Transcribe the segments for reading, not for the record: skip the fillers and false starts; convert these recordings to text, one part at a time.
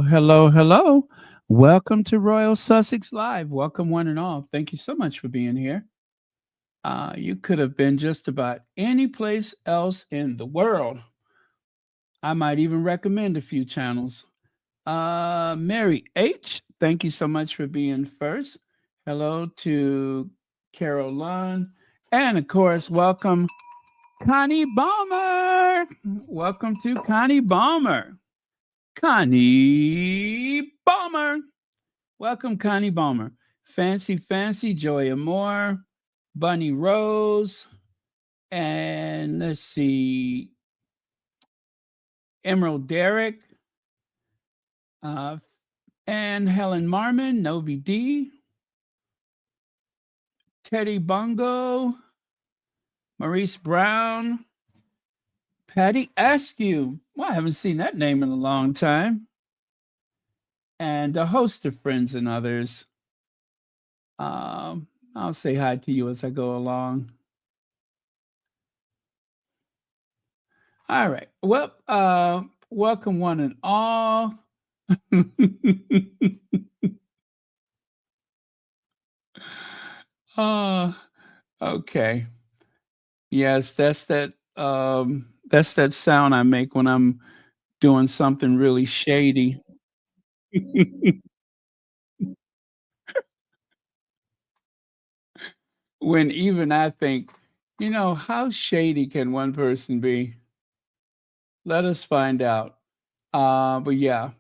hello. Welcome to Royal Sussex Live. Welcome, one and all. Thank you so much for being here. You could have been just about any place else in the world. I might even recommend a few channels. Mary H., thank you so much for being first. Hello to Carol Lunn. And of course, welcome Connie Balmer. Welcome to Connie Balmer. Connie Balmer. Welcome, Connie Balmer. Fancy, Joy Moore, Bunny Rose, and let's see, Emerald Derrick, uh, and Helen Marmon, Novi D, Teddy Bongo, Maurice Brown, Patty Askew. Well, I haven't seen that name in a long time. And a host of friends and others. I'll say hi to you as I go along. All right. Well, welcome one and all. Okay. Yes, that's that sound I make when I'm doing something really shady. When even I think, how shady can one person be? Let us find out. But yeah.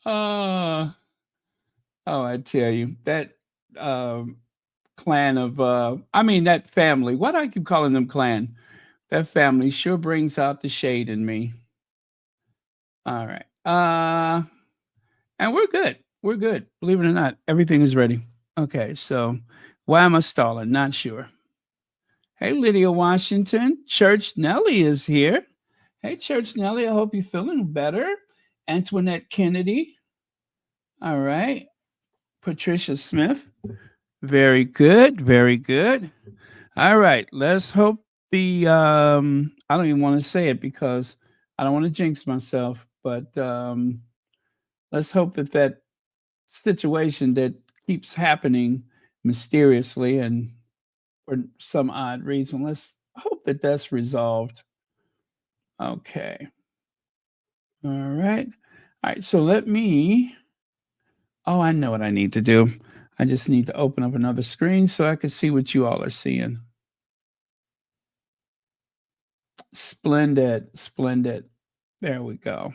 uh, oh, I tell you, that clan of that family. Why do I keep calling them clan? That family sure brings out the shade in me. All right. And we're good. We're good. Believe it or not, everything is ready. Okay, so why am I stalling? Not sure. Hey, Lydia Washington. Church Nellie is here. Hey, Church Nellie, I hope you're feeling better. Antoinette Kennedy. All right. Patricia Smith. Very good. Very good. All right. Let's hope I don't even want to say it because I don't want to jinx myself, but let's hope that situation that keeps happening mysteriously and for some odd reason, let's hope that that's resolved. Okay. All right. All right. So let me. Oh, I know what I need to do. I just need to open up another screen so I can see what you all are seeing. Splendid. Splendid. There we go.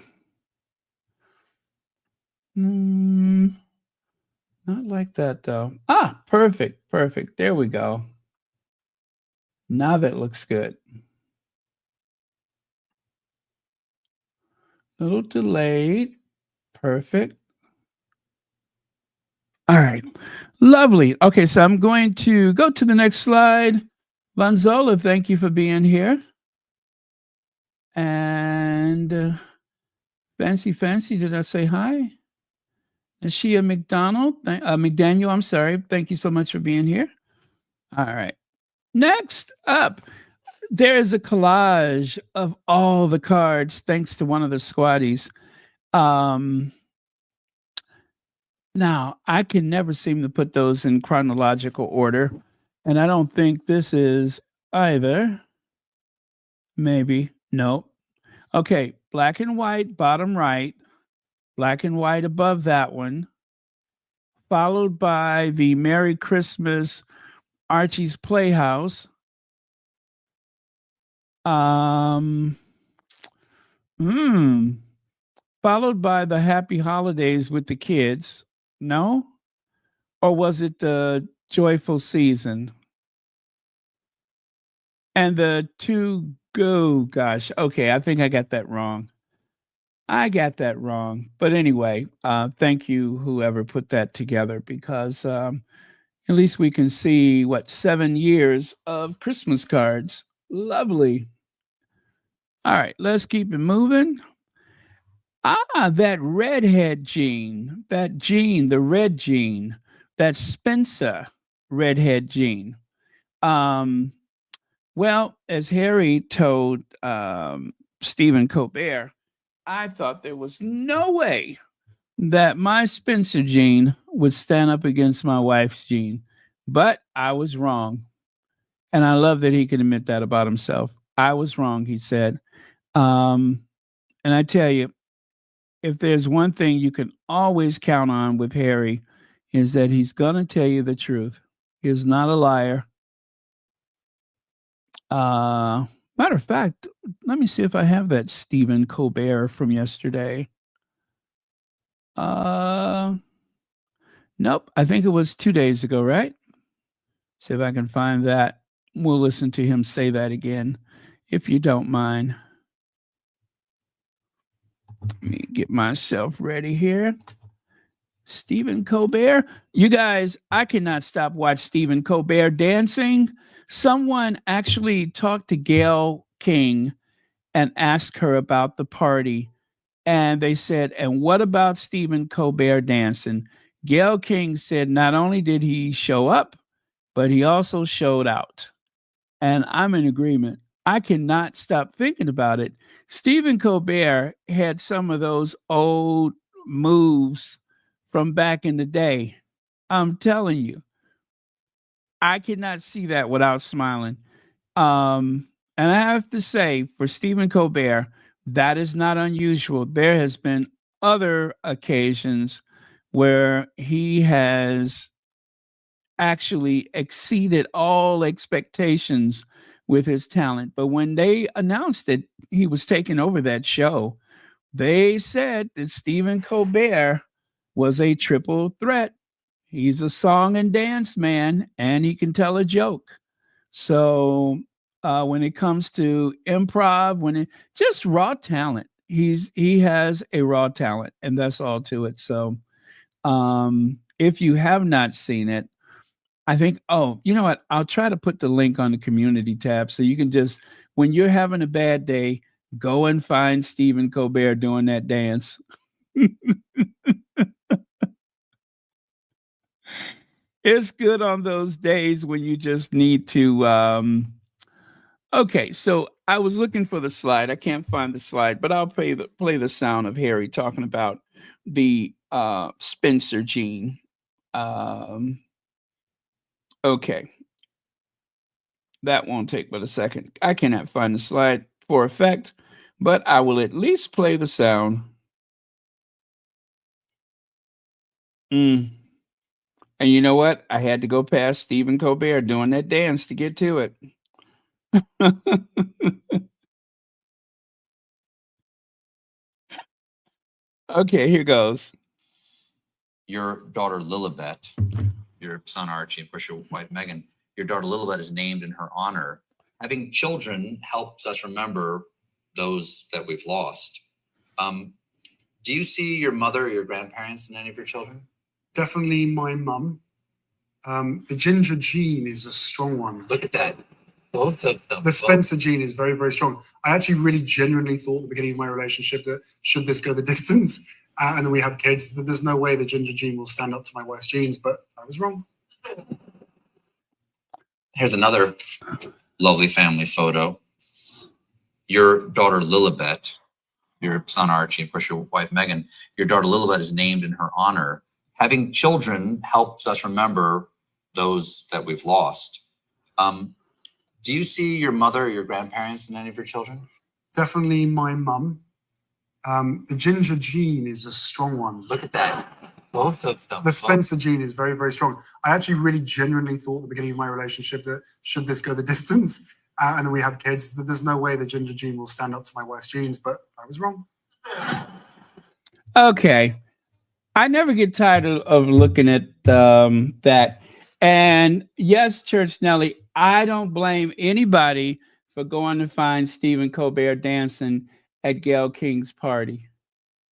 Not like that though. Perfect. Perfect. There we go. Now that looks good. A little delayed. Perfect. All right. Lovely. Okay, so I'm going to go to the next slide. Vanzola, thank you for being here. And Fancy, did I say hi? Ashia McDaniel, I'm sorry. Thank you so much for being here. All right. Next up, there is a collage of all the cards, thanks to one of the squaddies. Now, I can never seem to put those in chronological order, and I don't think this is either. Maybe. No. Okay, black and white, bottom right, black and white above that one, followed by the Merry Christmas Archie's Playhouse. Um, Followed by the Happy Holidays with the kids. No? Or was it the Joyful Season? And the two go, gosh. Okay, I think I got that wrong. But anyway, thank you, whoever put that together, because at least we can see 7 years of Christmas cards. Lovely. All right, let's keep it moving. That redhead gene, the red gene, that Spencer redhead gene. Well, as Harry told Stephen Colbert, I thought there was no way that my Spencer gene would stand up against my wife's gene, but I was wrong. And I love that he can admit that about himself. I was wrong, he said. Um, and I tell you, if there's one thing you can always count on with Harry, is that he's going to tell you the truth. He is not a liar. Matter of fact, let me see if I have that Stephen Colbert from yesterday. Uh, nope. I think it was 2 days ago, right? See if I can find that. We'll listen to him say that again, if you don't mind. Let me get myself ready here. Stephen Colbert. You guys, I cannot stop watch Stephen Colbert dancing. Someone actually talked to Gayle King and asked her about the party. And they said, and what about Stephen Colbert dancing? Gayle King said not only did he show up, but he also showed out. And I'm in agreement. I cannot stop thinking about it. Stephen Colbert had some of those old moves from back in the day. I'm telling you, I cannot see that without smiling. And I have to say, for Stephen Colbert, that is not unusual. There has been other occasions where he has actually exceeded all expectations with his talent. But when they announced that he was taking over that show, they said that Stephen Colbert was a triple threat. He's a song and dance man, and he can tell a joke. So when it comes to improv, when it just raw talent, he has a raw talent, and that's all to it. So if you have not seen it, I think, oh, you know what? I'll try to put the link on the community tab so you can just, when you're having a bad day, go and find Stephen Colbert doing that dance. It's good on those days when you just need to. Okay, so I was looking for the slide. I can't find the slide, but I'll play the sound of Harry talking about the Spencer gene. Um, okay, that won't take but a second. I cannot find the slide for effect, but I will at least play the sound. Mm. And you know what? I had to go past Stephen Colbert doing that dance to get to it. Okay, here goes. Your daughter Lilibet, your son Archie, and of course your wife Meghan, your daughter Lilibet is named in her honor. Having children helps us remember those that we've lost. Do you see your mother or your grandparents in any of your children? Definitely my mum. The ginger gene is a strong one. Look at that. Both of them. The Spencer gene is very, very strong. I actually really genuinely thought at the beginning of my relationship that should this go the distance and then we have kids, that there's no way the ginger gene will stand up to my wife's genes, but I was wrong. Here's another lovely family photo. Your daughter Lilibet, your son Archie, and of course your wife Meghan, your daughter Lilibet is named in her honor. Having children helps us remember those that we've lost. Do you see your mother or your grandparents in any of your children? Definitely my mum. The ginger gene is a strong one. Look at that. Both of them. The Spencer gene is very, very strong. I actually really genuinely thought at the beginning of my relationship that should this go the distance and then we have kids, that there's no way the ginger gene will stand up to my wife's genes, but I was wrong. Okay. I never get tired of looking at that. And yes, Church Nelly, I don't blame anybody for going to find Stephen Colbert dancing at Gayle King's party.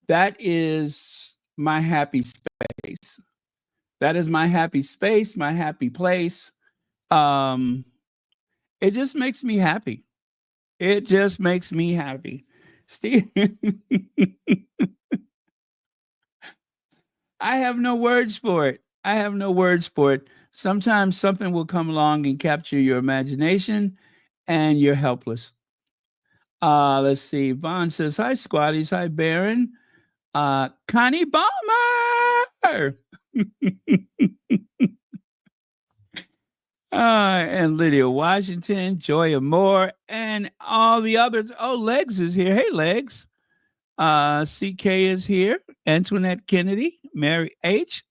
That is my happy space. That is my happy space, my happy place. It just makes me happy. It just makes me happy. Steve, I have no words for it. I have no words for it. Sometimes something will come along and capture your imagination, and you're helpless. Let's see. Vaughn says, hi, squatties. Hi, Baron. Connie Balmer. And Lydia Washington, Joya Moore, and all the others. Oh, Legs is here. Hey, Legs. CK is here. Antoinette Kennedy, Mary H,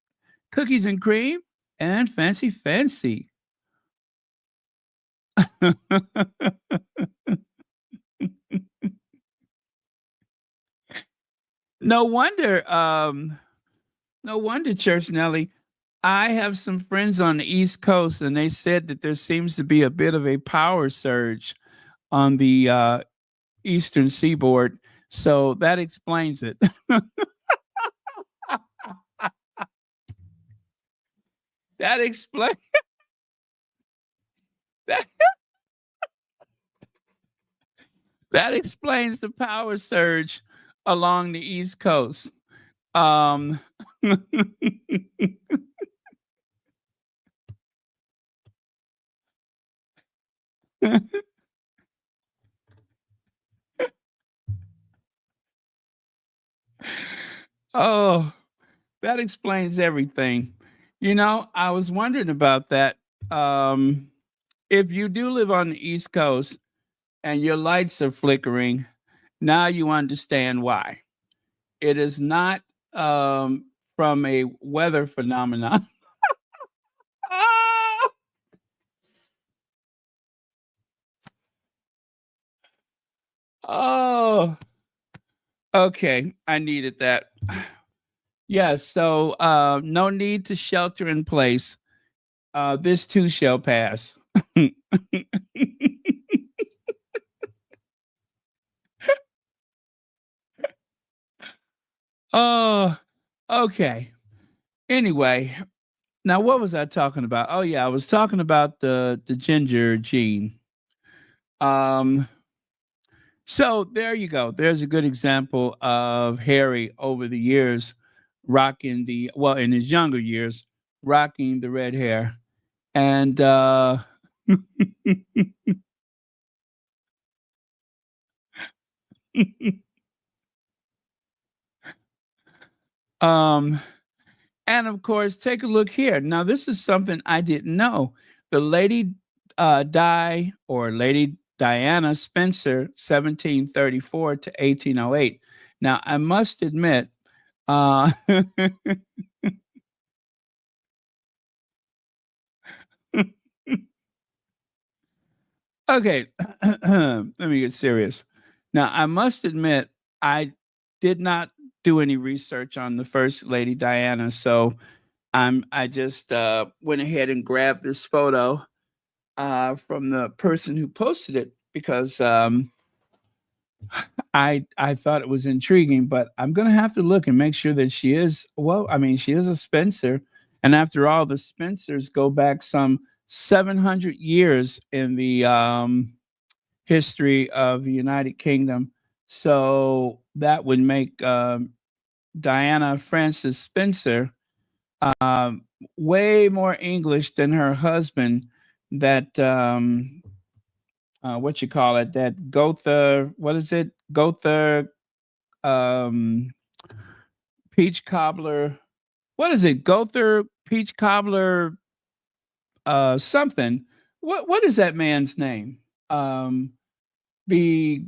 Cookies and Cream, and Fancy Fancy. No wonder, Church Nelly. I have some friends on the East Coast, and they said that there seems to be a bit of a power surge on the Eastern Seaboard. So that explains it. That explains that. That explains the power surge along the East Coast. Oh, that explains everything. You know, I was wondering about that. If you do live on the East Coast and your lights are flickering, now you understand why. It is not from a weather phenomenon. Oh, okay. I needed that. Yes. So, no need to shelter in place. This too shall pass. Oh, okay. Anyway, now what was I talking about? Oh yeah, I was talking about the ginger gene. Um, so there you go. There's a good example of Harry over the years rocking in his younger years, rocking the red hair. And um and of course, take a look here. Now, this is something I didn't know. The Lady Di or Lady Diana Spencer, 1734 to 1808. Now, I must admit, okay, let me get serious. Now, I must admit, I did not do any research on the First Lady Diana, so I just went ahead and grabbed this photo from the person who posted it because I thought it was intriguing, but I'm gonna have to look and make sure that she is well. I mean, she is a Spencer, and after all, the Spencers go back some 700 years in the history of the United Kingdom. So that would make Diana Frances Spencer way more English than her husband. That what you call it? That Gotha. What is it? Gotha um, peach cobbler. What is it? Gotha peach cobbler. Something. What is that man's name? The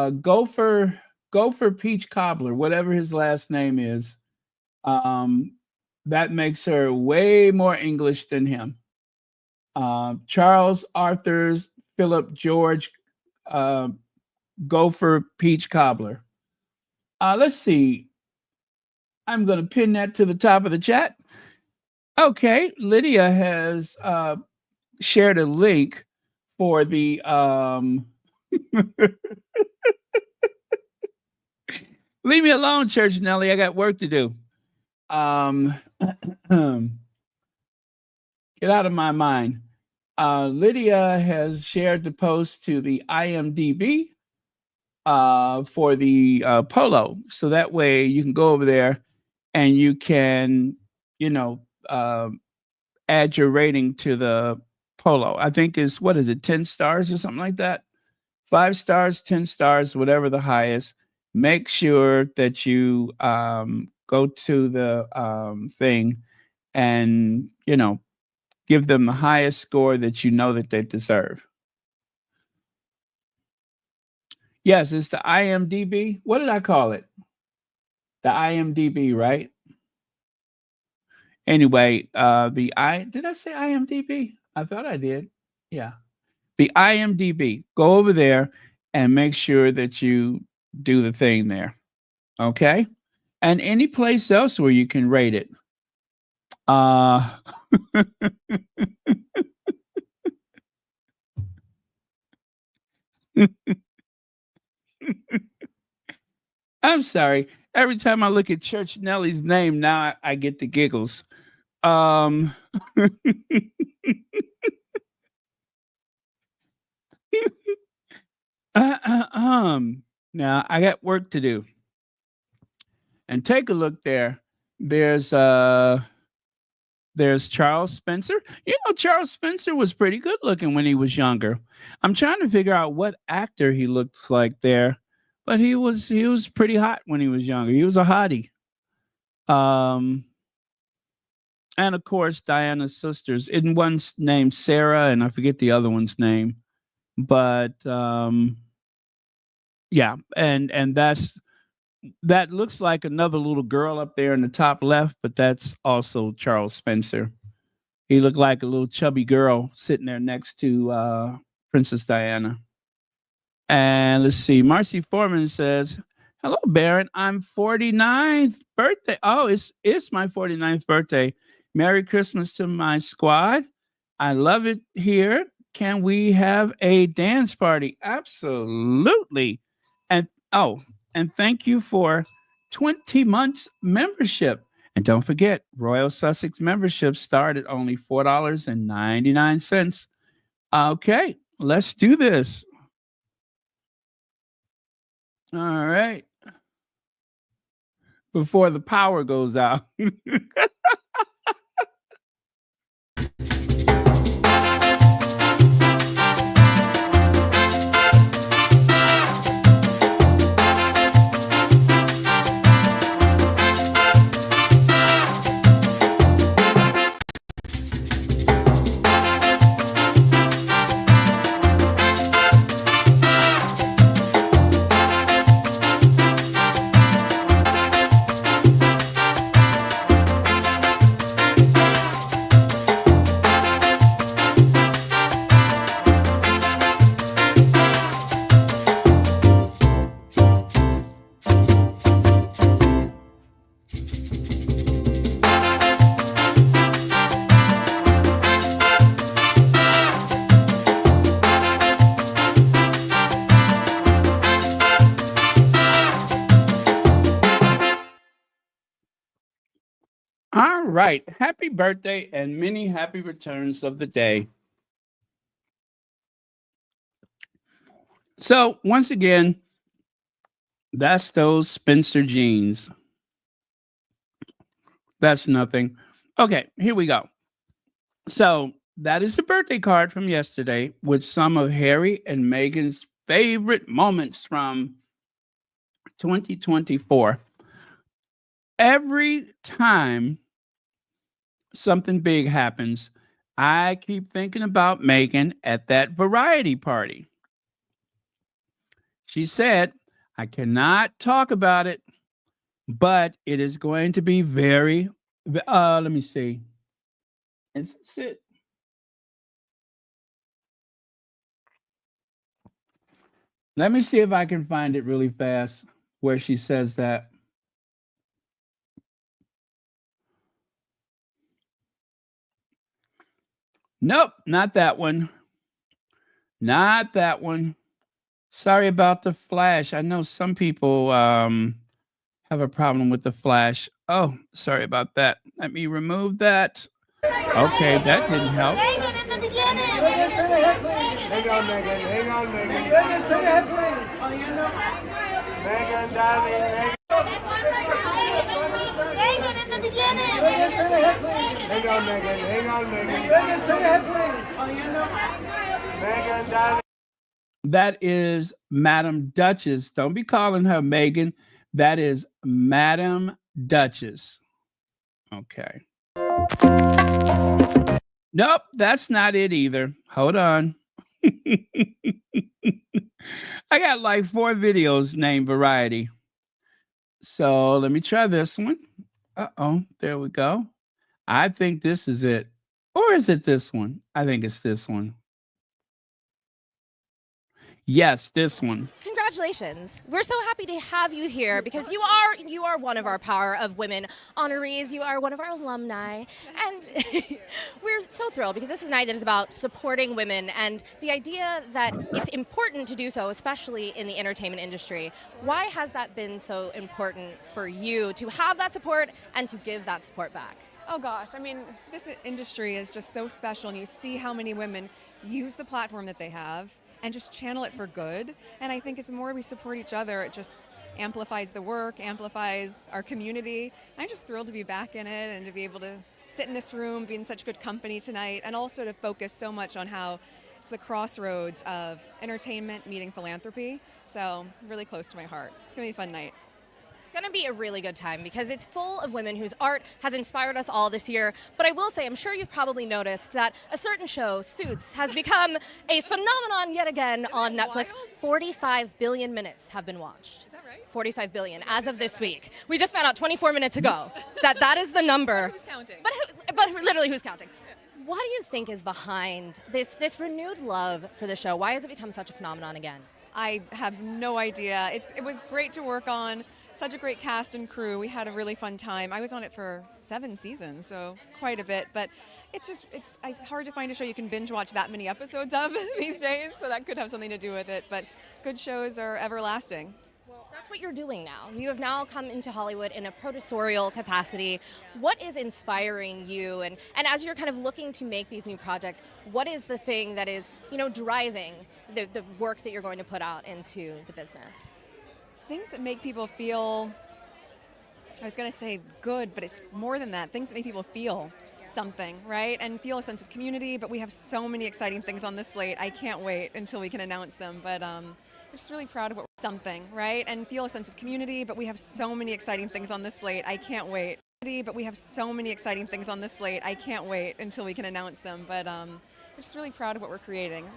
Gopher peach cobbler. Whatever his last name is. Um, that makes her way more English than him. Charles Arthur's Philip George uh, Gopher Peach Cobbler. Let's see. I'm going to pin that to the top of the chat. Okay, Lydia has shared a link for the. Leave me alone, Church Nelly. I got work to do. Get out of my mind. Lydia has shared the post to the IMDb for the polo. So that way you can go over there and you can, add your rating to the polo. I think is, what is it, 10 stars or something like that? 5 stars, 10 stars, whatever the highest. Make sure that you go to the thing and, give them the highest score that you know that they deserve. Yes, it's the IMDb. What did I call it? The IMDb, right? Anyway, did I say IMDb? I thought I did. Yeah. The IMDb. Go over there and make sure that you do the thing there. Okay? And any place else where you can rate it. I'm sorry. Every time I look at Church Nelly's name, now I get the giggles. Now I got work to do. And take a look there. There's Charles Spencer. Charles Spencer was pretty good looking when he was younger. I'm trying to figure out what actor he looks like there, but he was pretty hot when he was younger. He was a hottie. And of course, Diana's sisters. In one's named Sarah, and I forget the other one's name. But yeah, and that looks like another little girl up there in the top left, but that's also Charles Spencer. He looked like a little chubby girl sitting there next to Princess Diana. And let's see, Marcy Foreman says, "Hello, Baron. I'm 49th birthday. Oh, it's my 49th birthday. Merry Christmas to my squad. I love it here. Can we have a dance party?" Absolutely. And thank you for 20 months membership. And don't forget, Royal Sussex membership start at only $4.99. Okay, let's do this. All right. Before the power goes out. All right. Happy birthday and many happy returns of the day. So, once again, that's those Spencer jeans. That's nothing. Okay, here we go. So, that is the birthday card from yesterday with some of Harry and Meghan's favorite moments from 2024. Every time something big happens, I keep thinking about Meghan at that variety party. She said, "I cannot talk about it, but it is going to be very, let me see. Is this it? Let me see if I can find it really fast where she says that. Nope, not that one. Not that one. Sorry about the flash. I know some people have a problem with the flash. Oh, sorry about that. Let me remove that. Okay, that didn't help. Hang on in the beginning. Hang on, Meghan. Hang on, Meghan. Meghan, darling. Hang on in the beginning. Hang on, Meghan. Hang on, Meghan. Meghan, darling. That is Madam Duchess. Don't be calling her Megan. That is Madam Duchess. Okay. Nope, that's not it either. Hold on. I got like 4 videos named Variety. So let me try this one. Uh-oh, there we go. I think this is it. Or is it this one? I think it's this one. Yes, this one. Congratulations. We're so happy to have you here because you are one of our Power of Women honorees. You are one of our alumni. And we're so thrilled because this is a night that is about supporting women and the idea that it's important to do so, especially in the entertainment industry. Why has that been so important for you to have that support and to give that support back? Oh gosh, I mean, this industry is just so special, and you see how many women use the platform that they have and just channel it for good. And I think as the more we support each other, it just amplifies the work, amplifies our community. I'm just thrilled to be back in it and to be able to sit in this room, be in such good company tonight, and also to focus so much on how it's the crossroads of entertainment meeting philanthropy. So really close to my heart. It's gonna be a fun night. It's going to be a really good time because it's full of women whose art has inspired us all this year. But I will say, I'm sure you've probably noticed that a certain show, Suits, has become a phenomenon yet again on Netflix. 45 billion minutes have been watched. Is that right? 45 billion as of this week. We just found out 24 minutes ago that is the number. Who's counting? But literally, who's counting? What do you think is behind this renewed love for the show? Why has it become such a phenomenon again? I have no idea. It was great to work on. Such a great cast and crew. We had a really fun time. I was on it for 7 seasons, so quite a bit. But it's hard to find a show you can binge watch that many episodes of these days, so that could have something to do with it. But good shows are everlasting. Well, that's what you're doing now. You have now come into Hollywood in a producerial capacity. What is inspiring you? And as you're kind of looking to make these new projects, what is the thing that is, driving the work that you're going to put out into the business? Things that make people feel, I was going to say good, but it's more than that. Things that make people feel something, right? And feel a sense of community, but we have so many exciting things on this slate. I can't wait until we can announce them, but I'm just really proud of what we're something, right? And feel a sense of community, but we have so many exciting things on this slate. I can't wait. But we have so many exciting things on this slate. I can't wait until we can announce them, but I'm just really proud of what we're creating.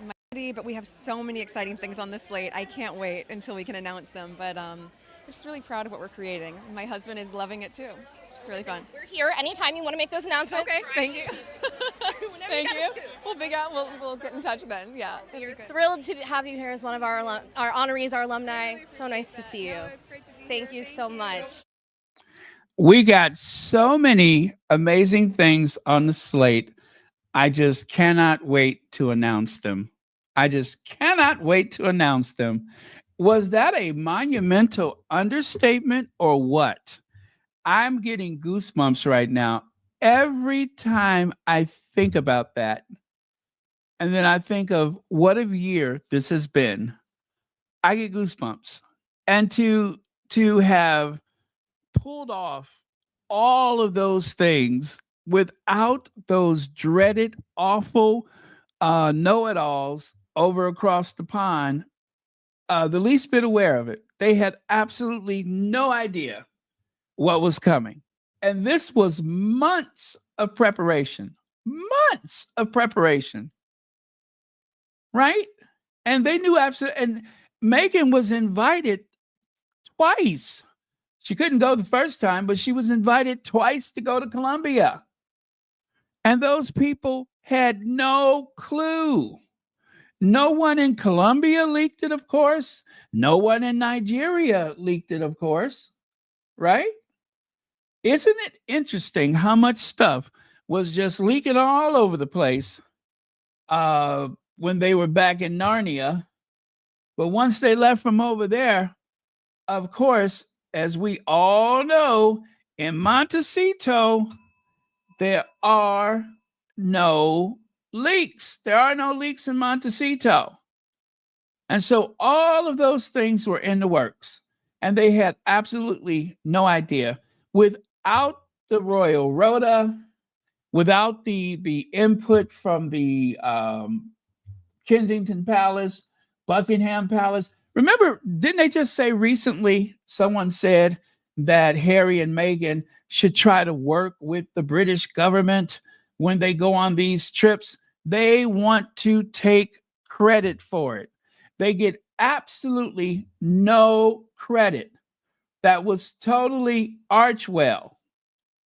But we have so many exciting things on this slate. I can't wait until we can announce them, but I'm just really proud of what we're creating. My husband is loving it too. It's really fun. We're here anytime you want to make those announcements. Okay, thank you. Thank you. We'll We'll get in touch then. Yeah. We're thrilled to have you here as one of our honorees, our alumni. So nice to see you. It's great to be Thank here. you so much. We got so many amazing things on the slate. I just cannot wait to announce them. I just cannot wait to announce them. Was that a monumental understatement or what? I'm getting goosebumps right now. Every time I think about that, and then I think of what a year this has been, I get goosebumps. And to have pulled off all of those things without those dreaded, awful know-it-alls over across the pond, the least bit aware of it. They had absolutely no idea what was coming. And this was months of preparation, right? And they knew absolutely. And Meghan was invited twice. She couldn't go the first time, but she was invited twice to go to Colombia. And those people had no clue. No one in Colombia leaked it, of course. No one in Nigeria leaked it, of course. Right? Isn't it interesting how much stuff was just leaking all over the place when they were back in Narnia? But once they left from over there, of course, as we all know, in Montecito, there are no leaks. There are no leaks in Montecito. And so all of those things were in the works. And they had absolutely no idea. Without the royal rota, without the input from the Kensington Palace, Buckingham Palace. Remember, didn't they just say recently, someone said that Harry and Meghan should try to work with the British government when they go on these trips? They want to take credit for it. They get absolutely no credit. That was totally Archewell.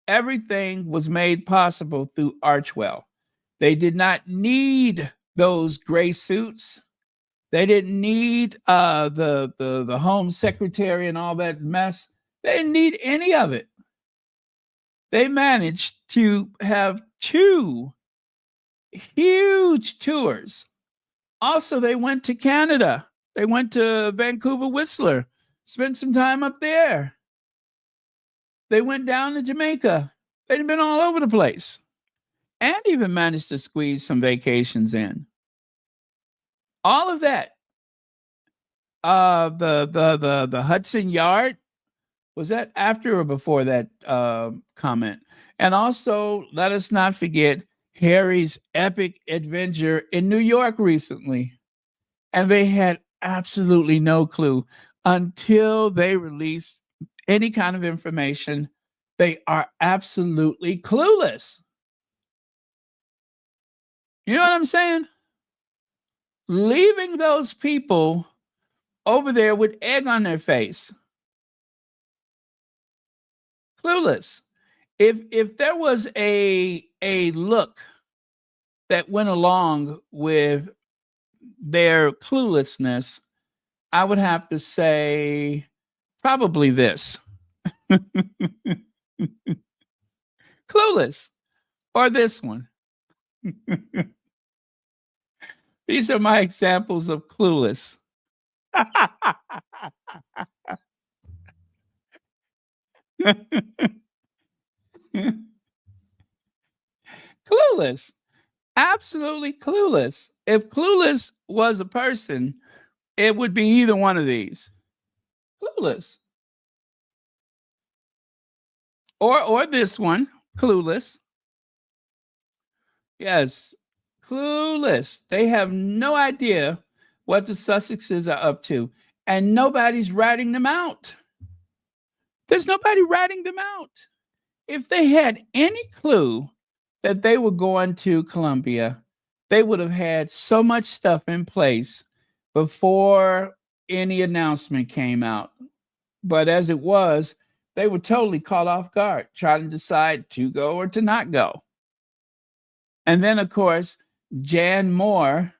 Everything was made possible through Archewell. They did not need those gray suits. They didn't need the home secretary and all that mess. They didn't need any of it. They managed to have 2 huge tours. Also, they went to Canada. They went to Vancouver, Whistler, spent some time up there. They went down to Jamaica. They'd been all over the place, and even managed to squeeze some vacations in. All of that. The Hudson Yard, was that after or before that comment? And also, let us not forget Harry's epic adventure in New York recently. And they had absolutely no clue until they released any kind of information. They are absolutely clueless. You know what I'm saying? Leaving those people over there with egg on their face. Clueless. If there was a look that went along with their cluelessness, I would have to say probably this. Clueless. Or this one. These are my examples of clueless. Clueless. Absolutely clueless. If clueless was a person, it would be either one of these. Clueless. Or this one, clueless. Yes, clueless. They have no idea what the Sussexes are up to, and nobody's ratting them out. There's nobody ratting them out. If they had any clue that they were going to Colombia, they would have had so much stuff in place before any announcement came out. But as it was, they were totally caught off guard, trying to decide to go or to not go. And then, of course, Jan Moore,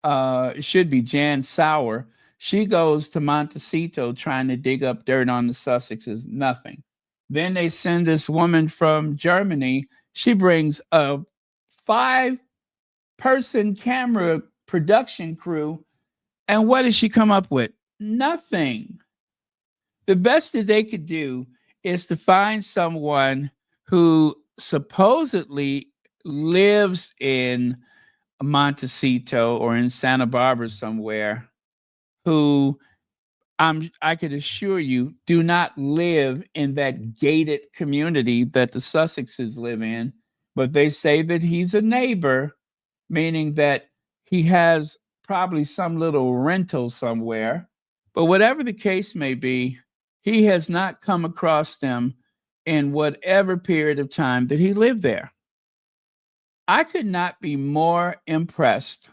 it should be Jan Sauer, she goes to Montecito trying to dig up dirt on the Sussexes. Nothing. Then they send this woman from Germany. She brings a 5-person camera production crew. And what does she come up with? Nothing. The best that they could do is to find someone who supposedly lives in Montecito or in Santa Barbara somewhere, who I could assure you do not live in that gated community that the Sussexes live in, but they say that he's a neighbor, meaning that he has probably some little rental somewhere. But whatever the case may be, he has not come across them in whatever period of time that he lived there. I could not be more impressed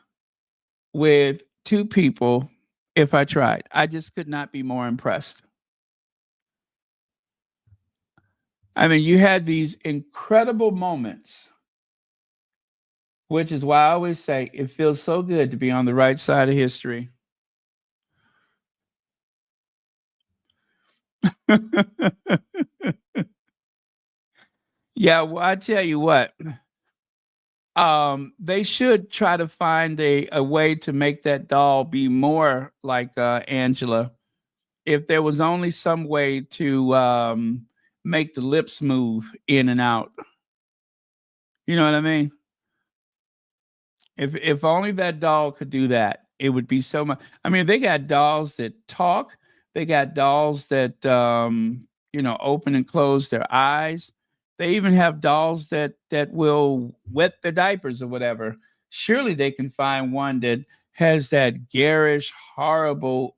with 2 people if I tried. I just could not be more impressed. I mean, you had these incredible moments, which is why I always say it feels so good to be on the right side of history. Yeah, well, I tell you what, they should try to find a way to make that doll be more like Angela. If there was only some way to make the lips move in and out. You know what I mean? If only that doll could do that, it would be so much. I mean, they got dolls that talk. They got dolls that open and close their eyes. They even have dolls that will wet the diapers or whatever. Surely they can find one that has that garish, horrible,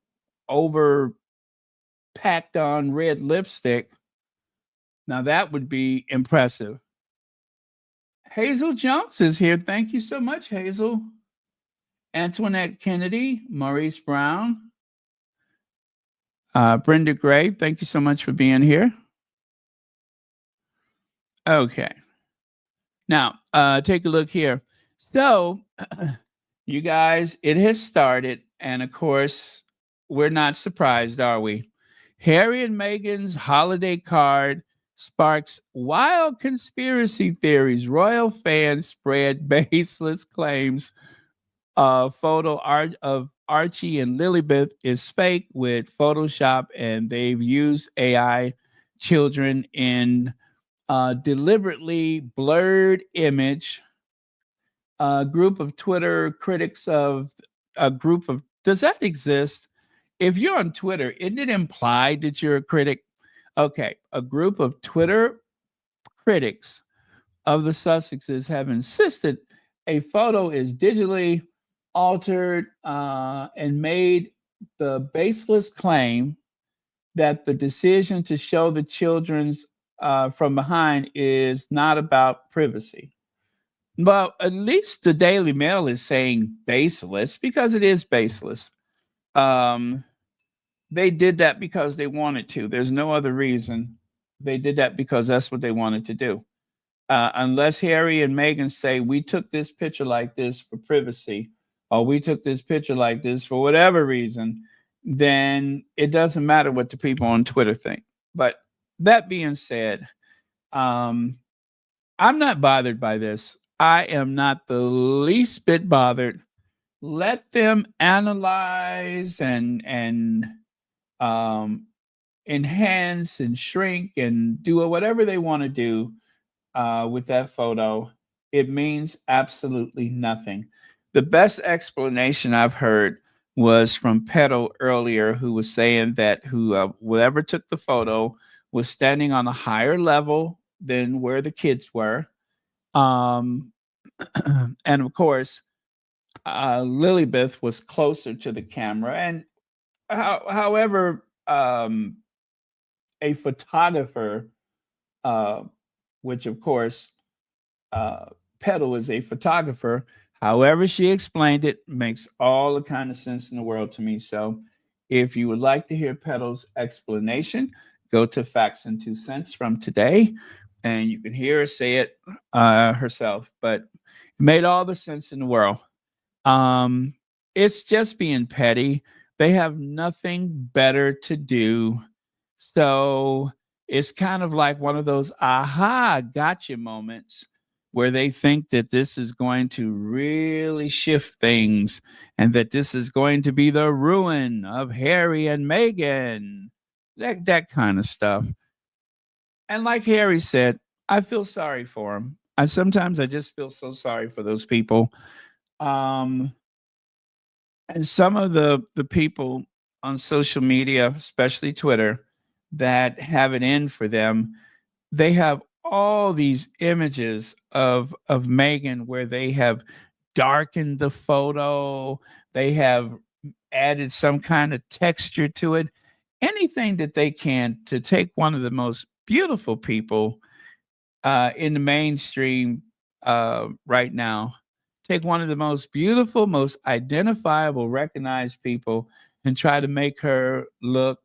over packed on red lipstick. Now that would be impressive. Hazel Jones is here. Thank you so much, Hazel. Antoinette Kennedy, Maurice Brown, Brenda Gray. Thank you so much for being here. Okay. Now, take a look here. So, you guys, it has started. And of course, we're not surprised, are we? Harry and Meghan's holiday card sparks wild conspiracy theories. Royal fans spread baseless claims. Photo art of Archie and Lilibeth is fake with Photoshop, and they've used AI children in deliberately blurred image. A group of Twitter critics of a group of does that exist? If you're on Twitter, isn't it implied that you're a critic? Okay, a group of Twitter critics of the Sussexes have insisted a photo is digitally altered and made the baseless claim that the decision to show the children's from behind is not about privacy. Well, at least the Daily Mail is saying baseless because it is baseless. They did that because they wanted to. There's no other reason. They did that because that's what they wanted to do. Unless Harry and Meghan say, we took this picture like this for privacy, or we took this picture like this for whatever reason, then it doesn't matter what the people on Twitter think. But that being said, I'm not bothered by this. I am not the least bit bothered. Let them analyze and enhance and shrink and do whatever they want to do with that photo. It means absolutely nothing. The best explanation I've heard was from Petal earlier, who was saying that whoever took the photo was standing on a higher level than where the kids were. And of course, Lilibeth was closer to the camera. And however, a photographer, which of course, Petal is a photographer. However she explained it makes all the kind of sense in the world to me. So if you would like to hear Petal's explanation, go to Facts and 2 Cents from today, and you can hear her say it herself. But it made all the sense in the world. It's just being petty. They have nothing better to do. So it's kind of like one of those aha, gotcha moments where they think that this is going to really shift things and that this is going to be the ruin of Harry and Meghan. That kind of stuff. And like Harry said, I feel sorry for him. Sometimes I just feel so sorry for those people. And some of the people on social media, especially Twitter, that have it in for them, they have all these images of Meghan where they have darkened the photo, they have added some kind of texture to it, anything that they can to take one of the most beautiful people in the mainstream right now, take one of the most beautiful, most identifiable, recognized people and try to make her look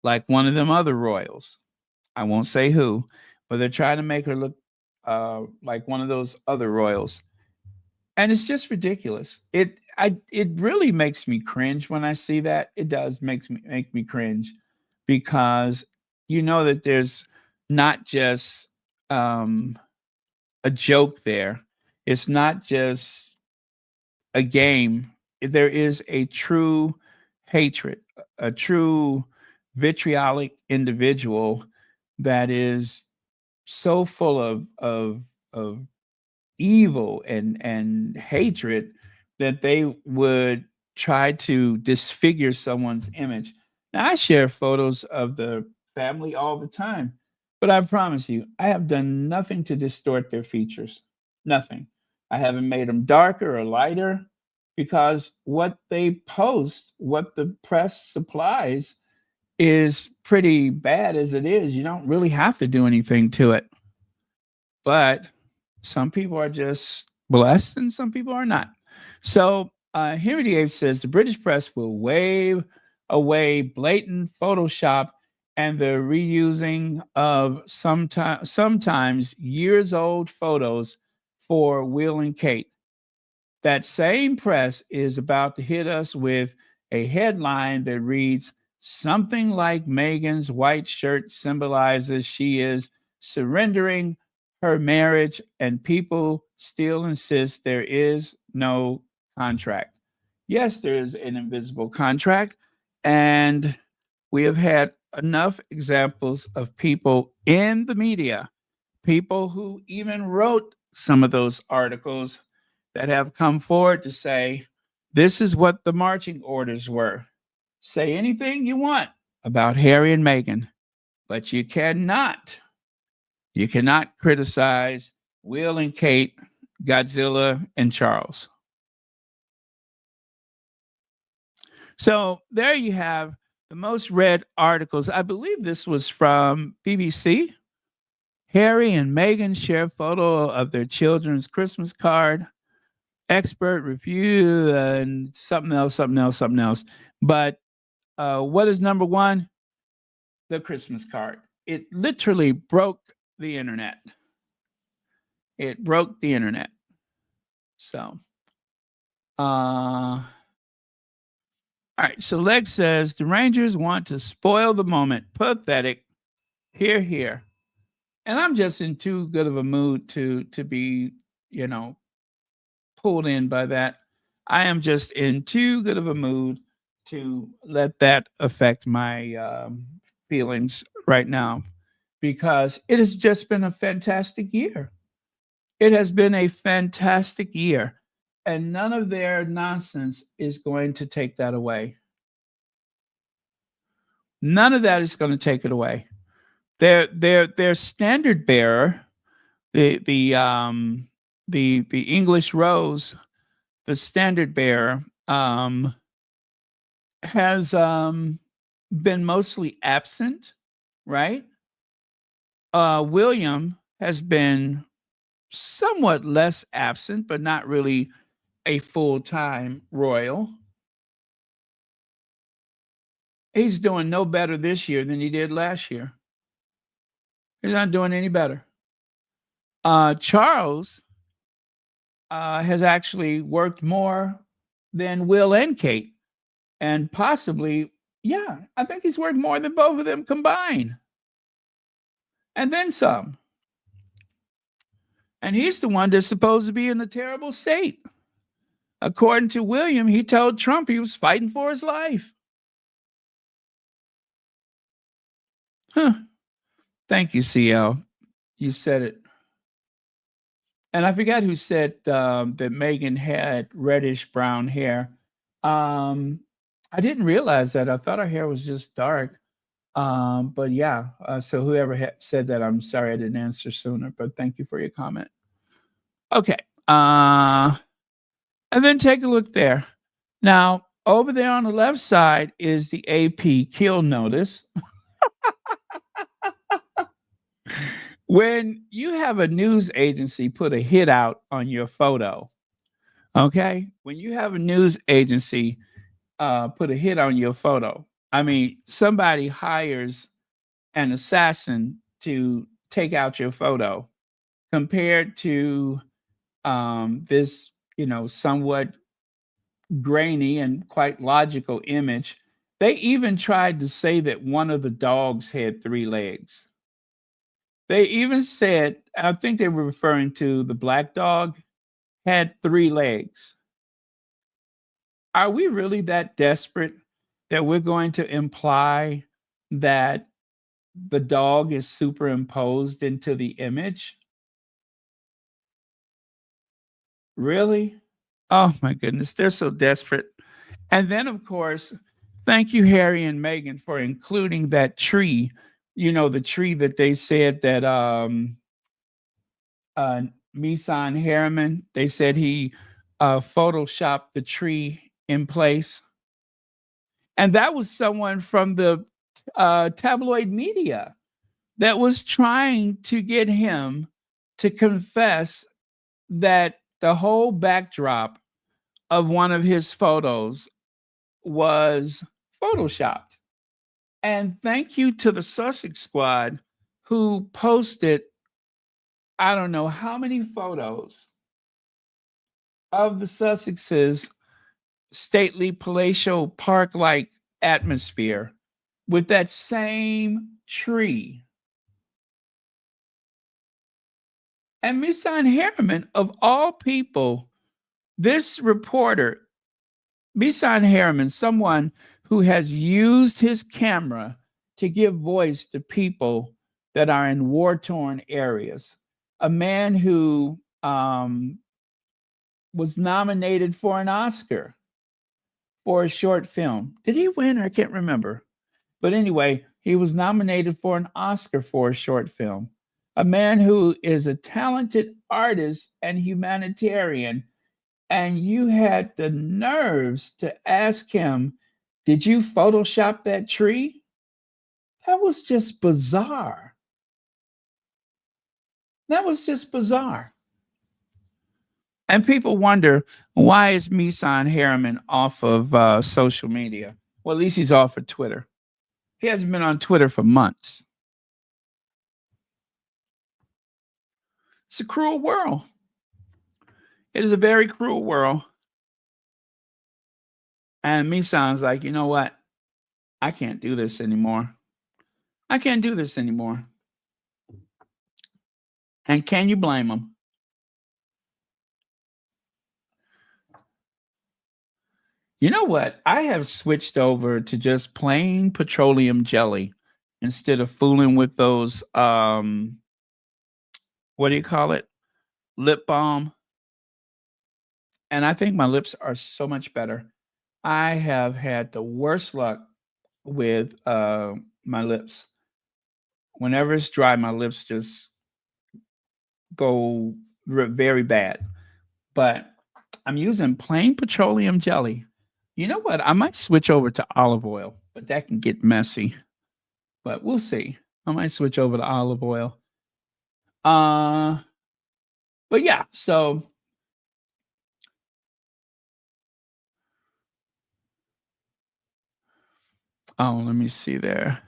like one of them other royals. I won't say who, but they're trying to make her look like one of those other royals. And it's just ridiculous. It really makes me cringe when I see that. It does make me cringe because you know that there's not just a joke there. It's not just a game. There is a true hatred, a true vitriolic individual that is so full of evil and hatred that they would try to disfigure someone's image. Now I share photos of the family all the time. But I promise you, I have done nothing to distort their features. Nothing. I haven't made them darker or lighter because what they post, what the press supplies, is pretty bad as it is. You don't really have to do anything to it. But some people are just blessed and some people are not. So Henry VIII says the British press will wave away blatant Photoshop and the reusing of sometimes years old photos for Will and Kate. That same press is about to hit us with a headline that reads something like Meghan's white shirt symbolizes she is surrendering her marriage, and people still insist there is no contract. Yes, there is an invisible contract, and we have had enough examples of people in the media, people who even wrote some of those articles that have come forward to say, this is what the marching orders were. Say anything you want about Harry and Meghan, but you cannot criticize Will and Kate, Godzilla, and Charles. So there you have the most read articles. I believe this was from BBC. Harry and Meghan share photo of their children's Christmas card. Expert review and something else. But what is number one? The Christmas card. It literally broke the internet. It broke the internet. So, all right. So Lex says the Rangers want to spoil the moment. Pathetic. Hear, hear. And I'm just in too good of a mood to be, pulled in by that. I am just in too good of a mood to let that affect my feelings right now, because it has just been a fantastic year. It has been a fantastic year, and none of their nonsense is going to take that away. None of that is going to take it away. Their standard bearer, the English Rose, the standard bearer, has been mostly absent, right? William has been somewhat less absent, but not really a full-time royal. He's doing no better this year than he did last year. He's not doing any better. Charles has actually worked more than Will and Kate. And possibly, I think he's worked more than both of them combined. And then some. And he's the one that's supposed to be in a terrible state. According to William, he told Trump he was fighting for his life. Thank you, CL. You said it. And I forgot who said that Meghan had reddish brown hair. I didn't realize that. I thought her hair was just dark. But yeah, so whoever said that, I'm sorry I didn't answer sooner, but thank you for your comment. Okay. And then take a look there. Now, over there on the left side is the AP kill notice. When you have a news agency put a hit out on your photo, okay? When you have a news agency put a hit on your photo, I mean, somebody hires an assassin to take out your photo compared to this, somewhat grainy and quite logical image. They even tried to say that one of the dogs had 3 legs. They even said, I think they were referring to the black dog, had 3 legs. Are we really that desperate that we're going to imply that the dog is superimposed into the image? Really? Oh my goodness, they're so desperate. And then, of course, thank you, Harry and Meghan, for including that tree the tree that they said that Misan Harriman, they said he photoshopped the tree in place. And that was someone from the tabloid media that was trying to get him to confess that the whole backdrop of one of his photos was photoshopped. And thank you to the Sussex squad who posted, I don't know how many photos of the Sussexes' stately palatial park-like atmosphere with that same tree. And Misan Harriman, of all people, this reporter, Misan Harriman, someone who has used his camera to give voice to people that are in war-torn areas, a man who was nominated for an Oscar for a short film. Did he win? I can't remember. But anyway, he was nominated for an Oscar for a short film. A man who is a talented artist and humanitarian. And you had the nerves to ask him, did you Photoshop that tree? That was just bizarre. That was just bizarre. And people wonder, why is Misan Harriman off of social media? Well, at least he's off of Twitter. He hasn't been on Twitter for months. It's a cruel world. It is a very cruel world. And Misan's like, you know what? I can't do this anymore. I can't do this anymore. And can you blame him? You know what? I have switched over to just plain petroleum jelly instead of fooling with those, what do you call it? Lip balm. And I think my lips are so much better. I have had the worst luck with my lips. Whenever it's dry, my lips just go very bad. But I'm using plain petroleum jelly. You know what? I might switch over to olive oil, but that can get messy. But we'll see. I might switch over to olive oil. But yeah, so let me see there.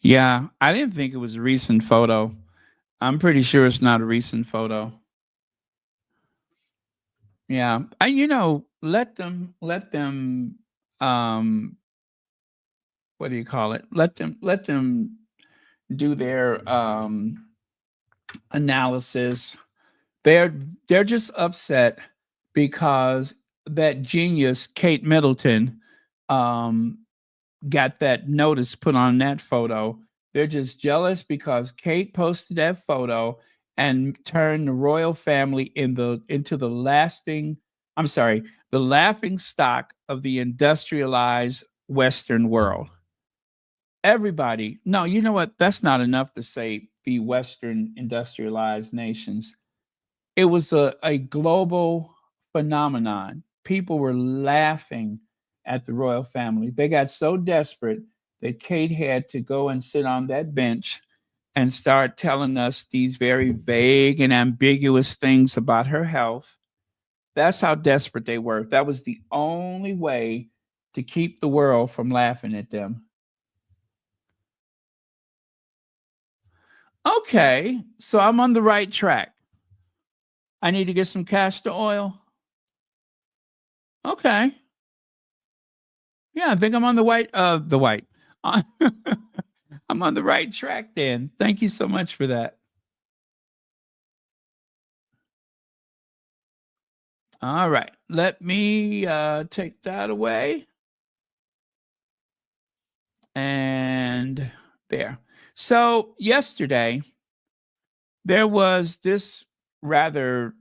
Yeah, I didn't think it was a recent photo. I'm pretty sure it's not a recent photo. Yeah. Let them what do you call it? Let them do their analysis. They're just upset because that genius Kate Middleton got that notice put on that photo. They're just jealous because Kate posted that photo and turned the royal family into the laughing stock of the industrialized Western world. Everybody, no, you know what? That's not enough to say the Western industrialized nations. It was a global phenomenon. People were laughing at the royal family. They got so desperate that Kate had to go and sit on that bench and start telling us these very vague and ambiguous things about her health. That's how desperate they were. That was the only way to keep the world from laughing at them. Okay, so I'm on the right track. I need to get some castor oil. Okay. Yeah, I think I'm on the white. I'm on the right track then. Thank you so much for that. All right. Let me take that away. And there. So yesterday, there was this rather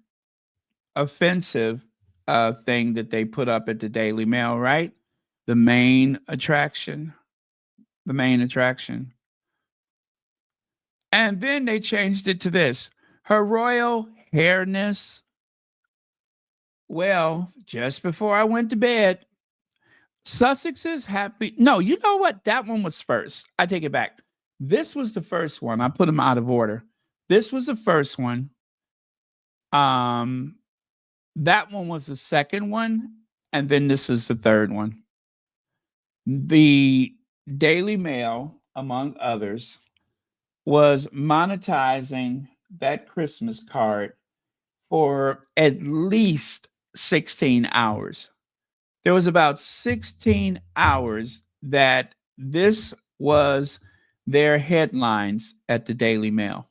offensive thing that they put up at the Daily Mail, right? The main attraction. The main attraction. And then they changed it to this: Her Royal Hairness. Well, just before I went to bed, Sussexes happy. No, you know what? That one was first. I take it back. This was the first one. I put them out of order. This was the first one. That one was the second one, and then this is the third one. The Daily Mail, among others, was monetizing that Christmas card for at least 16 hours. There was about 16 hours that this was their headlines at the Daily Mail.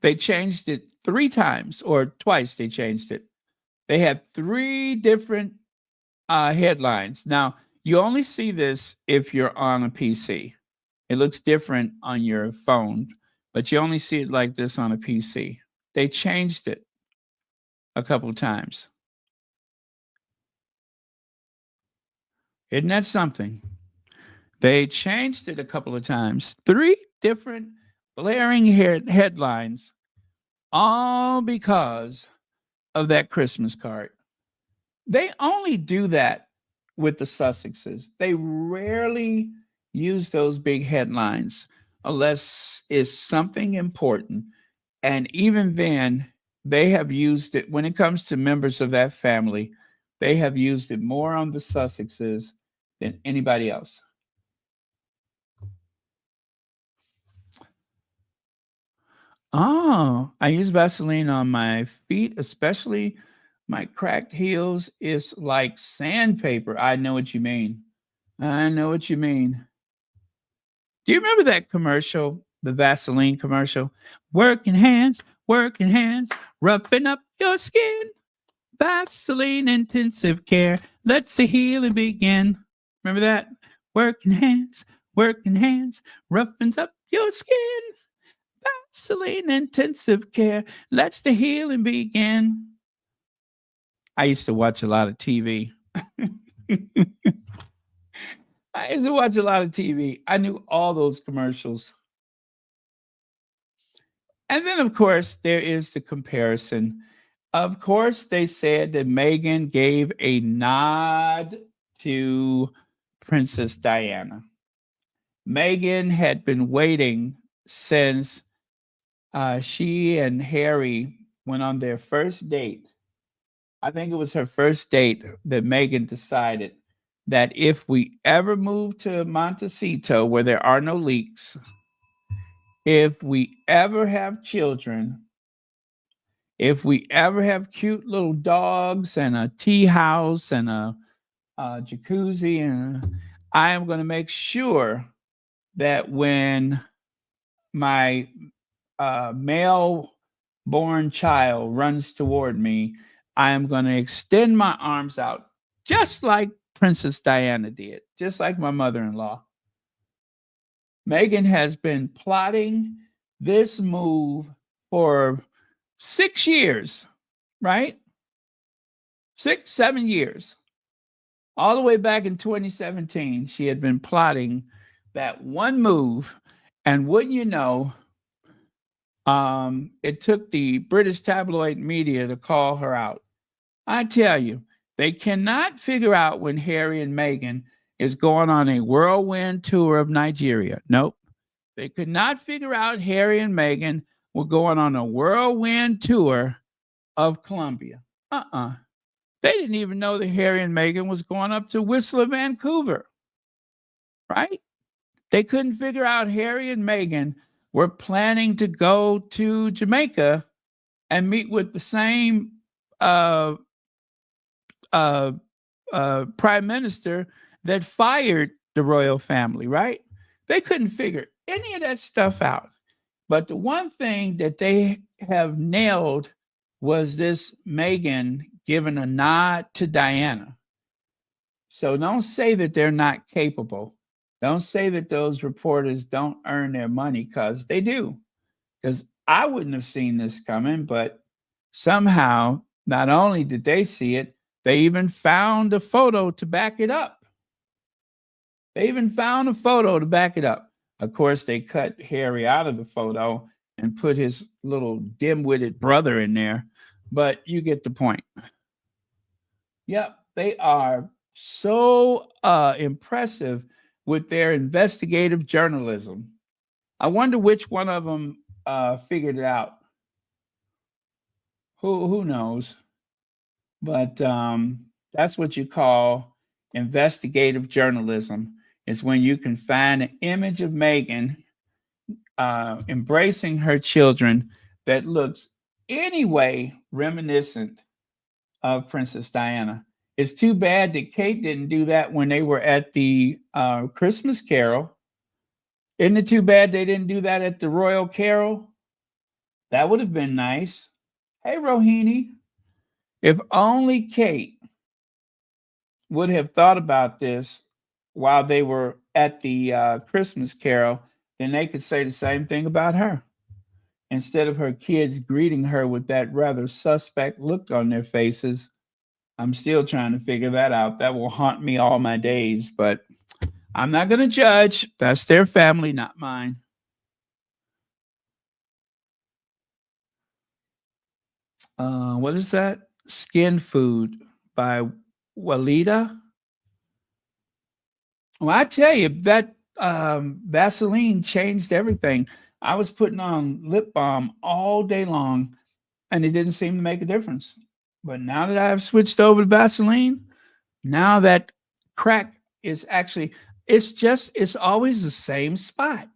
They changed it 3 times, or twice they changed it. They had 3 different headlines. Now, you only see this if you're on a PC. It looks different on your phone, but you only see it like this on a PC. They changed it a couple of times. Isn't that something? They changed it a couple of times. 3 different blaring headlines, all because of that Christmas card. They only do that with the Sussexes. They rarely use those big headlines unless it's something important. And even then, they have used it when it comes to members of that family. They have used it more on the Sussexes than anybody else. Oh, I use Vaseline on my feet, especially my cracked heels. It's like sandpaper. I know what you mean. I know what you mean. Do you remember that commercial, the Vaseline commercial? Working hands, roughing up your skin. Vaseline intensive care. Let's the healing begin. Remember that? Working hands, roughens up your skin. Vaseline intensive care. Let's the healing begin. I used to watch a lot of TV. I used to watch a lot of TV. I knew all those commercials. And then, of course, there is the comparison. Of course, they said that Meghan gave a nod to Princess Diana. Meghan had been waiting since she and Harry went on their first date. I think it was her first date that Meghan decided that if we ever move to Montecito where there are no leaks, if we ever have children, if we ever have cute little dogs and a tea house and a jacuzzi, and I am going to make sure that when my male born child runs toward me, I am going to extend my arms out just like Princess Diana did, just like my mother-in-law. Meghan has been plotting this move for 6 years, right? 6, 7 years. All the way back in 2017, she had been plotting that one move. And wouldn't you know, it took the British tabloid media to call her out. I tell you, they cannot figure out when Harry and Meghan is going on a whirlwind tour of Nigeria. Nope. They could not figure out Harry and Meghan were going on a whirlwind tour of Colombia. They didn't even know that Harry and Meghan was going up to Whistler, Vancouver. Right? They couldn't figure out Harry and Meghan were planning to go to Jamaica and meet with the same prime minister that fired the royal family, right? They couldn't figure any of that stuff out. But the one thing that they have nailed was this Meghan giving a nod to Diana. So don't say that they're not capable. Don't say that those reporters don't earn their money, because they do. Because I wouldn't have seen this coming, but somehow, not only did they see it, they even found a photo to back it up. They even found a photo to back it up. Of course, they cut Harry out of the photo and put his little dim-witted brother in there, but you get the point. Yep, they are so impressive with their investigative journalism. I wonder which one of them figured it out. Who knows? But that's what you call investigative journalism. Is when you can find an image of Meghan embracing her children that looks anyway reminiscent of Princess Diana. It's too bad that Kate didn't do that when they were at the Christmas Carol. Isn't it too bad they didn't do that at the Royal Carol? That would have been nice. Hey, Rohini, if only Kate would have thought about this while they were at the Christmas Carol, then they could say the same thing about her. Instead of her kids greeting her with that rather suspect look on their faces, I'm still trying to figure that out. That will haunt me all my days, but I'm not going to judge. That's their family, not mine. What is that? Skin Food by Walida. Well, I tell you, that Vaseline changed everything. I was putting on lip balm all day long, and it didn't seem to make a difference. But now that I've switched over to Vaseline, now that crack is actually, it's always the same spot.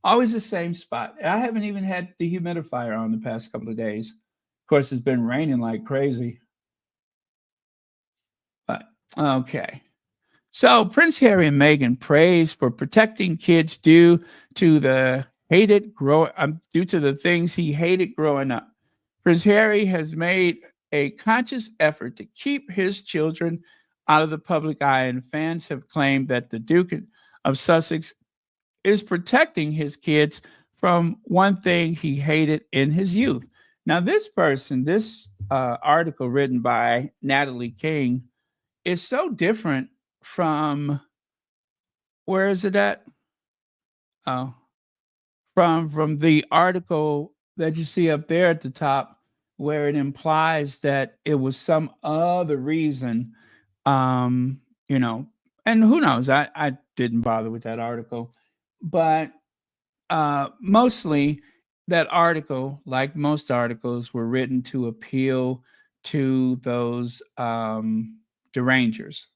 Always the same spot. I haven't even had the humidifier on the past couple of days. Of course, it's been raining like crazy. But okay. So Prince Harry and Meghan praised for protecting kids due to the things he hated growing up. Prince Harry has made a conscious effort to keep his children out of the public eye, and fans have claimed that the Duke of Sussex is protecting his kids from one thing he hated in his youth. Now, this article written by Natalie King is so different from, where is it at? Oh, from the article that you see up there at the top, where it implies that it was some other reason, and who knows? I didn't bother with that article, but mostly that article, like most articles, were written to appeal to those derangers.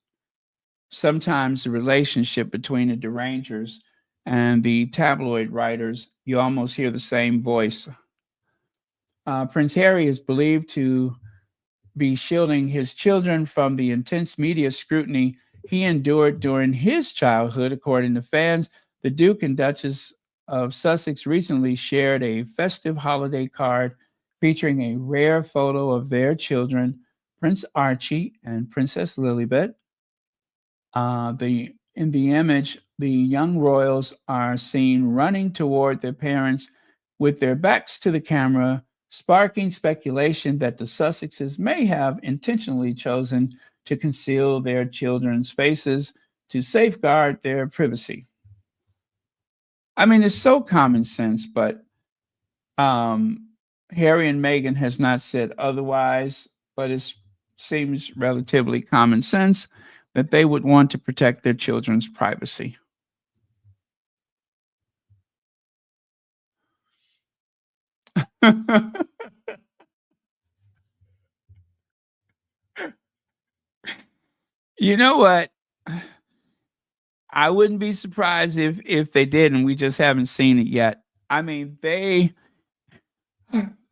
Sometimes the relationship between the derangers and the tabloid writers, you almost hear the same voice. Prince Harry is believed to be shielding his children from the intense media scrutiny he endured during his childhood, according to fans. The Duke and Duchess of Sussex recently shared a festive holiday card featuring a rare photo of their children, Prince Archie and Princess Lilibet. In the image, the young royals are seen running toward their parents with their backs to the camera, sparking speculation that the Sussexes may have intentionally chosen to conceal their children's faces to safeguard their privacy. I mean, it's so common sense, but Harry and Meghan has not said otherwise, but it seems relatively common sense that they would want to protect their children's privacy. You know what? I wouldn't be surprised if they did, and we just haven't seen it yet. I mean, the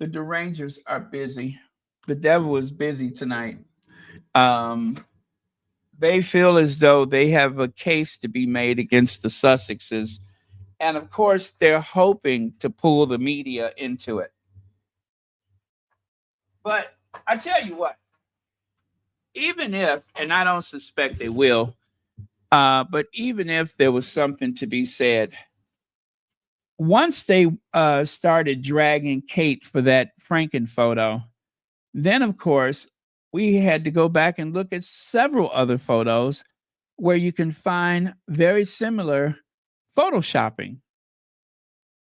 derangers are busy. The devil is busy tonight. They feel as though they have a case to be made against the Sussexes. And of course, they're hoping to pull the media into it. But I tell you what, even if, and I don't suspect they will, but even if there was something to be said once they started dragging Kate for that Franken photo, then of course we had to go back and look at several other photos where you can find very similar photoshopping.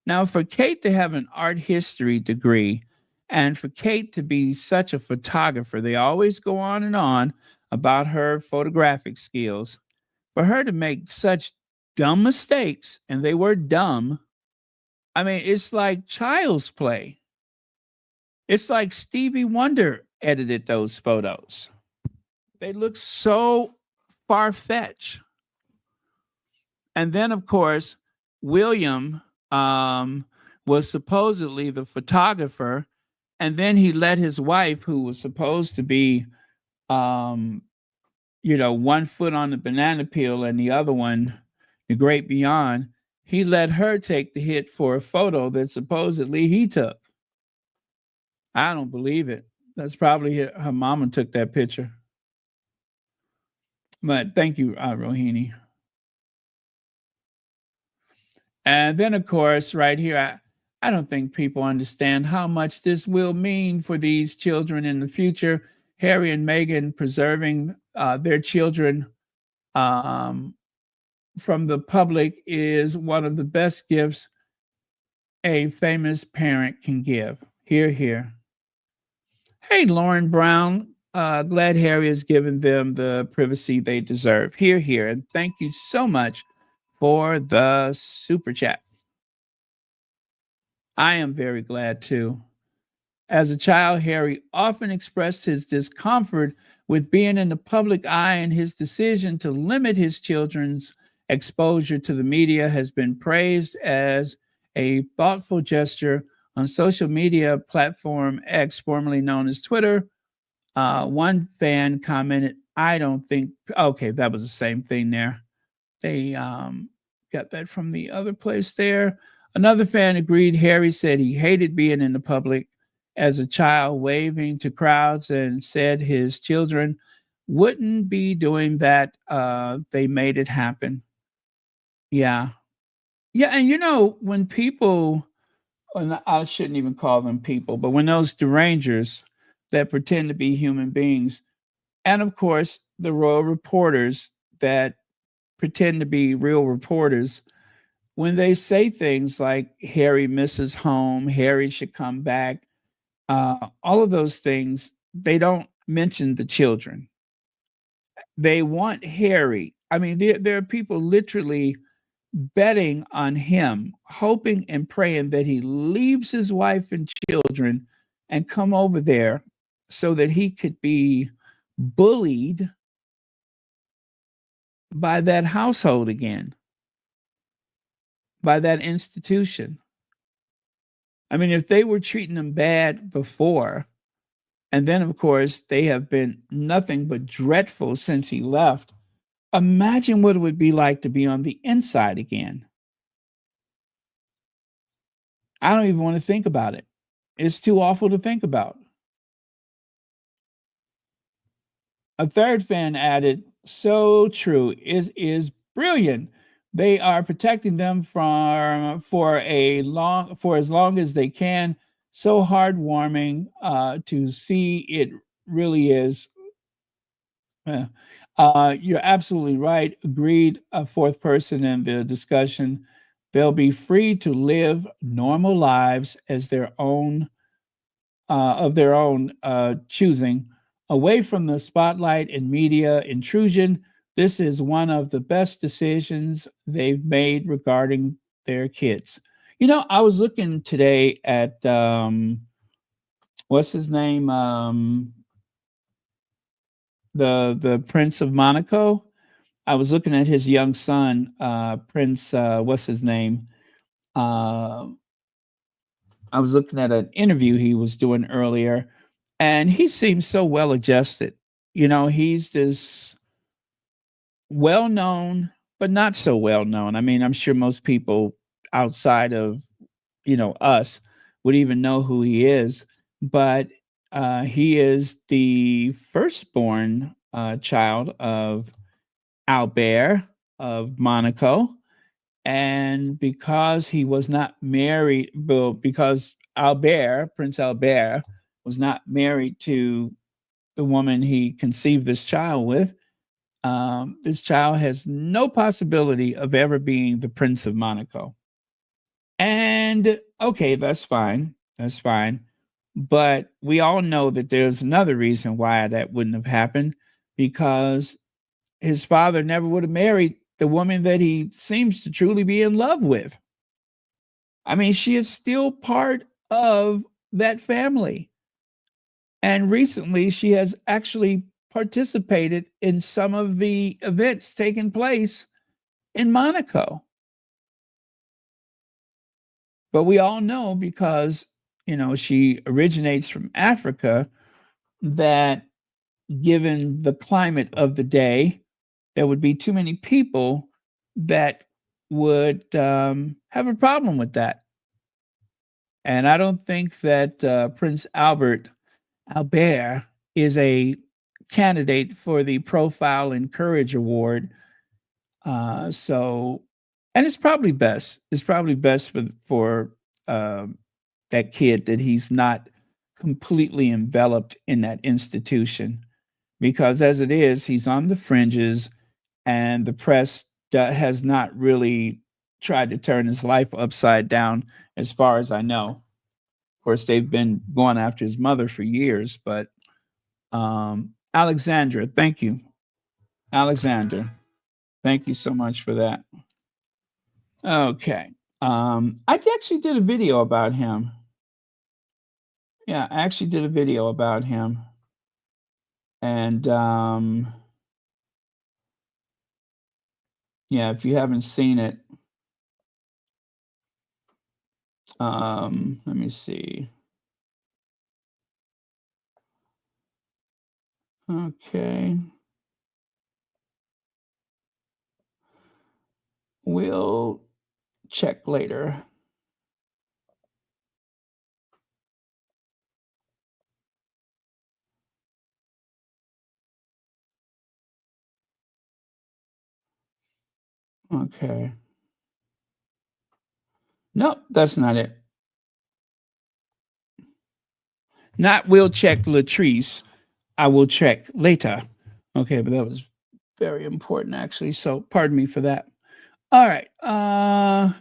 Now, for Kate to have an art history degree and for Kate to be such a photographer, they always go on and on about her photographic skills. For her to make such dumb mistakes, and they were dumb, I mean, it's like child's play. It's like Stevie Wonder edited those photos. They look so far fetched. And then, of course, William was supposedly the photographer. And then he let his wife, who was supposed to be, 1 foot on the banana peel and the other one, the great beyond, he let her take the hit for a photo that supposedly he took. I don't believe it. That's probably her mama took that picture. But thank you, Rohini. And then, of course, right here, I don't think people understand how much this will mean for these children in the future. Harry and Meghan preserving their children from the public is one of the best gifts a famous parent can give. Hear, hear. Hey, Lauren Brown, glad Harry has given them the privacy they deserve. Hear, hear. And thank you so much for the super chat. I am very glad too. As a child, Harry often expressed his discomfort with being in the public eye, and his decision to limit his children's exposure to the media has been praised as a thoughtful gesture on social media platform X, formerly known as Twitter. One fan commented, I don't think, okay, that was the same thing there. They got that from the other place there. Another fan agreed. Harry said he hated being in the public as a child, waving to crowds, and said his children wouldn't be doing that. They made it happen. Yeah. Yeah. And when people, and I shouldn't even call them people, but when those derangers that pretend to be human beings, and of course, the royal reporters that pretend to be real reporters, when they say things like Harry misses home, Harry should come back, all of those things, they don't mention the children. They want Harry. I mean, there are people literally betting on him, hoping and praying that he leaves his wife and children and come over there so that he could be bullied by that household again, by that institution. I mean, if they were treating him bad before, and then, of course, they have been nothing but dreadful since he left, imagine what it would be like to be on the inside again. I don't even want to think about it. It's too awful to think about. A third fan added, so true. It is brilliant. They are protecting them for as long as they can. So heartwarming to see. It really is. You're absolutely right. Agreed. A fourth person in the discussion. They'll be free to live normal lives as their own choosing, away from the spotlight and media intrusion. This is one of the best decisions they've made regarding their kids. I was looking today at what's his name? The Prince of Monaco. I was looking at his young son, Prince. What's his name? I was looking at an interview he was doing earlier, and he seems so well adjusted. He's this well known, but not so well known. I mean, I'm sure most people outside of, us would even know who he is, but he is the firstborn child of Albert of Monaco. And because he was not married, well, because Prince Albert, was not married to the woman he conceived this child with, this child has no possibility of ever being the Prince of Monaco. And okay, that's fine. That's fine. But we all know that there's another reason why that wouldn't have happened, because his father never would have married the woman that he seems to truly be in love with. I mean, she is still part of that family. And recently, she has actually participated in some of the events taking place in Monaco. But we all know, because, she originates from Africa, that given the climate of the day, there would be too many people that would have a problem with that. And I don't think that Prince Albert is a candidate for the Profile and Courage Award. And it's probably best. It's probably best for that kid that he's not completely enveloped in that institution, because as it is, he's on the fringes, and the press has not really tried to turn his life upside down, as far as I know. Of course, they've been going after his mother for years, but Alexandra, thank you. Alexander, thank you so much for that. Okay. I actually did a video about him. Yeah, I actually did a video about him. And yeah, if you haven't seen it, let me see. Okay. We'll check later. Okay. Nope, that's not it. Not will check Latrice. I will check later. Okay, but that was very important, actually. So pardon me for that. All right. Meghan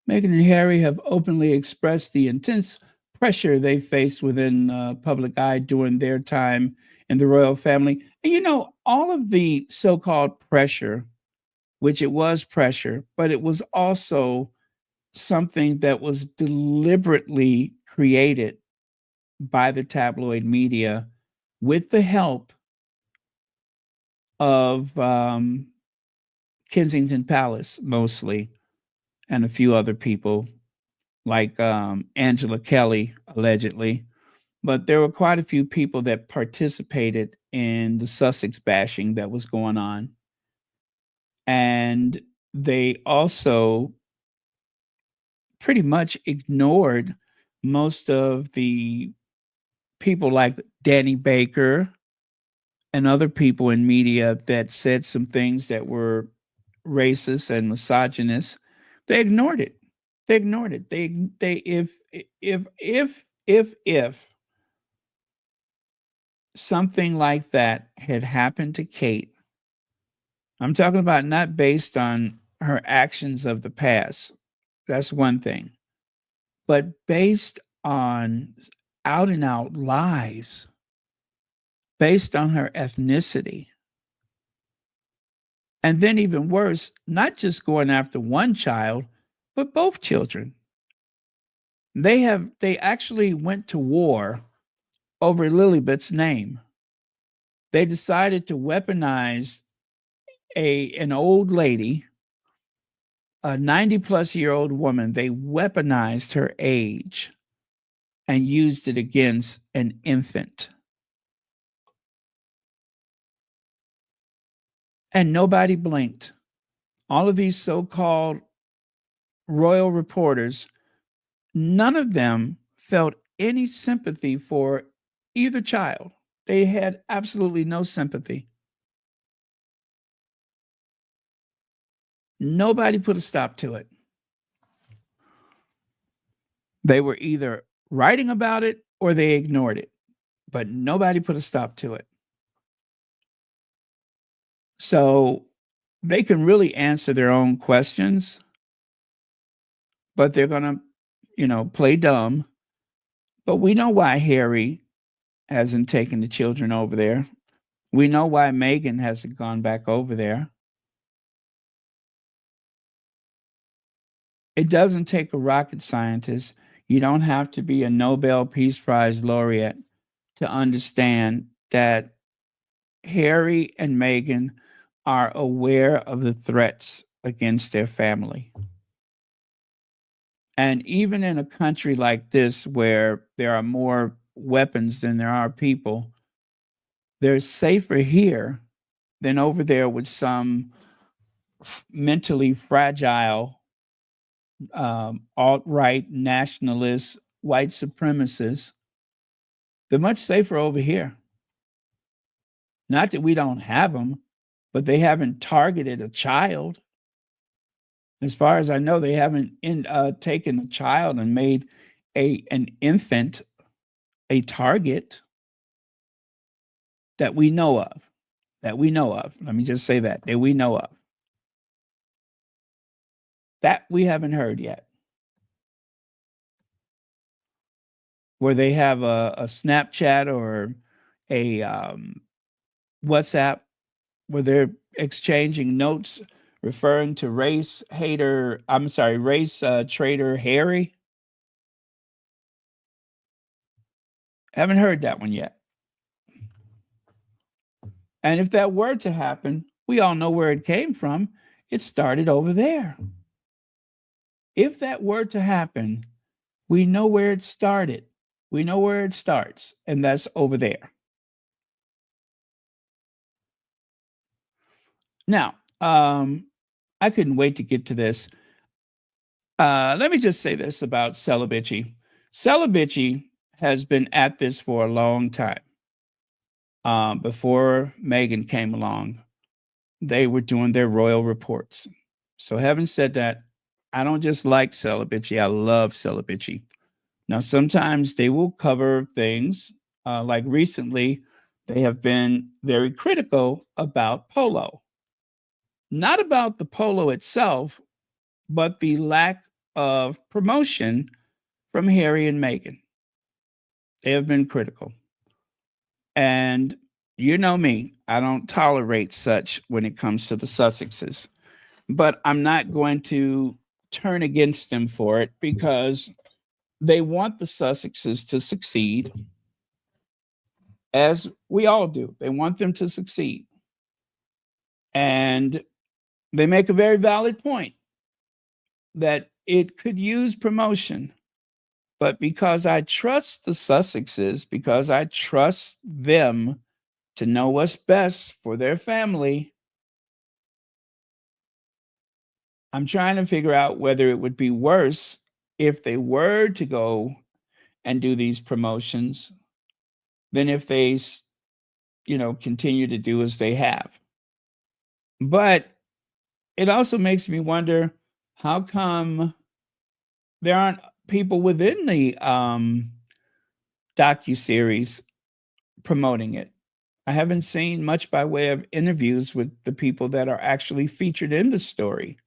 and Harry have openly expressed the intense pressure they faced within public eye during their time in the royal family. And all of the so-called pressure, which it was pressure, but it was also something that was deliberately created by the tabloid media with the help of Kensington Palace, mostly, and a few other people like Angela Kelly, allegedly. But there were quite a few people that participated in the Sussex bashing that was going on. And they also pretty much ignored most of the people like Danny Baker and other people in media that said some things that were racist and misogynist. They ignored it. They ignored it. If something like that had happened to Kate, I'm talking about not based on her actions of the past. That's one thing. But based on out and out lies, based on her ethnicity. And then even worse, not just going after one child, but both children. They actually went to war over Lilibet's name. They decided to weaponize an old lady, a 90-plus-year-old woman. They weaponized her age and used it against an infant. And nobody blinked. All of these so-called royal reporters, none of them felt any sympathy for either child. They had absolutely no sympathy. Nobody put a stop to it. They were either writing about it or they ignored it, but nobody put a stop to it. So they can really answer their own questions, but they're going to, play dumb. But we know why Harry hasn't taken the children over there. We know why Meghan hasn't gone back over there. It doesn't take a rocket scientist. You don't have to be a Nobel Peace Prize laureate to understand that Harry and Meghan are aware of the threats against their family. And even in a country like this, where there are more weapons than there are people, they're safer here than over there with some mentally fragile alt-right nationalists, white supremacists. They're much safer over here. Not that we don't have them, but they haven't targeted a child. As far as I know, they haven't taken a child and made an infant a target that we know of. That we know of. Let me just say that we know of. That we haven't heard yet. Where they have a Snapchat or a WhatsApp where they're exchanging notes referring to race traitor Harry. Haven't heard that one yet. And if that were to happen, we all know where it came from. It started over there. If that were to happen, we know where it started. We know where it starts, and that's over there. Now, I couldn't wait to get to this. Let me just say this about Celibici. Celibici has been at this for a long time. Before Meghan came along, they were doing their royal reports. So having said that, I don't just like Celibici. I love Celibici. Now, sometimes they will cover things like recently, they have been very critical about polo. Not about the polo itself, but the lack of promotion from Harry and Meghan. They have been critical. And you know me, I don't tolerate such when it comes to the Sussexes. But I'm not going to turn against them for it because they want the Sussexes to succeed, as we all do. They want them to succeed. And they make a very valid point that it could use promotion. But because I trust the Sussexes, because I trust them to know what's best for their family, I'm trying to figure out whether it would be worse if they were to go and do these promotions than if they, continue to do as they have. But it also makes me wonder, how come there aren't people within the docuseries promoting it? I haven't seen much by way of interviews with the people that are actually featured in the story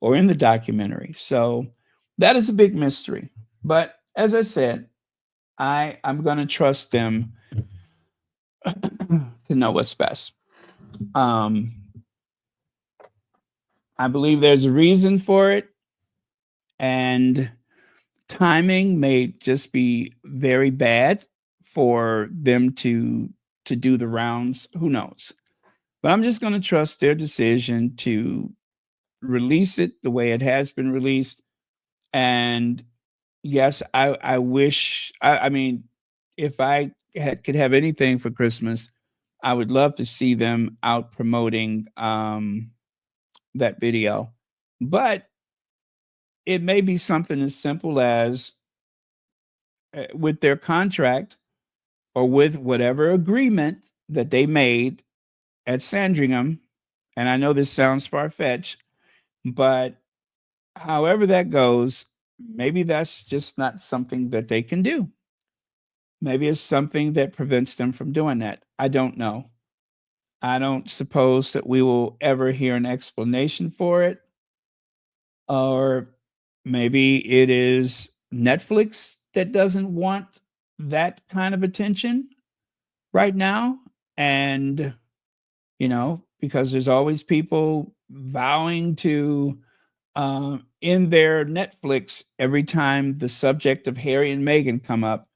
or in the documentary. So that is a big mystery. But as I said, I'm going to trust them to know what's best. I believe there's a reason for it. And timing may just be very bad for them to do the rounds. Who knows? But I'm just going to trust their decision to release it the way it has been released. And yes, I wish, I mean, if I could have anything for Christmas, I would love to see them out promoting that video. But it may be something as simple as with their contract or with whatever agreement that they made at Sandringham. And I know this sounds far-fetched, But however that goes, maybe that's just not something that they can do. Maybe it's something that prevents them from doing that. I don't know. I don't suppose that we will ever hear an explanation for it. Or maybe it is Netflix that doesn't want that kind of attention right now. And, because there's always people vowing to in their Netflix every time the subject of Harry and Meghan come up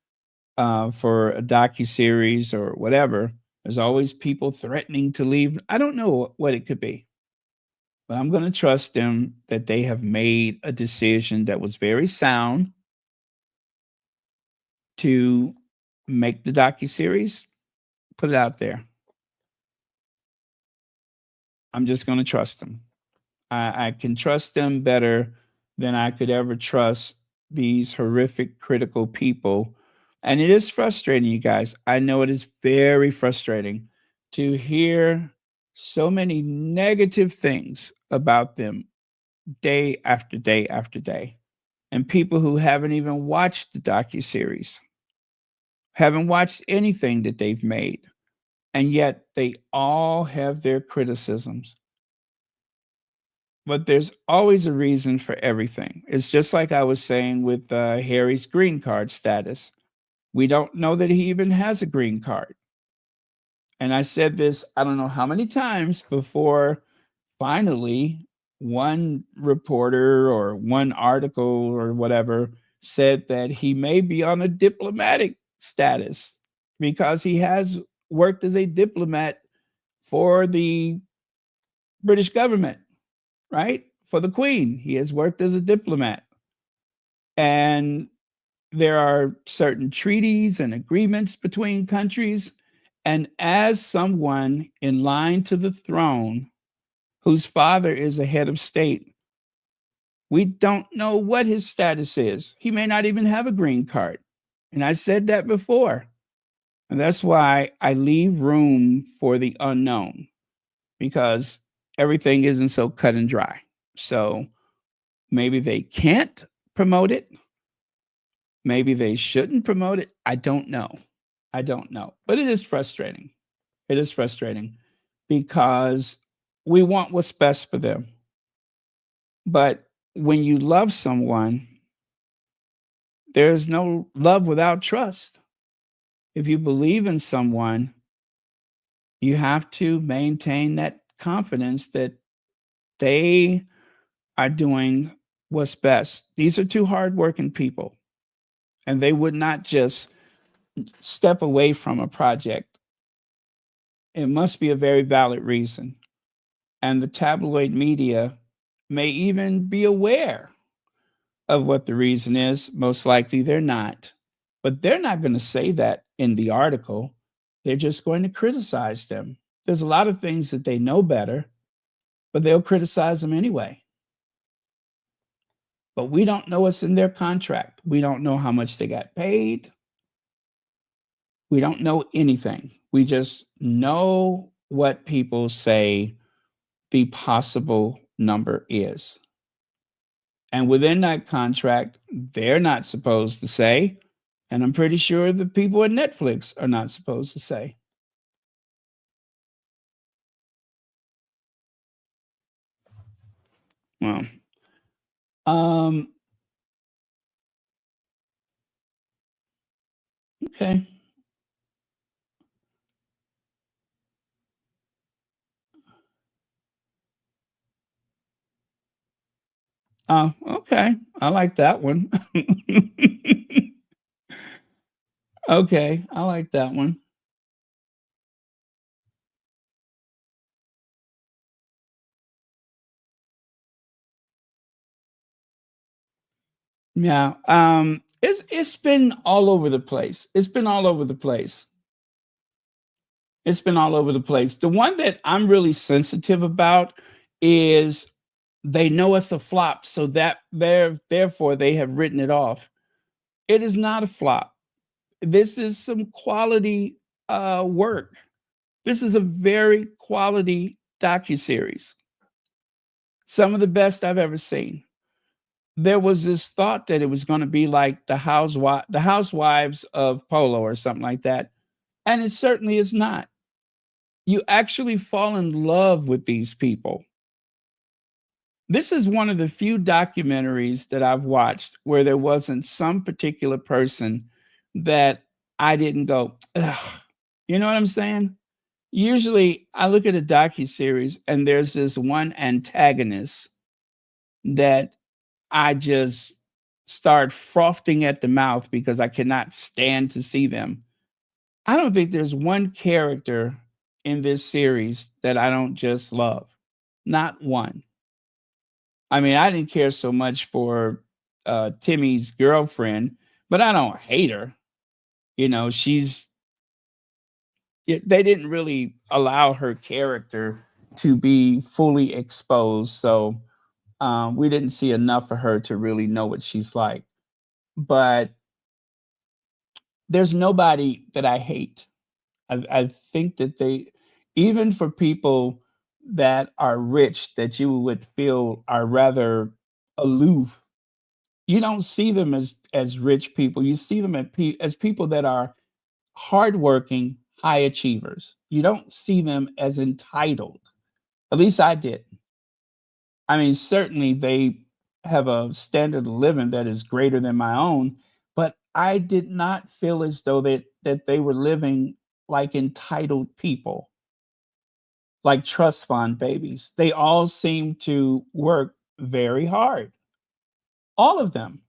for a docu-series or whatever. There's always people threatening to leave. I don't know what it could be, but I'm going to trust them that they have made a decision that was very sound to make the docu-series, put it out there. I'm just going to trust them. I can trust them better than I could ever trust these horrific, critical people. And it is frustrating, you guys. I know it is very frustrating to hear so many negative things about them day after day after day. And people who haven't even watched the docuseries, haven't watched anything that they've made. And yet they all have their criticisms. But there's always a reason for everything. It's just like I was saying with Harry's green card status. We don't know that he even has a green card. And I said this, I don't know how many times before finally one reporter or one article or whatever said that he may be on a diplomatic status because he has worked as a diplomat for the British government. Right? For the Queen. He has worked as a diplomat. And there are certain treaties and agreements between countries. And as someone in line to the throne whose father is a head of state, we don't know what his status is. He may not even have a green card. And I said that before. And that's why I leave room for the unknown, because everything isn't so cut and dry. So maybe they can't promote it. Maybe they shouldn't promote it. I don't know. But it is frustrating. It is frustrating because we want what's best for them. But when you love someone, there's no love without trust. If you believe in someone, you have to maintain that confidence that they are doing what's best. These are two hardworking people, and they would not just step away from a project. It must be a very valid reason. And the tabloid media may even be aware of what the reason is. Most likely they're not. But they're not going to say that in the article. They're just going to criticize them. There's a lot of things that they know better, but they'll criticize them anyway. But we don't know what's in their contract. We don't know how much they got paid. We don't know anything. We just know what people say the possible number is. And within that contract, they're not supposed to say, and I'm pretty sure the people at Netflix are not supposed to say. Well, okay. Oh, okay. I like that one. Okay, I like that one. Yeah. It's been all over the place. It's been all over the place. It's been all over the place. The one that I'm really sensitive about is they know it's a flop, so that therefore they have written it off. It is not a flop. This is some quality work. This is a very quality docuseries. Some of the best I've ever seen. There was this thought that it was going to be like the housewives of Polo or something like that, and it certainly is not. You actually fall in love with these people. This is one of the few documentaries that I've watched where there wasn't some particular person that I didn't go, ugh. You know what I'm saying? Usually I look at a docuseries and there's this one antagonist that I just start frothing at the mouth because I cannot stand to see them. I don't think there's one character in this series that I don't just love. Not one. I mean, I didn't care so much for Timmy's girlfriend, but I don't hate her. You know, they didn't really allow her character to be fully exposed. So we didn't see enough of her to really know what she's like. But there's nobody that I hate. I think that even for people that are rich, that you would feel are rather aloof, you don't see them as rich people. You see them as people that are hardworking, high achievers. You don't see them as entitled. At least I did. I mean, certainly they have a standard of living that is greater than my own, but I did not feel as though that they were living like entitled people, like trust fund babies. They all seem to work very hard, all of them.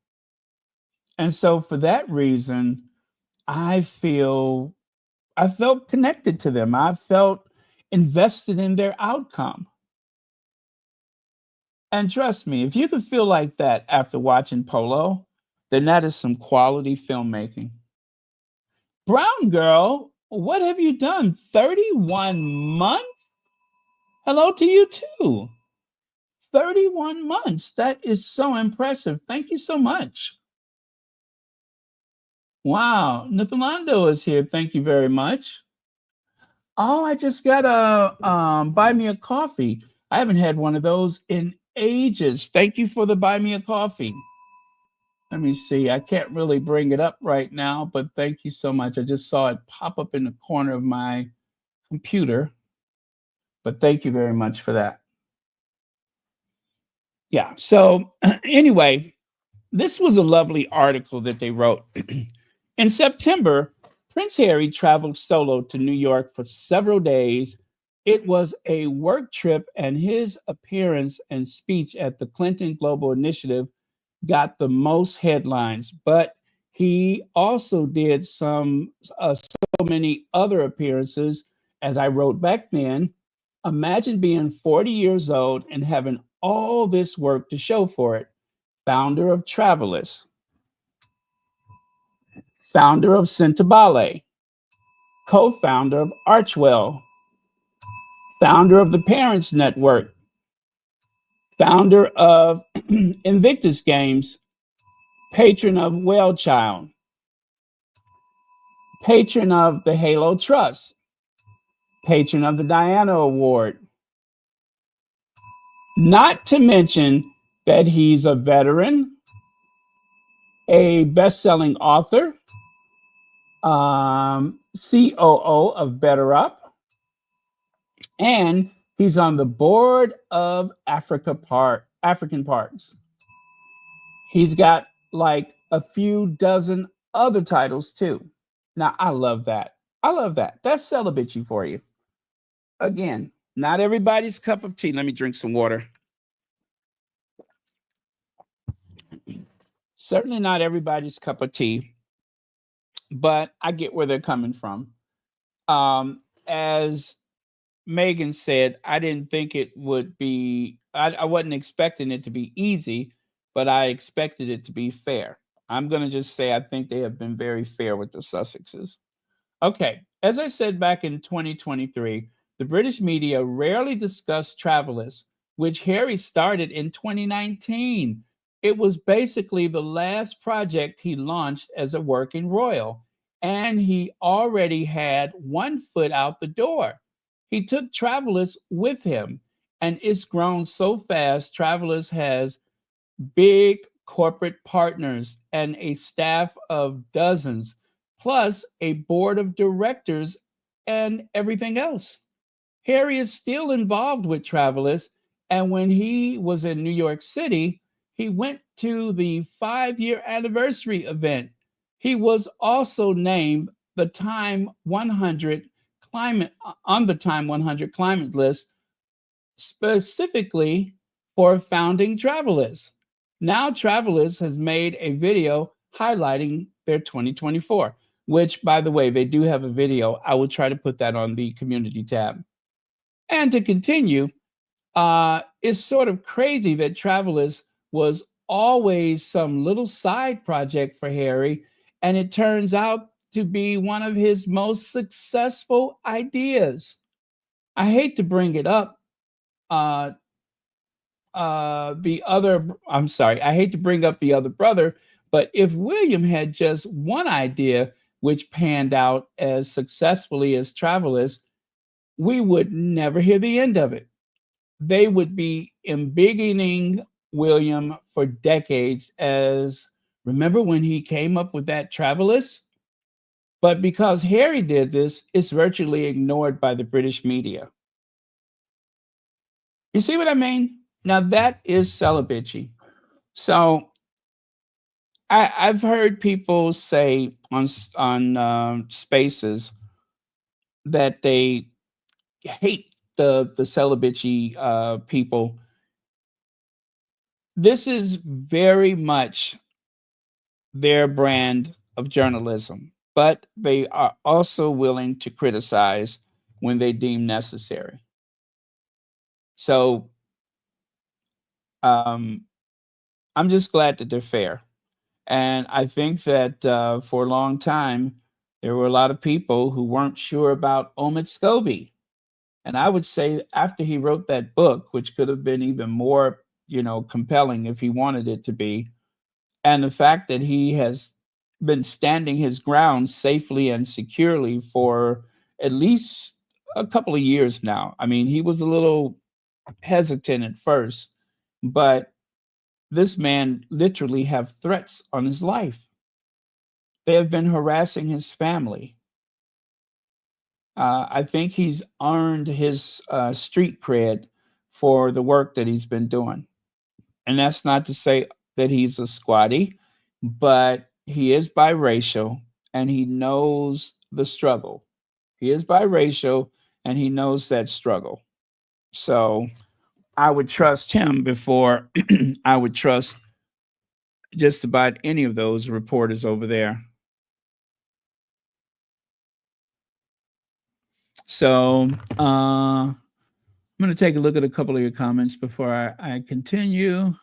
And so for that reason, I felt connected to them. I felt invested in their outcome. And trust me, if you can feel like that after watching Polo, then that is some quality filmmaking. Brown Girl, what have you done? 31 months? Hello to you too. 31 months. That is so impressive. Thank you so much. Wow. Nathalando is here. Thank you very much. Oh, I just got a buy me a coffee. I haven't had one of those in ages. Thank you for the buy me a coffee. Let me see. I can't really bring it up right now, but thank you so much. I just saw it pop up in the corner of my computer. But thank you very much for that. Yeah. So anyway, this was a lovely article that they wrote. In September, Prince Harry traveled solo to New York for several days. It was a work trip, and his appearance and speech at the Clinton Global Initiative got the most headlines, but he also did so many other appearances. As I wrote back then, imagine being 40 years old and having all this work to show for it. Founder of Travelers, founder of Centabale, co-founder of Archwell, founder of the Parents Network, founder of Invictus Games, patron of Well Child, patron of the Halo Trust, patron of the Diana Award. Not to mention that he's a veteran, a best-selling author, COO of Better Up, and he's on the board of African Parks. He's got like a few dozen other titles too. Now, I love that. I love that. That's celibacy for you. Again, not everybody's cup of tea. Let me drink some water. Certainly not everybody's cup of tea, but I get where they're coming from. As Meghan said, I didn't think it would be, I wasn't expecting it to be easy, but I expected it to be fair. I'm going to just say I think they have been very fair with the Sussexes. Okay, as I said back in 2023, the British media rarely discussed Travelers, which Harry started in 2019. It was basically the last project he launched as a working royal, and he already had one foot out the door. He took Travelers with him, and it's grown so fast. Travelers has big corporate partners and a staff of dozens, plus a board of directors and everything else. Harry is still involved with Travelers, and when he was in New York City, he went to the 5-year anniversary event. He was also named the Time 100 climate on the Time 100 climate list specifically for founding Travelers. Now Travelers has made a video highlighting their 2024, which, by the way, they do have a video. I will try to put that on the community tab. And to continue, it's sort of crazy that Travelers was always some little side project for Harry, and it turns out to be one of his most successful ideas. I hate to bring it up. I hate to bring up the other brother, but if William had just one idea which panned out as successfully as Travelers, we would never hear the end of it. They would be embiggening William for decades as, remember when he came up with that Travelers? But because Harry did this, it's virtually ignored by the British media. You see what I mean? Now that is celibacy. So I've heard people say on spaces that they hate the celibacy people. This is very much their brand of journalism, but they are also willing to criticize when they deem necessary. So I'm just glad that they're fair. And I think that for a long time, there were a lot of people who weren't sure about Omid Scobie. And I would say after he wrote that book, which could have been even more, compelling if he wanted it to be, and the fact that he has been standing his ground safely and securely for at least a couple of years now. I mean, he was a little hesitant at first, but this man literally have threats on his life. They have been harassing his family. I think he's earned his street cred for the work that he's been doing. And that's not to say that he's a squatty, but he is biracial and he knows the struggle. He is biracial and he knows that struggle. So I would trust him before I would trust just about any of those reporters over there. So I'm going to take a look at a couple of your comments before I continue.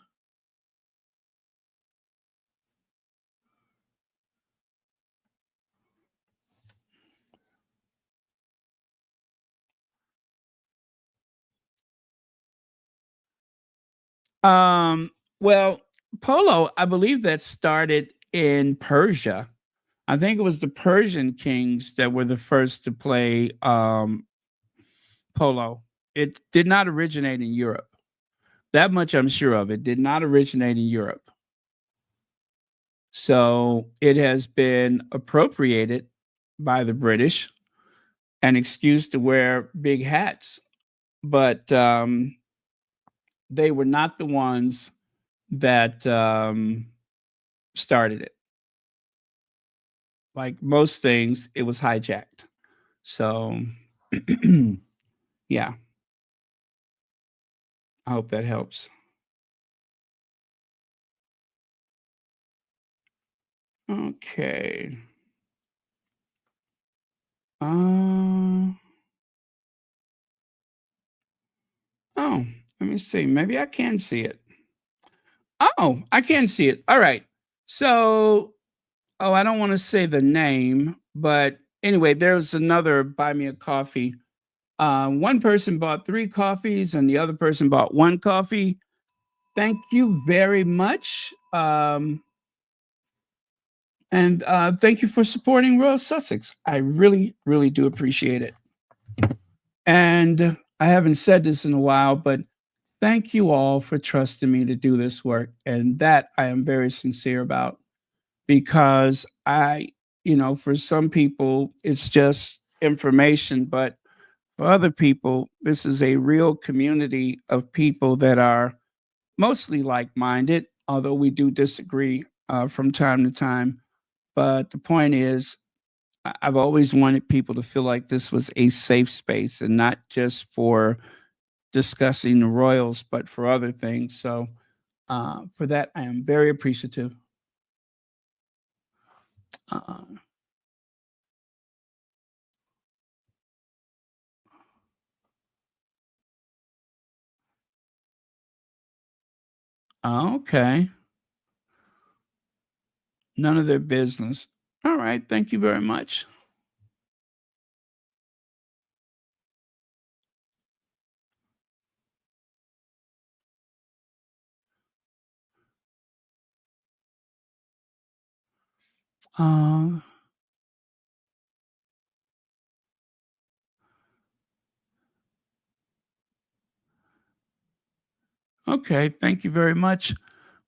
Well, polo, I believe that started in Persia. I think it was the Persian kings that were the first to play polo. It did not originate in Europe. That much I'm sure of. It did not originate in Europe. So it has been appropriated by the British and excused to wear big hats. But they were not the ones that started it. Like most things, it was hijacked. So, yeah. I hope that helps. Okay. Oh, let me see. Maybe I can see it. Oh, I can see it. All right. So, I don't want to say the name, but anyway, there's another buy me a coffee. One person bought 3 coffees and the other person bought 1 coffee. Thank you very much. And thank you for supporting Royal Sussex. I really, really do appreciate it. And I haven't said this in a while, but thank you all for trusting me to do this work. And that I am very sincere about because for some people, it's just information, but for other people, this is a real community of people that are mostly like minded, although we do disagree from time to time. But the point is, I've always wanted people to feel like this was a safe space and not just for discussing the royals, but for other things. So for that, I am very appreciative. Uh, okay. None of their business. All right. Thank you very much. Uh, okay. Thank you very much.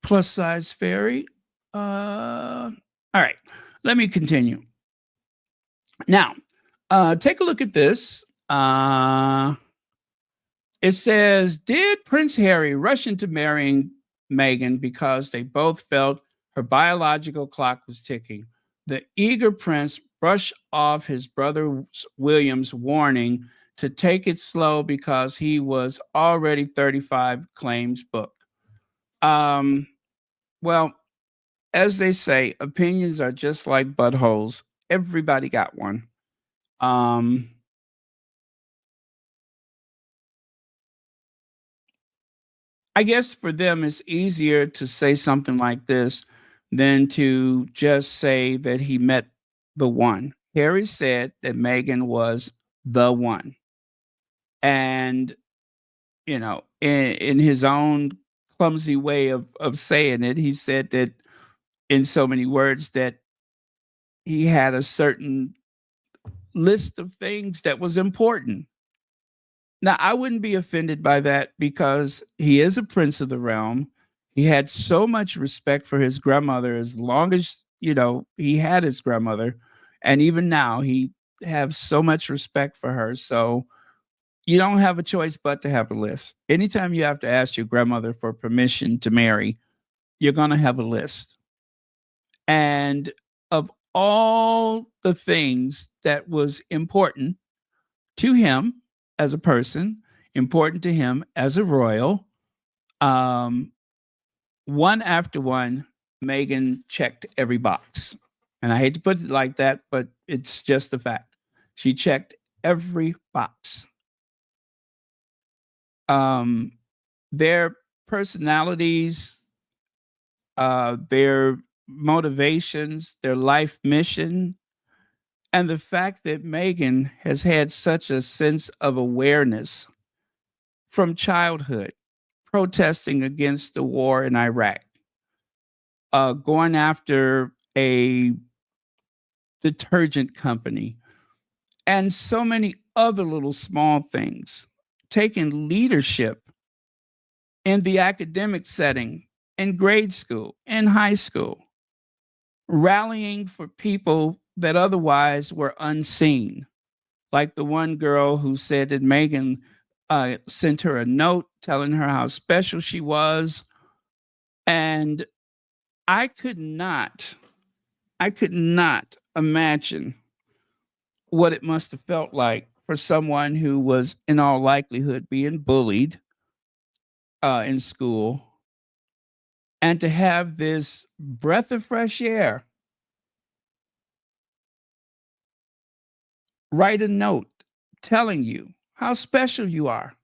Plus size fairy. All right. Let me continue. Now, take a look at this. It says, did Prince Harry rush into marrying Meghan because they both felt her biological clock was ticking? The eager prince brushed off his brother William's warning to take it slow because he was already 35 claims book. Well, as they say, opinions are just like buttholes. Everybody got one. I guess for them, it's easier to say something like this than to just say that he met the one. Harry said that Meghan was the one. And, in his own clumsy way of saying it, he said that in so many words that he had a certain list of things that was important. Now, I wouldn't be offended by that because he is a prince of the realm. He had so much respect for his grandmother as long as, he had his grandmother. And even now, he have so much respect for her. So you don't have a choice but to have a list. Anytime you have to ask your grandmother for permission to marry, you're going to have a list. And of all the things that was important to him as a person, important to him as a royal. One after one, Meghan checked every box. And I hate to put it like that, but it's just a fact. She checked every box. Their personalities, their motivations, their life mission, and the fact that Meghan has had such a sense of awareness from childhood, protesting against the war in Iraq, going after a detergent company, and so many other little small things, taking leadership in the academic setting, in grade school, in high school, rallying for people that otherwise were unseen. Like the one girl who said that Meghan sent her a note telling her how special she was. And I could not imagine what it must have felt like for someone who was in all likelihood being bullied in school and to have this breath of fresh air, write a note telling you how special you are.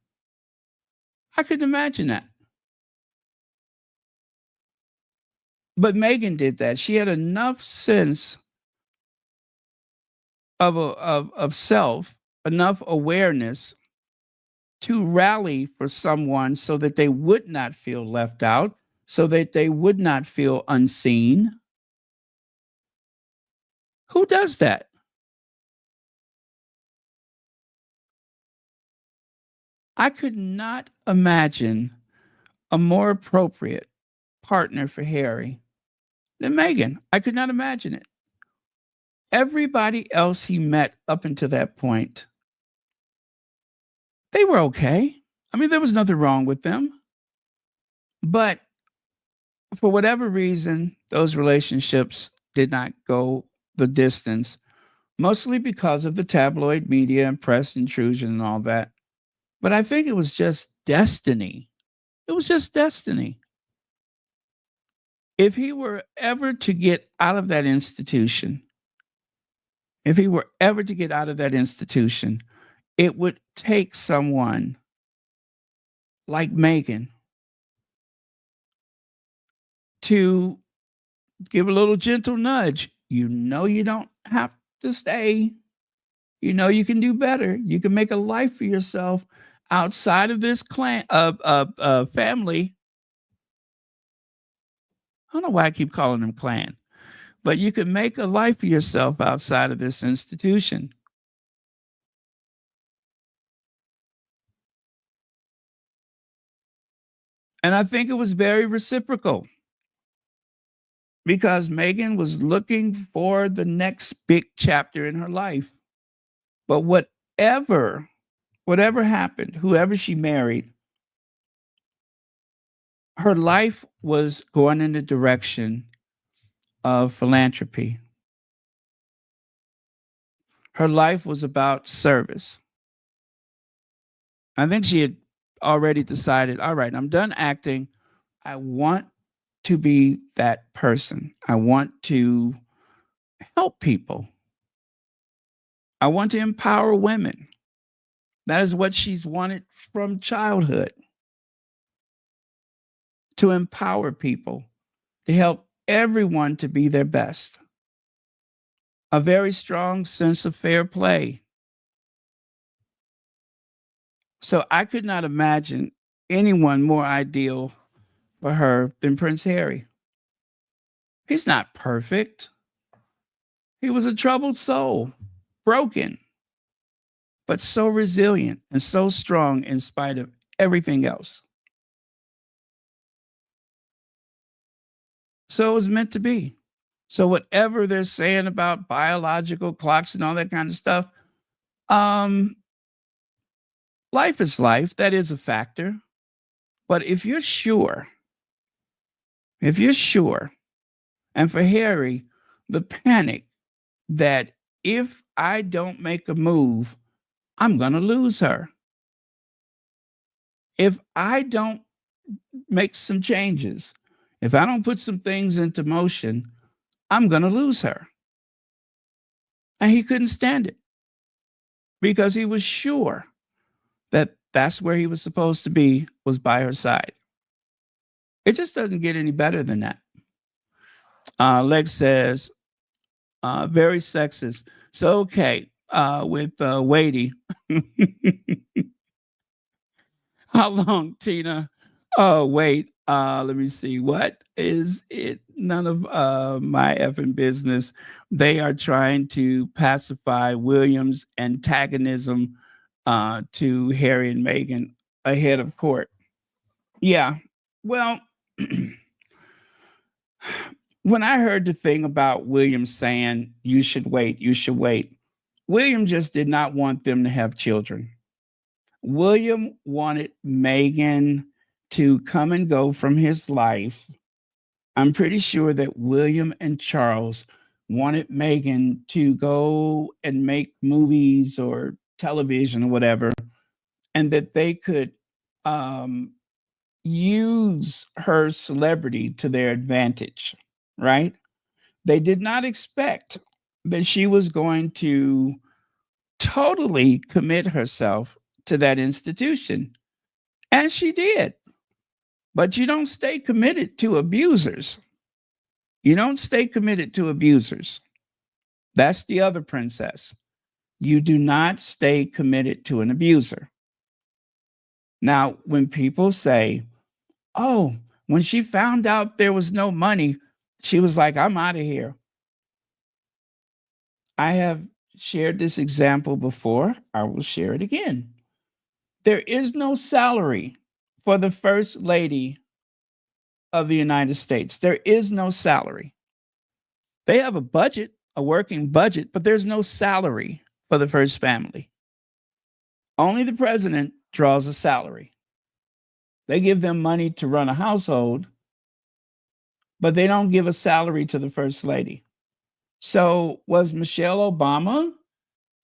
I couldn't imagine that. But Meghan did that. She had enough sense of self, enough awareness to rally for someone so that they would not feel left out, so that they would not feel unseen. Who does that? I could not imagine a more appropriate partner for Harry than Meghan. I could not imagine it. Everybody else he met up until that point, they were okay. I mean, there was nothing wrong with them. But for whatever reason, those relationships did not go the distance, mostly because of the tabloid media and press intrusion and all that. But I think it was just destiny. It was just destiny. If he were ever to get out of that institution, if he were ever to get out of that institution, it would take someone like Meghan to give a little gentle nudge. You know, you don't have to stay. You know, you can do better. You can make a life for yourself outside of this clan family. I don't know why I keep calling them clan, but you can make a life for yourself outside of this institution. And I think it was very reciprocal because Meghan was looking for the next big chapter in her life. But whatever happened, whoever she married, her life was going in the direction of philanthropy. Her life was about service. I think she had already decided, all right, I'm done acting. I want to be that person. I want to help people. I want to empower women. That is what she's wanted from childhood. To empower people, to help everyone to be their best. A very strong sense of fair play. So I could not imagine anyone more ideal for her than Prince Harry. He's not perfect. He was a troubled soul, broken, but so resilient and so strong in spite of everything else. So it was meant to be. So whatever they're saying about biological clocks and all that kind of stuff, life is life. That is a factor. But if you're sure, and for Harry, the panic that if I don't make a move, I'm going to lose her. If I don't make some changes, if I don't put some things into motion, I'm going to lose her. And he couldn't stand it because he was sure that that's where he was supposed to be, was by her side. It just doesn't get any better than that. Lex says, very sexist. So, okay, with Wadey. How long, Tina? Oh, wait. Let me see. What is it? None of my effing business. They are trying to pacify William's antagonism to Harry and Meghan ahead of court. Yeah. Well, when I heard the thing about William saying, you should wait, William just did not want them to have children. William wanted Meghan to come and go from his life. I'm pretty sure that William and Charles wanted Meghan to go and make movies or television or whatever, and that they could use her celebrity to their advantage, right? They did not expect that she was going to totally commit herself to that institution. And she did. But you don't stay committed to abusers. You don't stay committed to abusers. That's the other princess. You do not stay committed to an abuser. Now, when people say, oh, when she found out there was no money, she was like, I'm out of here. I have shared this example before. I will share it again. There is no salary for the First Lady of the United States. There is no salary. They have a budget, a working budget, but there's no salary for the First Family. Only the president draws a salary. They give them money to run a household, but they don't give a salary to the First Lady. So was Michelle Obama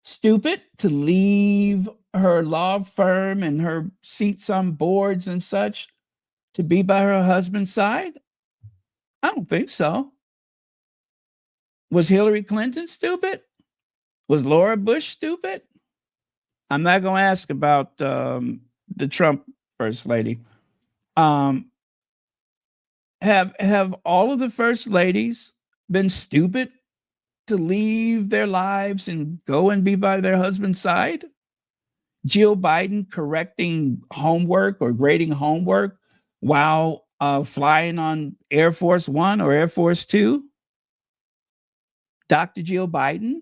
stupid to leave her law firm and her seats on boards and such to be by her husband's side? I don't think so. Was Hillary Clinton stupid? Was Laura Bush stupid? I'm not going to ask about the Trump First Lady. Have all of the First Ladies been stupid to leave their lives and go and be by their husband's side? Jill Biden correcting homework or grading homework while flying on Air Force One or Air Force Two? Dr. Jill Biden?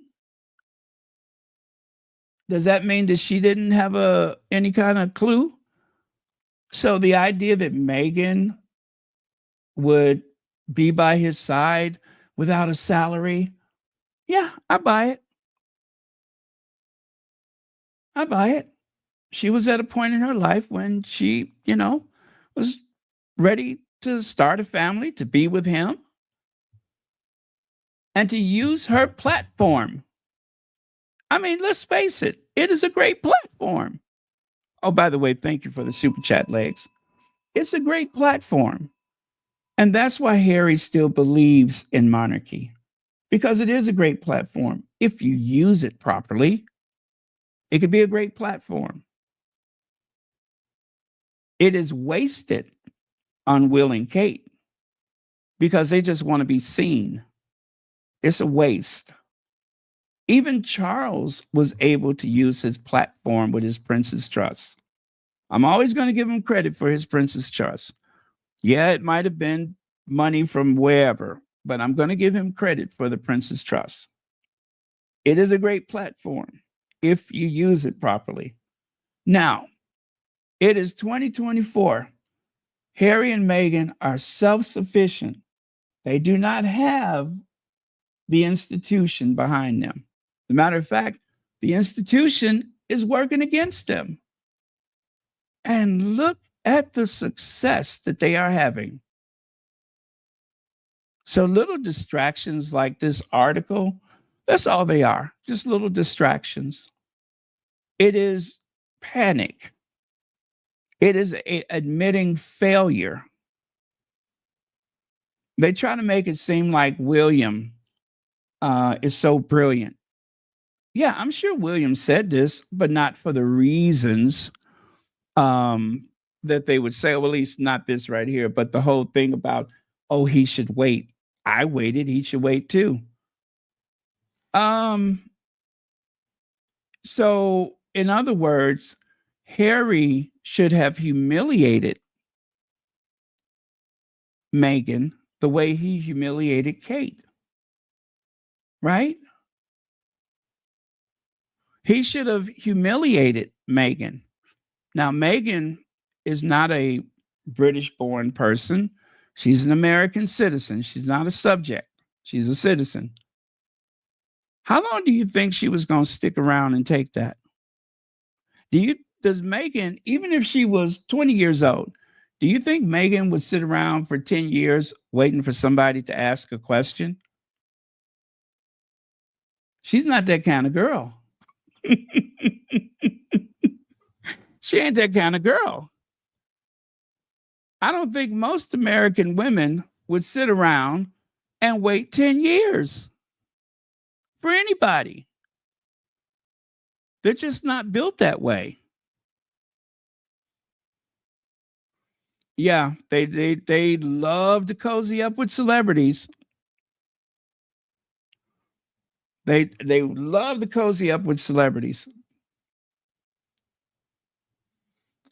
Does that mean that she didn't have any kind of clue? So the idea that Meghan would be by his side without a salary, yeah, I buy it. I buy it. She was at a point in her life when she, was ready to start a family, to be with him, and to use her platform. I mean, let's face it, it is a great platform. Oh, by the way, thank you for the super chat, Legs. It's a great platform. And that's why Harry still believes in monarchy, because it is a great platform. If you use it properly, it could be a great platform. It is wasted on Will and Kate because they just want to be seen. It's a waste. Even Charles was able to use his platform with his Prince's Trust. I'm always going to give him credit for his Prince's Trust. Yeah, it might have been money from wherever, but I'm going to give him credit for the Prince's Trust. It is a great platform if you use it properly. Now, it is 2024. Harry and Meghan are self-sufficient. They do not have the institution behind them. As a matter of fact, the institution is working against them. And look at the success that they are having. So little distractions like this article, that's all they are, just little distractions. It is panic. It is admitting failure. They try to make it seem like William is so brilliant. Yeah, I'm sure William said this, but not for the reasons that they would say, well, at least not this right here, but the whole thing about, oh, he should wait. I waited, he should wait too. So in other words, Harry should have humiliated Meghan the way he humiliated Kate. Right? He should have humiliated Meghan. Now, Meghan is not a British-born person. She's an American citizen. She's not a subject. She's a citizen. How long do you think she was going to stick around and take that? Does Meghan, even if she was 20 years old, do you think Meghan would sit around for 10 years waiting for somebody to ask a question? She's not that kind of girl. She ain't that kind of girl. I don't think most American women would sit around and wait 10 years for anybody. They're just not built that way. Yeah, they love to cozy up with celebrities. They love to cozy up with celebrities.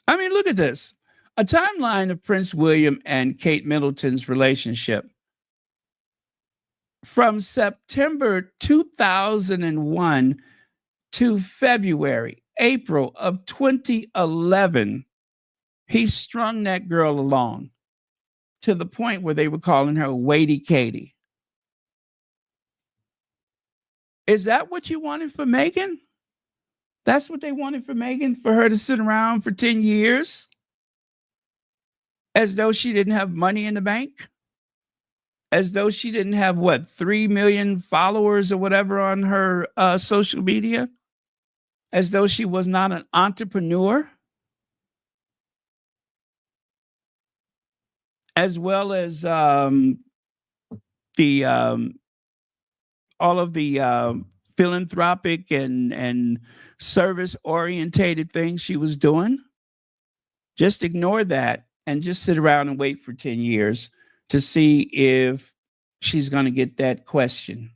I mean, look at this. A timeline of Prince William and Kate Middleton's relationship. From September 2001 to February April of 2011, he strung that girl along to the point where they were calling her Waity Katie. Is that what you wanted for Meghan? That's what they wanted for Meghan, for her to sit around for 10 years as though she didn't have money in the bank? As though she didn't have, what, 3 million followers or whatever on her social media? As though she was not an entrepreneur? As well as the all of the philanthropic and service orientated things she was doing. Just ignore that and just sit around and wait for 10 years to see if she's going to get that question.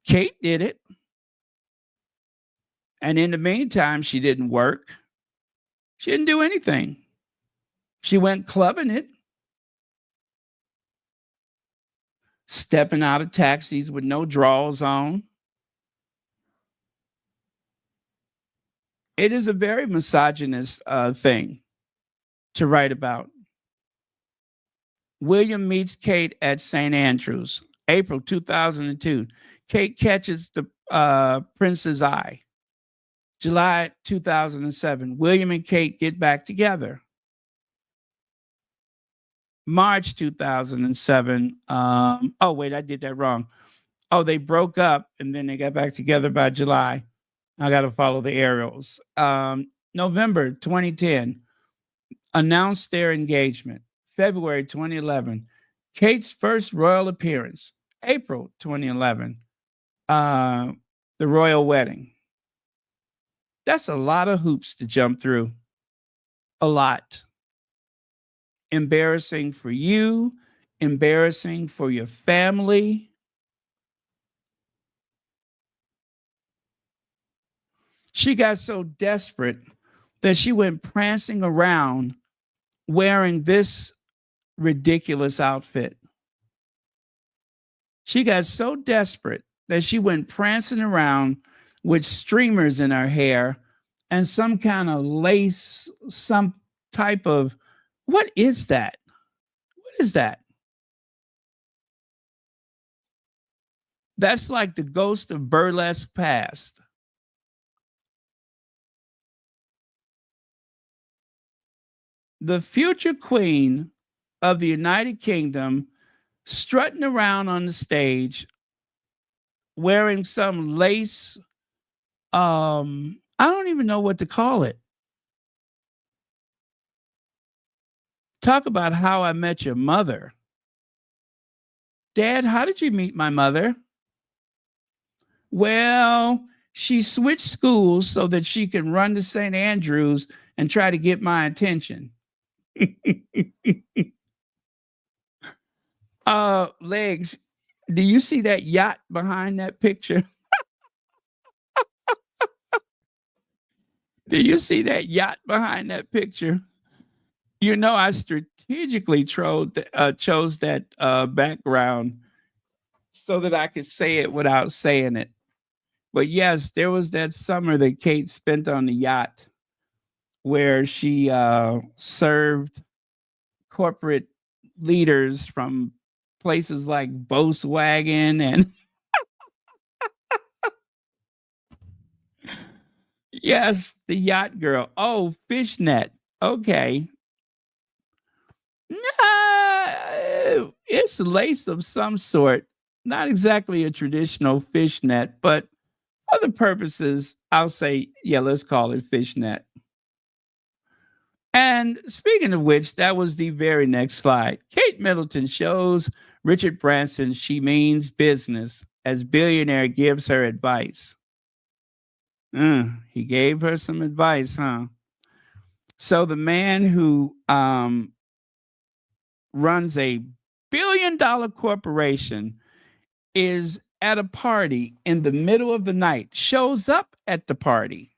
Kate did it. And in the meantime, she didn't work. She didn't do anything. She went clubbing it, stepping out of taxis with no drawers on. It is a very misogynist thing to write about. William meets Kate at St. Andrews, April 2002. Kate catches the prince's eye. July 2007. William and Kate get back together. March 2007. Oh, wait, I did that wrong. Oh, they broke up and then they got back together by July. I got to follow the arrows. November 2010, announced their engagement. February 2011, Kate's first royal appearance. April 2011, the royal wedding. That's a lot of hoops to jump through. A lot. Embarrassing for you, embarrassing for your family. She got so desperate that she went prancing around wearing this ridiculous outfit. She got so desperate that she went prancing around with streamers in her hair and some kind of lace, some type of, what is that? What is that? That's like the ghost of burlesque past. The future queen of the United Kingdom strutting around on the stage wearing some lace. I don't even know what to call it. Talk about How I Met Your Mother. Dad, how did you meet my mother? Well, she switched schools so that she can run to St. Andrews and try to get my attention. Legs, do you see that yacht behind that picture? Do you see that yacht behind that picture? You know, I strategically chose that background so that I could say it without saying it. But yes, there was that summer that Kate spent on the yacht where she served corporate leaders from places like Volkswagen and yes, the yacht girl. Oh, fishnet. Okay. No, it's lace of some sort. Not exactly a traditional fishnet, but other purposes, I'll say, yeah, let's call it fishnet. And speaking of which, that was the very next slide. Kate Middleton shows Richard Branson she means business as billionaire gives her advice. He gave her some advice, huh? So the man who runs a billion-dollar corporation is at a party in the middle of the night, shows up at the party,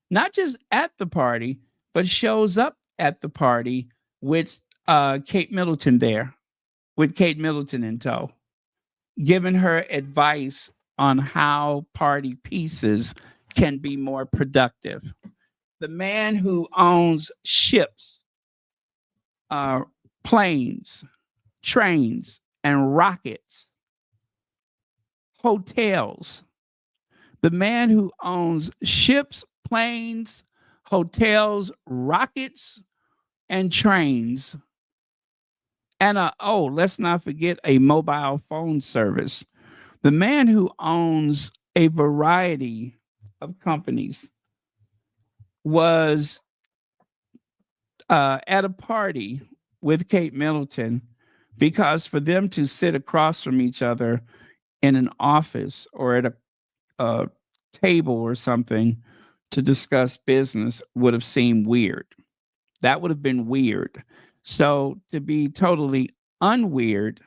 not just at the party, but shows up at the party with Kate Middleton there, with Kate Middleton in tow, giving her advice on how party pieces can be more productive. The man who owns ships, planes, trains, and rockets, hotels. The man who owns ships, planes, hotels, rockets, and trains. And let's not forget a mobile phone service. The man who owns a variety of companies was at a party with Kate Middleton, because for them to sit across from each other in an office or at a table or something to discuss business would have seemed weird. That would have been weird. So to be totally unweird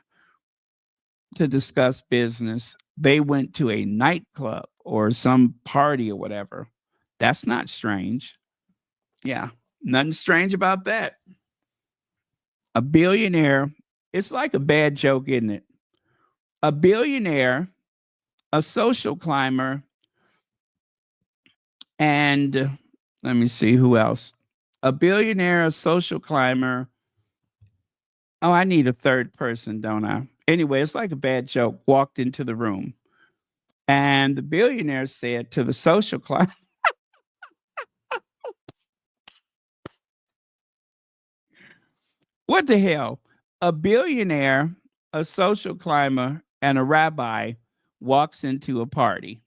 to discuss business, they went to a nightclub or some party or whatever. That's not strange. Yeah, nothing strange about that. A billionaire, it's like a bad joke, isn't it? A billionaire, a social climber, and let me see who else. A billionaire, a social climber. Oh, I need a third person, don't I? Anyway, it's like a bad joke. Walked into the room, and the billionaire said to the social climber, what the hell? A billionaire, a social climber, and a rabbi walks into a party.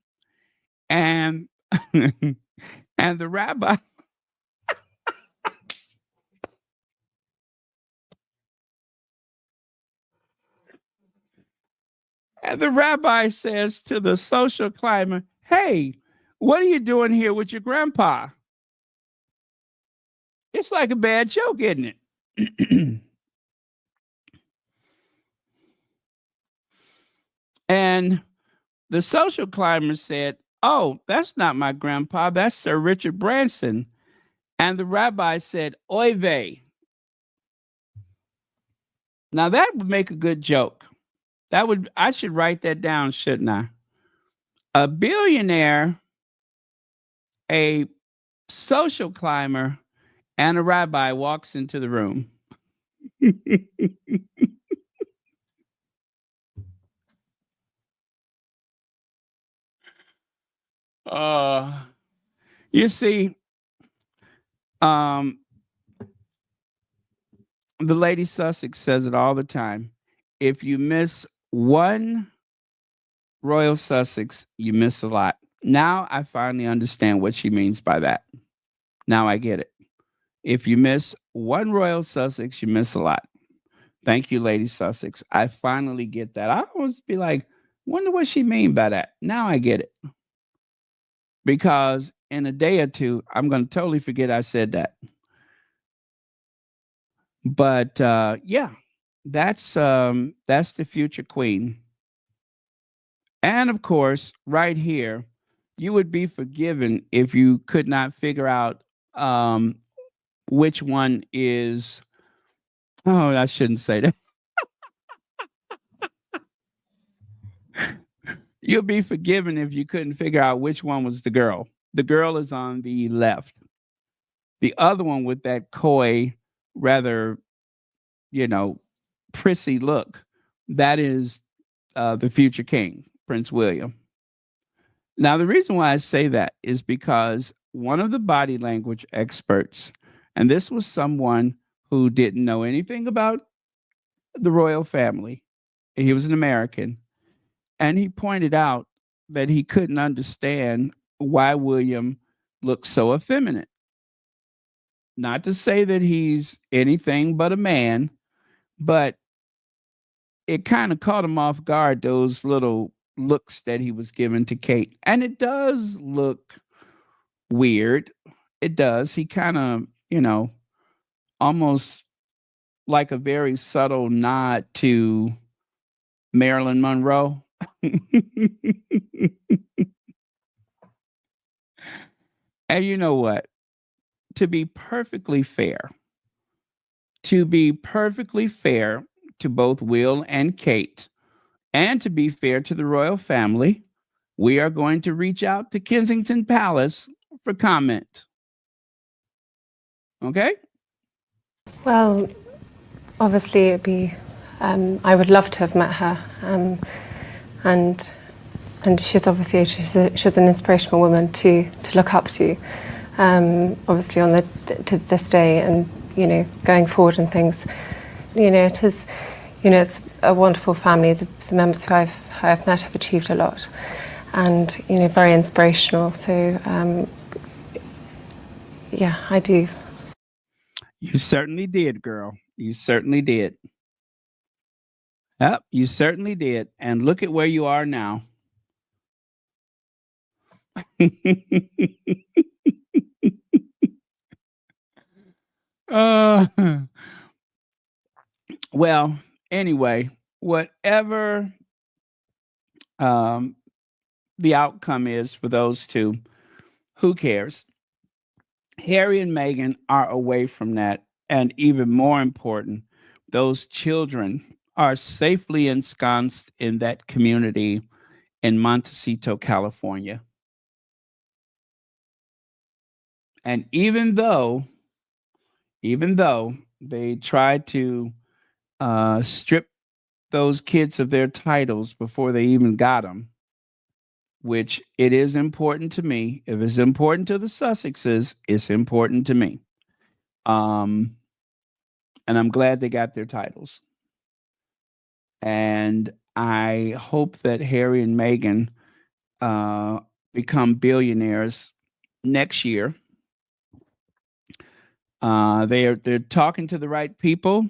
And and the rabbi and the rabbi says to the social climber, "Hey, what are you doing here with your grandpa?" It's like a bad joke, isn't it? And the social climber said, "Oh, that's not my grandpa. That's Sir Richard Branson." And the rabbi said, "Oy vey." Now that would make a good joke. I should write that down, shouldn't I? A billionaire, a social climber, and a rabbi walks into the room. uh, you see, um, the lady Sussex says it all the time. If you miss one Royal Sussex, you miss a lot. Now I finally understand what she means by that. Now I get it. If you miss one Royal Sussex, you miss a lot. Thank you, Lady Sussex. I finally get that. I always be like, wonder what she mean by that. Now I get it. Because in a day or two, I'm going to totally forget I said that. But yeah, that's the future queen. And of course, right here, you would be forgiven if you could not figure out which one is. Oh, I shouldn't say that. You'll be forgiven if you couldn't figure out which one was the girl. The girl is on the left. The other one with that coy, rather, prissy look, that is the future king, Prince William. Now, the reason why I say that is because one of the body language experts, and this was someone who didn't know anything about the royal family, he was an American, and he pointed out that he couldn't understand why William looked so effeminate. Not to say that he's anything but a man, but it kind of caught him off guard, those little looks that he was giving to Kate. And it does look weird. It does. He kind of, almost like a very subtle nod to Marilyn Monroe. And you know what? To be perfectly fair, to both Will and Kate, and to be fair to the royal family, we are going to reach out to Kensington Palace for comment. Okay? Well, obviously, it'd be. I would love to have met her, and she's obviously she's an inspirational woman to look up to. Obviously, to this day, and going forward and things. It is. It's a wonderful family. The members who I've met have achieved a lot, and very inspirational. So, yeah, I do. You certainly did, girl. You certainly did. Yep, you certainly did. And look at where you are now. Well, anyway, whatever the outcome is for those two, who cares? Harry and Meghan are away from that. And even more important, those children are safely ensconced in that community in Montecito, California. And even though they tried to strip those kids of their titles before they even got them, which it is important to me. If it's important to the Sussexes, it's important to me. And I'm glad they got their titles. And I hope that Harry and Meghan become billionaires next year. They're talking to the right people.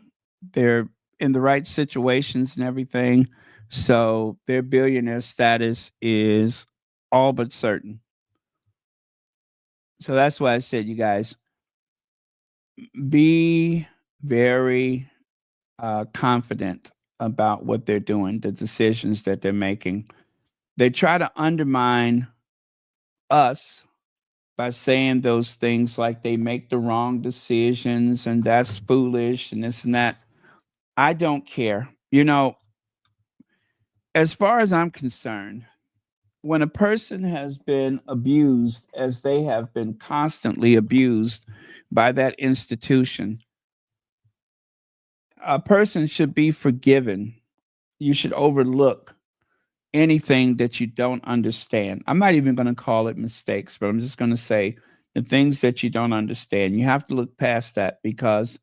They're in the right situations and everything. So their billionaire status is all but certain. So that's why I said, you guys, be very confident about what they're doing, the decisions that they're making. They try to undermine us by saying those things like they make the wrong decisions and that's foolish and this and that. I don't care. As far as I'm concerned, when a person has been abused, as they have been constantly abused by that institution, a person should be forgiven. You should overlook anything that you don't understand. I'm not even going to call it mistakes, but I'm just going to say the things that you don't understand. You have to look past that, because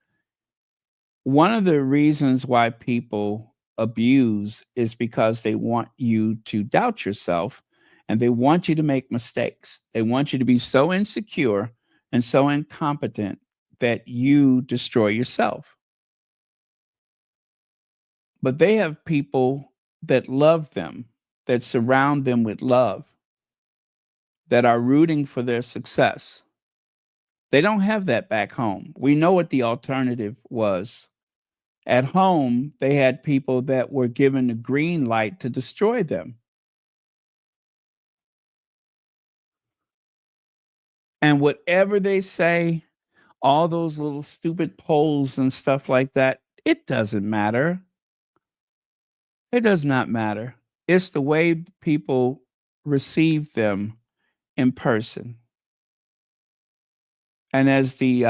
one of the reasons why people abuse is because they want you to doubt yourself and they want you to make mistakes. They want you to be so insecure and so incompetent that you destroy yourself. But they have people that love them, that surround them with love, that are rooting for their success. They don't have that back home. We know what the alternative was. At home, they had people that were given the green light to destroy them. And whatever they say, all those little stupid polls and stuff like that, it doesn't matter. It does not matter. It's the way people receive them in person. And as the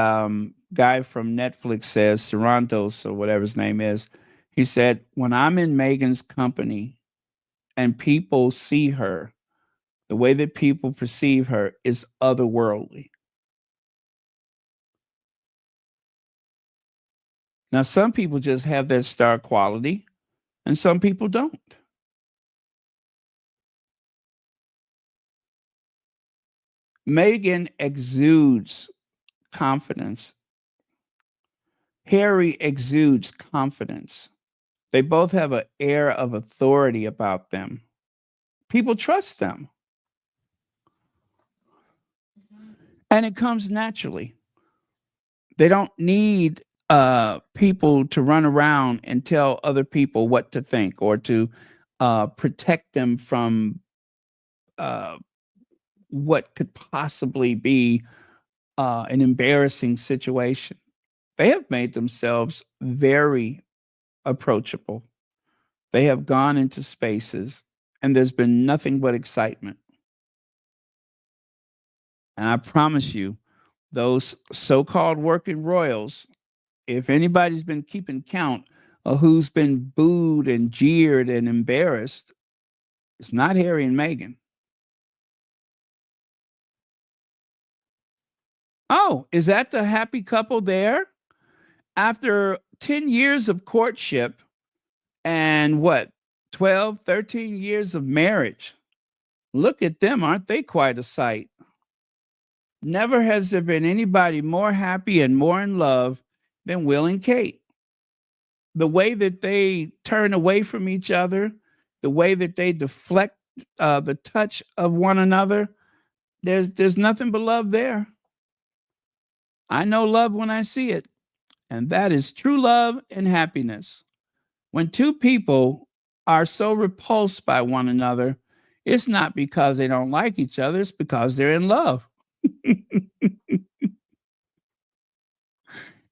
guy from Netflix says, Sarantos or whatever his name is, he said, when I'm in Meghan's company and people see her, the way that people perceive her is otherworldly. Now, some people just have that star quality and some people don't. Meghan exudes confidence. Harry exudes confidence. They both have an air of authority about them. People trust them. And it comes naturally. They don't need people to run around and tell other people what to think or to protect them from what could possibly be an embarrassing situation. They have made themselves very approachable. They have gone into spaces and there's been nothing but excitement. And I promise you, those so-called working royals, if anybody's been keeping count of who's been booed and jeered and embarrassed, it's not Harry and Meghan. Oh, is that the happy couple there? After 10 years of courtship and what, 12, 13 years of marriage. Look at them. Aren't they quite a sight? Never has there been anybody more happy and more in love than Will and Kate. The way that they turn away from each other, the way that they deflect the touch of one another, there's nothing but love there. I know love when I see it, and that is true love and happiness. When two people are so repulsed by one another, it's not because they don't like each other, it's because they're in love.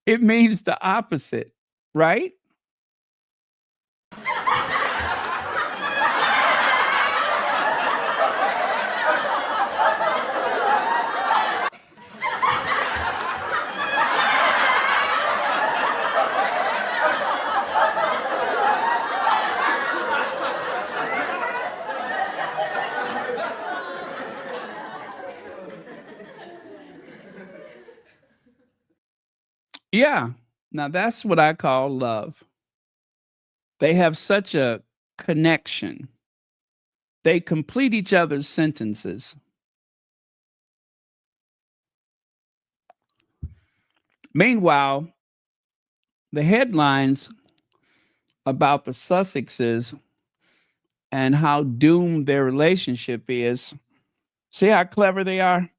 It means the opposite, right? Yeah. Now that's what I call love. They have such a connection. They complete each other's sentences. Meanwhile, the headlines about the Sussexes and how doomed their relationship is, see how clever they are?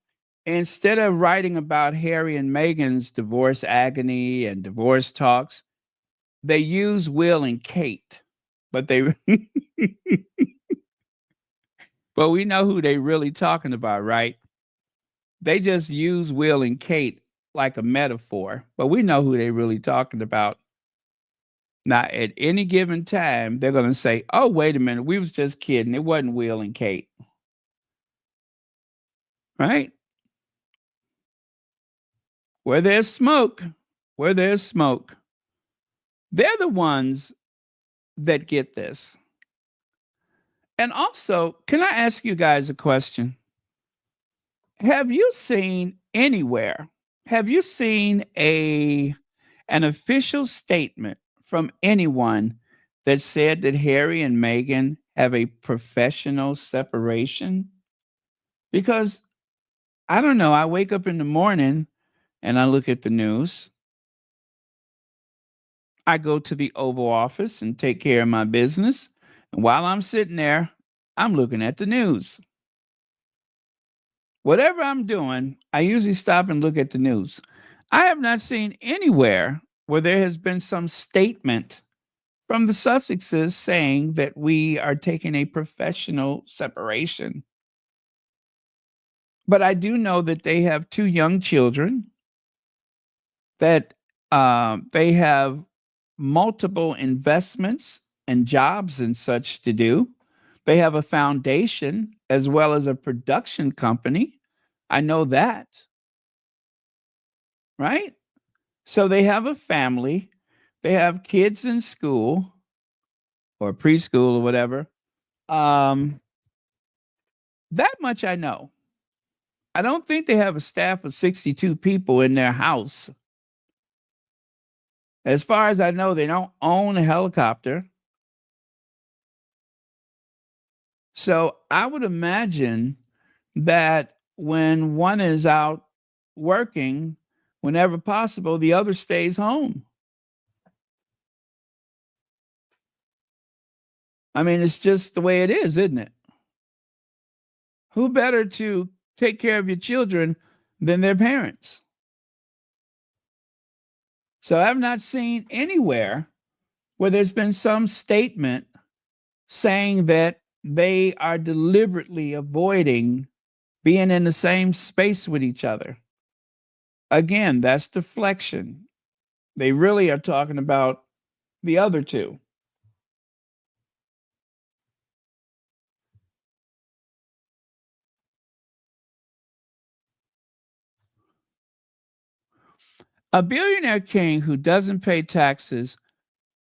Instead of writing about Harry and Meghan's divorce agony and divorce talks, they use Will and Kate. But but we know who they really talking about, right? They just use Will and Kate like a metaphor, but we know who they really talking about. Now, at any given time, they're going to say, oh, wait a minute, we was just kidding. It wasn't Will and Kate. Right? Where there's smoke, they're the ones that get this. And also, can I ask you guys a question? Have you seen anywhere, an official statement from anyone that said that Harry and Meghan have a professional separation? Because I don't know, I wake up in the morning and I look at the news. I go to the Oval Office and take care of my business. And while I'm sitting there, I'm looking at the news. Whatever I'm doing, I usually stop and look at the news. I have not seen anywhere where there has been some statement from the Sussexes saying that we are taking a professional separation. But I do know that they have two young children, that they have multiple investments and jobs and such to do. They have a foundation as well as a production company. I know that. Right? So they have a family. They have kids in school or preschool or whatever. That much I know. I don't think they have a staff of 62 people in their house. As far as I know, they don't own a helicopter. So I would imagine that when one is out working, whenever possible, the other stays home. I mean, it's just the way it is, isn't it? Who better to take care of your children than their parents? So I've not seen anywhere where there's been some statement saying that they are deliberately avoiding being in the same space with each other. Again, that's deflection. They really are talking about the other two. A billionaire king who doesn't pay taxes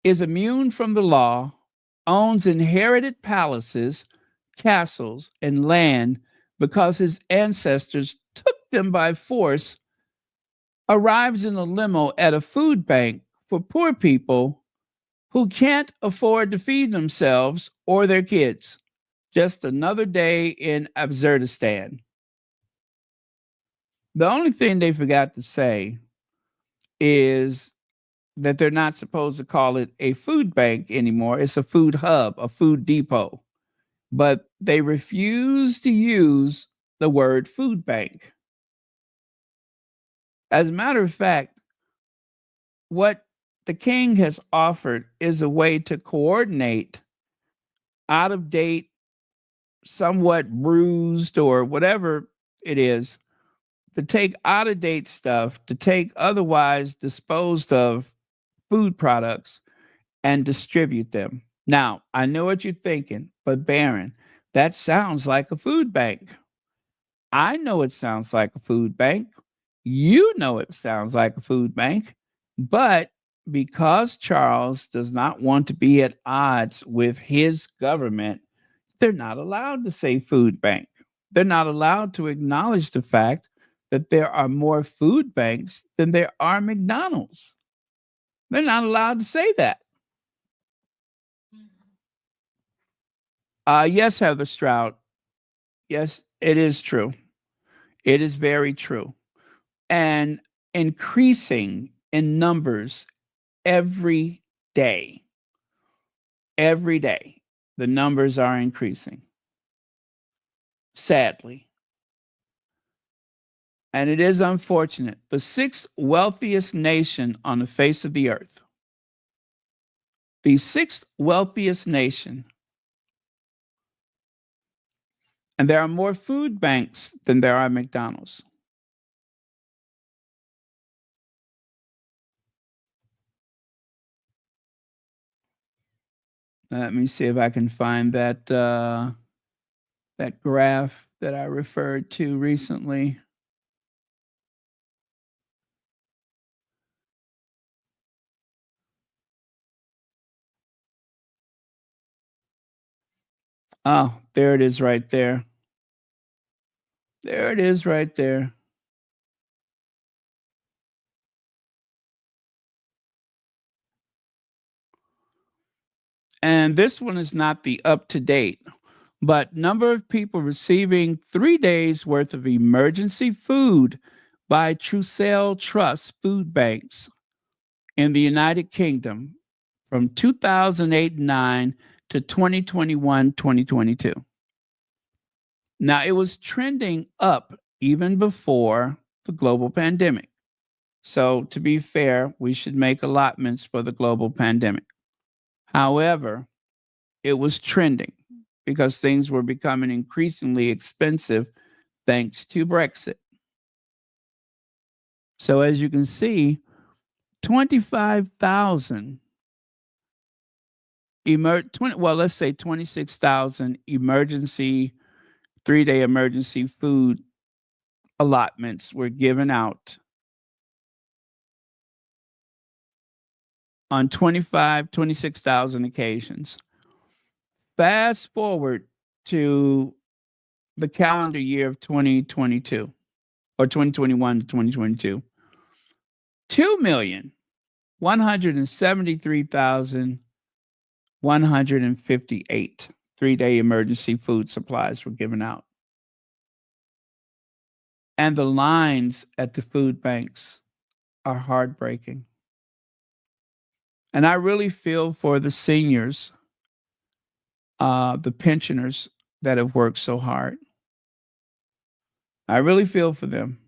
is immune from the law, owns inherited palaces, castles, and land because his ancestors took them by force, arrives in a limo at a food bank for poor people who can't afford to feed themselves or their kids. Just another day in Absurdistan. The only thing they forgot to say is that they're not supposed to call it a food bank anymore. It's a food hub, a food depot. But they refuse to use the word food bank. As a matter of fact, what the king has offered is a way to coordinate out of date, somewhat bruised, or whatever it is, to take out of date stuff, to take otherwise disposed of food products and distribute them. Now, I know what you're thinking, but Baron, that sounds like a food bank. I know it sounds like a food bank. You know it sounds like a food bank. But because Charles does not want to be at odds with his government, they're not allowed to say food bank. They're not allowed to acknowledge the fact that there are more food banks than there are McDonald's. They're not allowed to say that. Yes, Heather Stroud. Yes, it is true. It is very true. And increasing in numbers every day. Every day, the numbers are increasing. Sadly. And it is unfortunate. The sixth wealthiest nation on the face of the earth. The sixth wealthiest nation. And there are more food banks than there are McDonald's. Let me see if I can find that that graph that I referred to recently. Oh, there it is right there. There it is right there. And this one is not the up to date, but number of people receiving 3 days worth of emergency food by Trussell Trust food banks in the United Kingdom from 2008-9 to 2021-2022. Now, it was trending up even before the global pandemic. So, to be fair, we should make allotments for the global pandemic. However, it was trending because things were becoming increasingly expensive thanks to Brexit. So, as you can see, 25,000 let's say 26,000 emergency 3-day emergency food allotments were given out on 26,000 occasions. Fast forward to the calendar year of 2022 or 2021 to 2022. 2,173,158 3-day emergency food supplies were given out. And the lines at the food banks are heartbreaking. And I really feel for the seniors, the pensioners that have worked so hard. I really feel for them.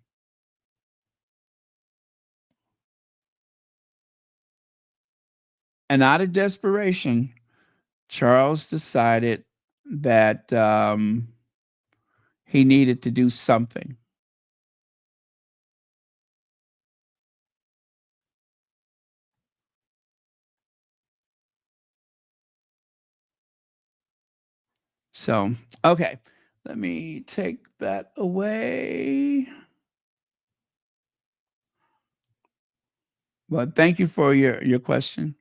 And out of desperation, Charles decided that he needed to do something. So, okay, let me take that away. Well, thank you for your question.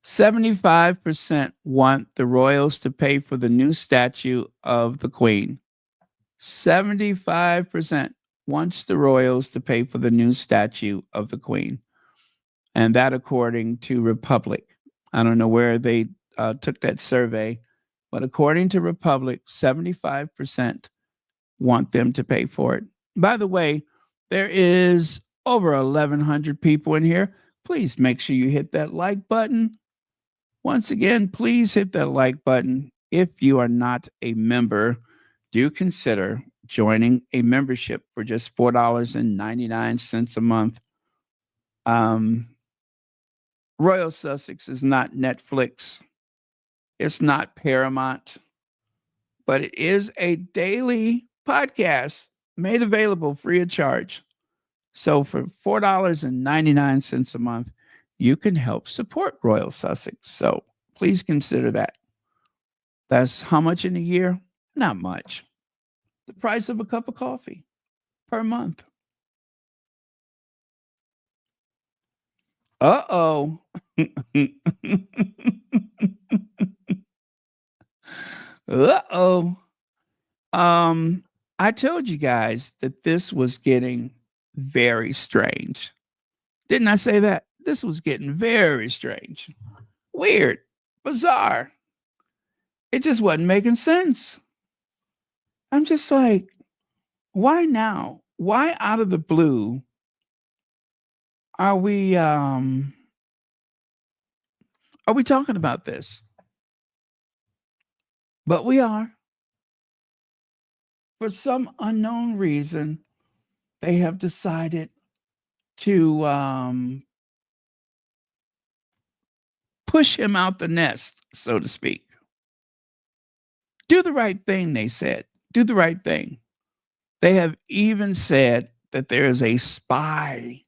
75% want the royals to pay for the new statue of the Queen. 75% wants the royals to pay for the new statue of the Queen. And that according to Republic. I don't know where they took that survey, but according to Republic, 75% want them to pay for it. By the way, there is over 1,100 people in here. Please make sure you hit that like button. Once again, please hit that like button. If you are not a member, do consider joining a membership for just $4.99 a month. Royal Sussex is not Netflix. It's not Paramount, but it is a daily podcast made available free of charge. So for $4.99 a month, you can help support Royal Sussex. So please consider that. That's how much in a year? Not much. The price of a cup of coffee per month. Uh-oh. Uh-oh. I told you guys that this was getting very strange. Didn't I say that? This was getting very strange. Weird. Bizarre. It just wasn't making sense. I'm just like, why now? Why out of the blue are we talking about this? But we are. For some unknown reason, they have decided to push him out the nest, so to speak. Do the right thing, they said. Do the right thing. They have even said that there is a spy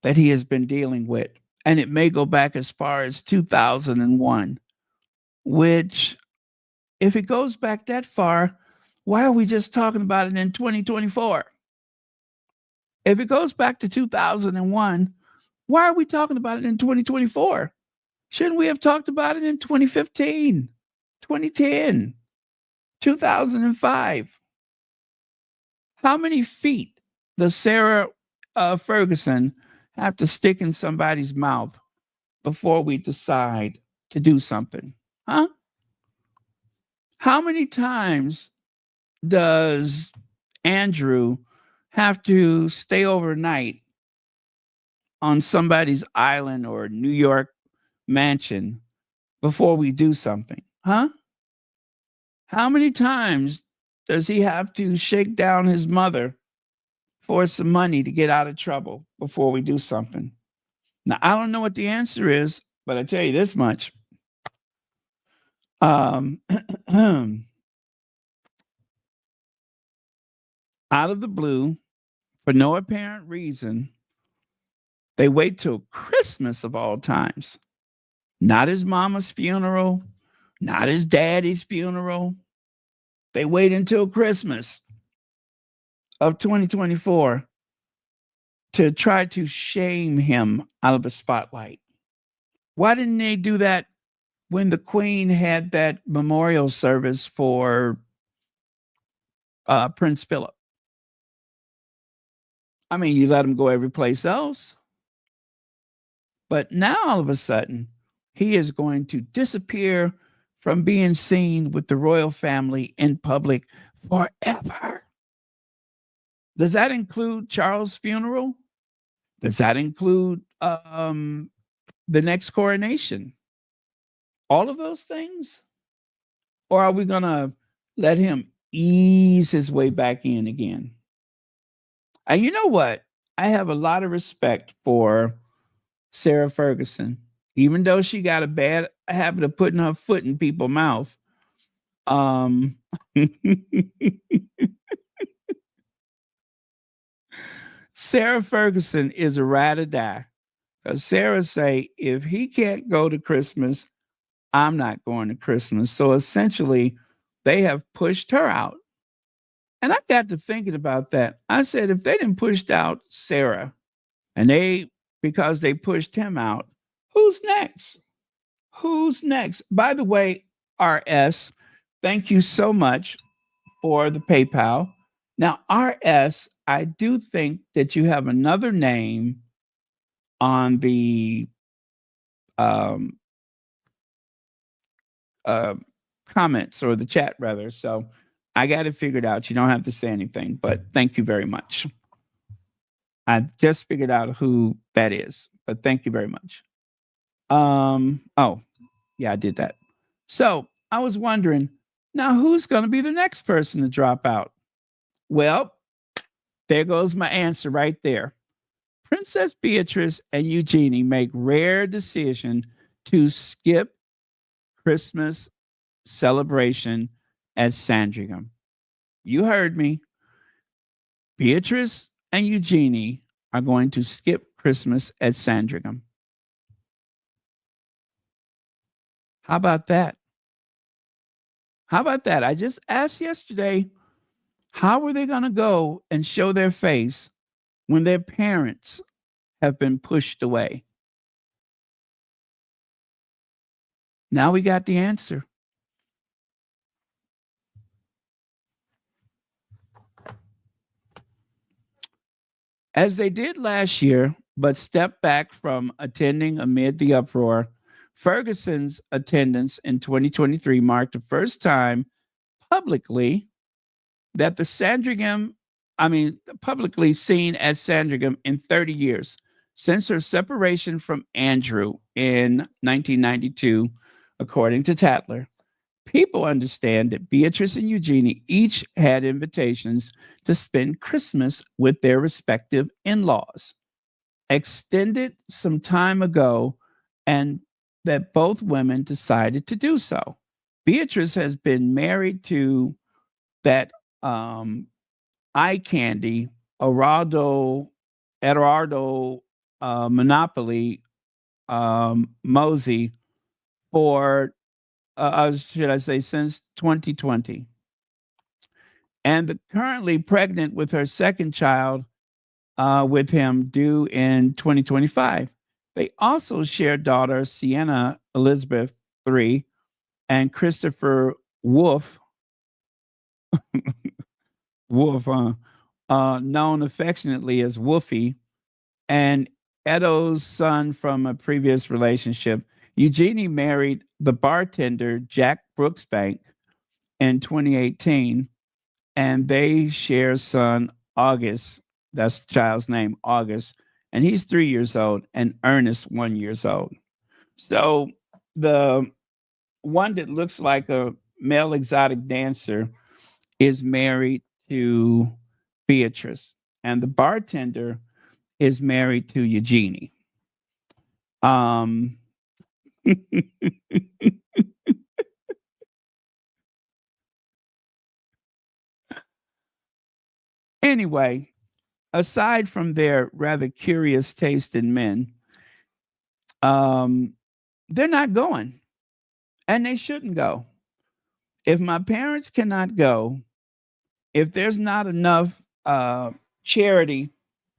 that he has been dealing with, and it may go back as far as 2001, which, if it goes back that far, why are we just talking about it in 2024? If it goes back to 2001, why are we talking about it in 2024? Shouldn't we have talked about it in 2015, 2010, 2005? How many feet does Sarah Ferguson have to stick in somebody's mouth before we decide to do something? Huh? How many times does Andrew have to stay overnight on somebody's island or New York mansion before we do something? Huh? How many times does he have to shake down his mother for some money to get out of trouble before we do something? Now, I don't know what the answer is, but I tell you this much. Out of the blue, for no apparent reason, they wait till Christmas of all times. Not his mama's funeral, not his daddy's funeral. They wait until Christmas of 2024 to try to shame him out of the spotlight. Why didn't they do that when the Queen had that memorial service for Prince Philip? I mean, you let him go every place else. But now all of a sudden, he is going to disappear from being seen with the royal family in public forever. Does that include Charles' funeral? Does that include the next coronation? All of those things? Or are we going to let him ease his way back in again? And you know what? I have a lot of respect for Sarah Ferguson, even though she got a bad habit of putting her foot in people's mouth. Sarah Ferguson is a ride or die. Because Sarah say, if he can't go to Christmas, I'm not going to Christmas. So essentially, they have pushed her out. And I got to thinking about that. I said, if they didn't pushed out Sarah and because they pushed him out, who's next? Who's next? By the way, RS, thank you so much for the PayPal. Now, RS, I do think that you have another name on the um, comments or the chat rather. So I got it figured out. You don't have to say anything, but thank you very much. I just figured out who that is, but thank you very much. Oh, yeah, I did that. So I was wondering, now who's going to be the next person to drop out? Well, there goes my answer right there. Princess Beatrice and Eugenie make rare decision to skip Christmas celebration at Sandringham. You heard me. Beatrice and Eugenie are going to skip Christmas at Sandringham. How about that? How about that? I just asked yesterday, how are they going to go and show their face when their parents have been pushed away? Now we got the answer. As they did last year, but stepped back from attending amid the uproar, Ferguson's attendance in 2023 marked the first time publicly that publicly seen at Sandringham in 30 years. Since her separation from Andrew in 1992, according to Tatler, people understand that Beatrice and Eugenie each had invitations to spend Christmas with their respective in-laws, extended some time ago, and that both women decided to do so. Beatrice has been married to that eye candy, Eduardo Monopoly Mosey for, should I say, since 2020. And currently pregnant with her second child with him due in 2025. They also share daughters Sienna Elizabeth, 3, and Christopher Wolf, known affectionately as Wolfie, and Edo's son from a previous relationship. Eugenie married the bartender Jack Brooksbank in 2018, and they share son August. That's the child's name, August, and he's 3 years old, and Ernest 1 year old. So the one that looks like a male exotic dancer is married to Beatrice, and the bartender is married to Eugenie. Anyway, aside from their rather curious taste in men, they're not going, and they shouldn't go. If my parents cannot go, if there's not enough charity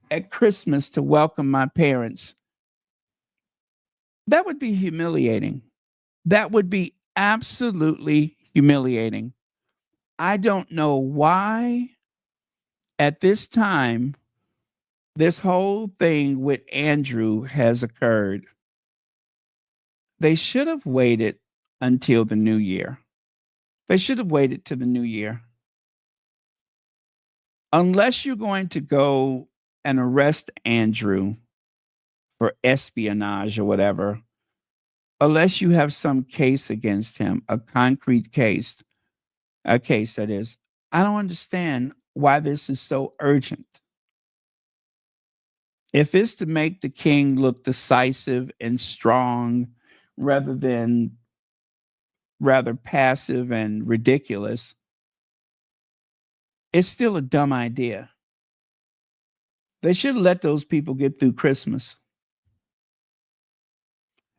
at Christmas to welcome my parents, that would be humiliating. That would be absolutely humiliating. I don't know why at this time this whole thing with Andrew has occurred. They should have waited until the new year. They should have waited till the new year. Unless you're going to go and arrest Andrew for espionage or whatever, unless you have some case against him, a concrete case, a case that is, I don't understand why this is so urgent. If it's to make the king look decisive and strong rather than rather passive and ridiculous, it's still a dumb idea. They should have let those people get through Christmas.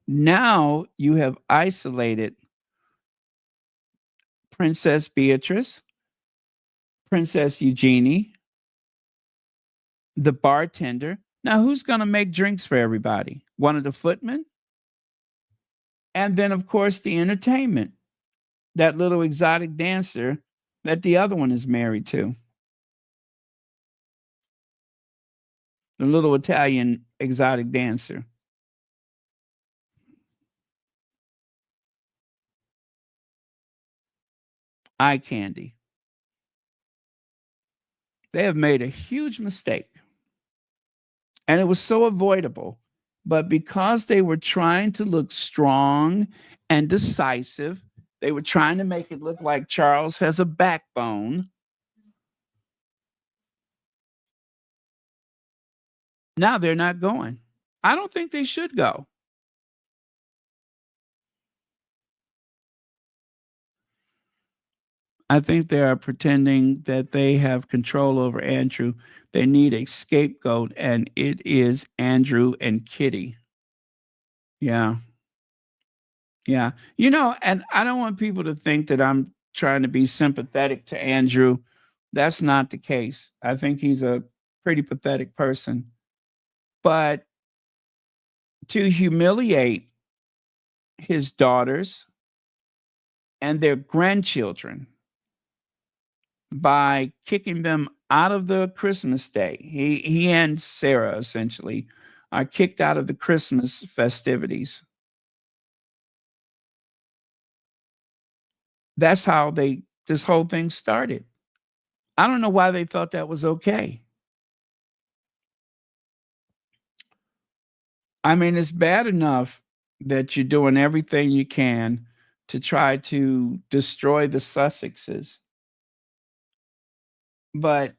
Now you have isolated Princess Beatrice, Princess Eugenie, the bartender. Now, who's going to make drinks for everybody? One of the footmen? And then, of course, the entertainment, that little exotic dancer that the other one is married to. The little Italian exotic dancer. Eye candy. They have made a huge mistake. And it was so avoidable. But because they were trying to look strong and decisive, they were trying to make it look like Charles has a backbone. Now they're not going. I don't think they should go. I think they are pretending that they have control over Andrew. They need a scapegoat, and it is Andrew and Kitty. Yeah. Yeah. You know, and I don't want people to think that I'm trying to be sympathetic to Andrew. That's not the case. I think he's a pretty pathetic person. But to humiliate his daughters and their grandchildren by kicking them out of the Christmas day, he and Sarah essentially are kicked out of the Christmas festivities. That's how this whole thing started. I don't know why they thought that was okay. I mean, it's bad enough that you're doing everything you can to try to destroy the Sussexes. But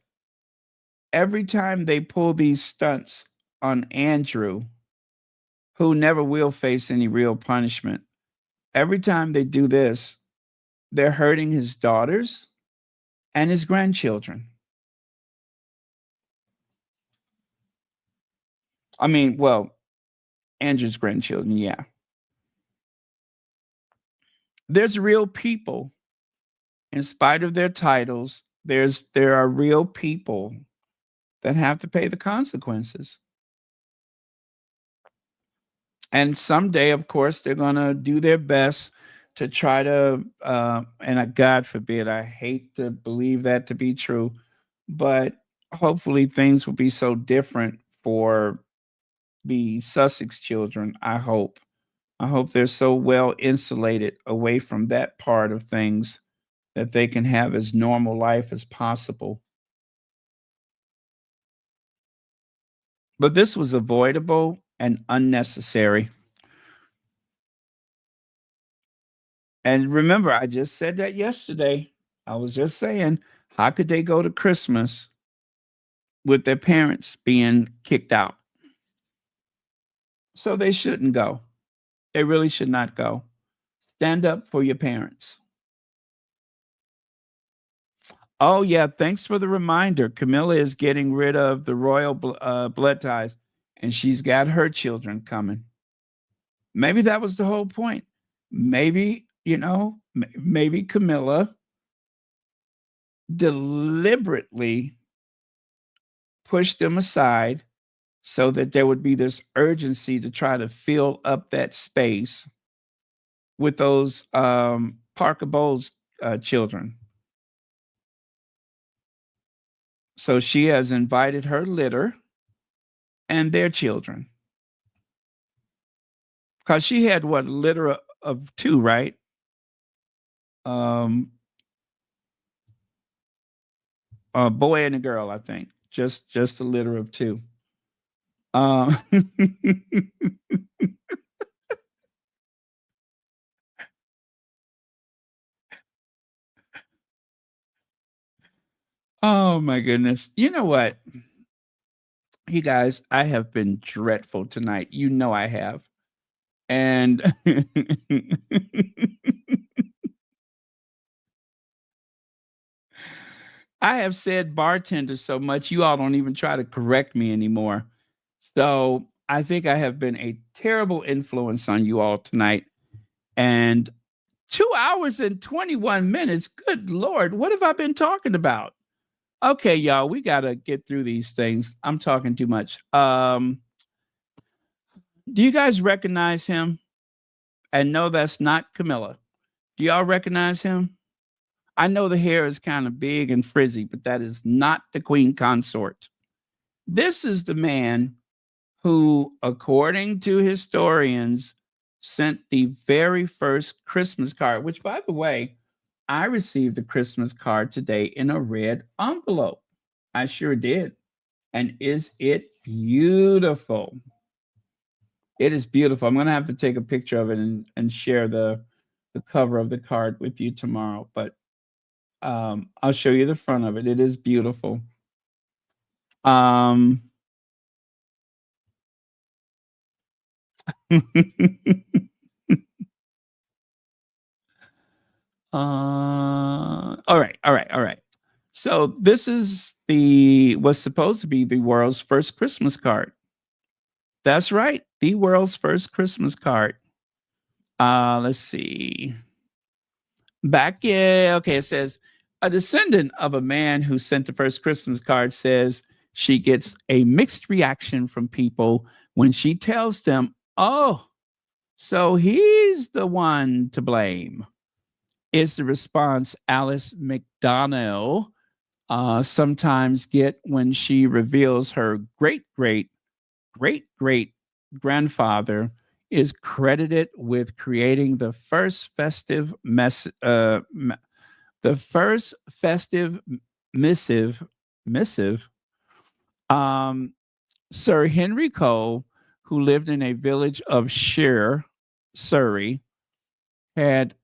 every time they pull these stunts on Andrew, who never will face any real punishment, every time they do this, they're hurting his daughters and his grandchildren. I mean, well, Andrew's grandchildren, yeah. There's real people, in spite of their titles, there are real people that have to pay the consequences. And someday, of course, they're going to do their best to try to, and God forbid, I hate to believe that to be true, but hopefully things will be so different for the Sussex children. I hope they're so well insulated away from that part of things that they can have as normal life as possible. But this was avoidable and unnecessary. And remember, I just said that yesterday. I was just saying, how could they go to Christmas with their parents being kicked out? So they shouldn't go. They really should not go. Stand up for your parents. Oh, yeah. Thanks for the reminder. Camilla is getting rid of the royal blood ties, and she's got her children coming. Maybe that was the whole point. Maybe, maybe Camilla deliberately pushed them aside so that there would be this urgency to try to fill up that space with those Parker Bowles children. So she has invited her litter and their children. Because she had a litter of two, right? A boy and a girl, I think. Just a litter of two. I Oh my goodness. You know what? You guys, I have been dreadful tonight. You know I have. And I have said bartender so much, you all don't even try to correct me anymore. So I think I have been a terrible influence on you all tonight. And 2 hours and 21 minutes. Good Lord. What have I been talking about? Okay, y'all, we got to get through these things. I'm talking too much. Do you guys recognize him? And no, that's not Camilla. Do y'all recognize him? I know the hair is kind of big and frizzy, but that is not the queen consort. This is the man who, according to historians, sent the very first Christmas card, which, by the way, I received a Christmas card today in a red envelope. I sure did. And is it beautiful? It is beautiful. I'm going to have to take a picture of it and share the cover of the card with you tomorrow. But I'll show you the front of it. It is beautiful. All right. So this is was supposed to be the world's first Christmas card. That's right, the world's first Christmas card. Let's see. It says a descendant of a man who sent the first Christmas card says she gets a mixed reaction from people when she tells them, oh, so he's the one to blame, is the response Alice McDonnell sometimes get when she reveals her great grandfather is credited with creating the first festive missive. Sir Henry Cole, who lived in a village of Shire, Surrey, had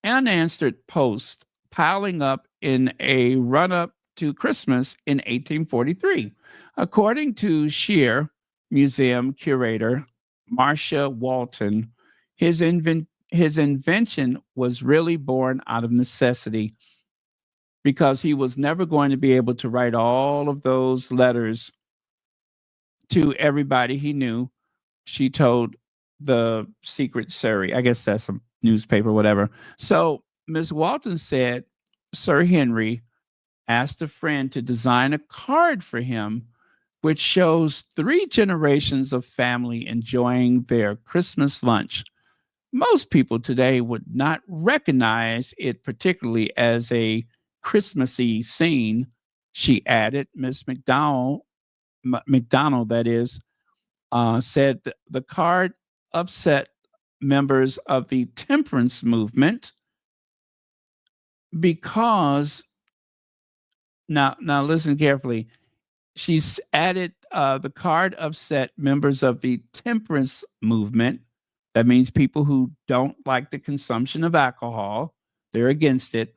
unanswered posts piling up in a run-up to Christmas in 1843. According to Shire Museum curator Marcia Walton, his invention was really born out of necessity because he was never going to be able to write all of those letters to everybody he knew. She told the Secret Surrey. I guess that's a newspaper, whatever. So Miss Walton said Sir Henry asked a friend to design a card for him, which shows 3 generations of family enjoying their Christmas lunch. Most people today would not recognize it particularly as a Christmassy scene, she added. Miss McDonald, that is, said the card upset members of the temperance movement because now listen carefully. She's added the card upset members of the temperance movement. That means people who don't like the consumption of alcohol. They're against it,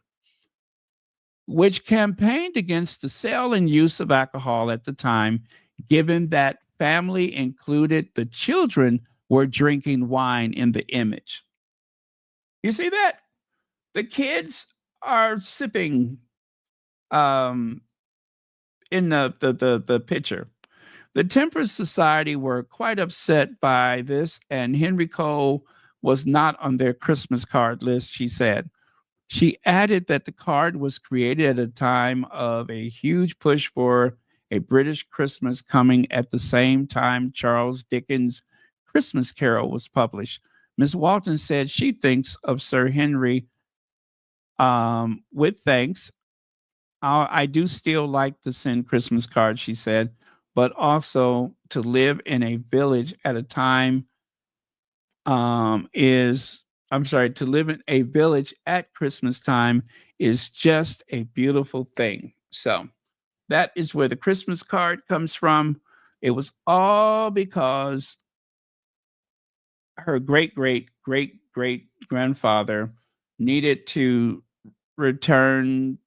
which campaigned against the sale and use of alcohol at the time, given that family included the children were drinking wine in the image. You see that? The kids are sipping in the picture. The Temperance Society were quite upset by this, and Henry Cole was not on their Christmas card list, she said. She added that the card was created at a time of a huge push for a British Christmas coming at the same time Charles Dickens' Christmas Carol was published. Ms. Walton said she thinks of Sir Henry with thanks. I do still like to send Christmas cards, she said, but also to live in a village at a time to live in a village at Christmas time is just a beautiful thing. So that is where the Christmas card comes from. It was all because her great grandfather needed to return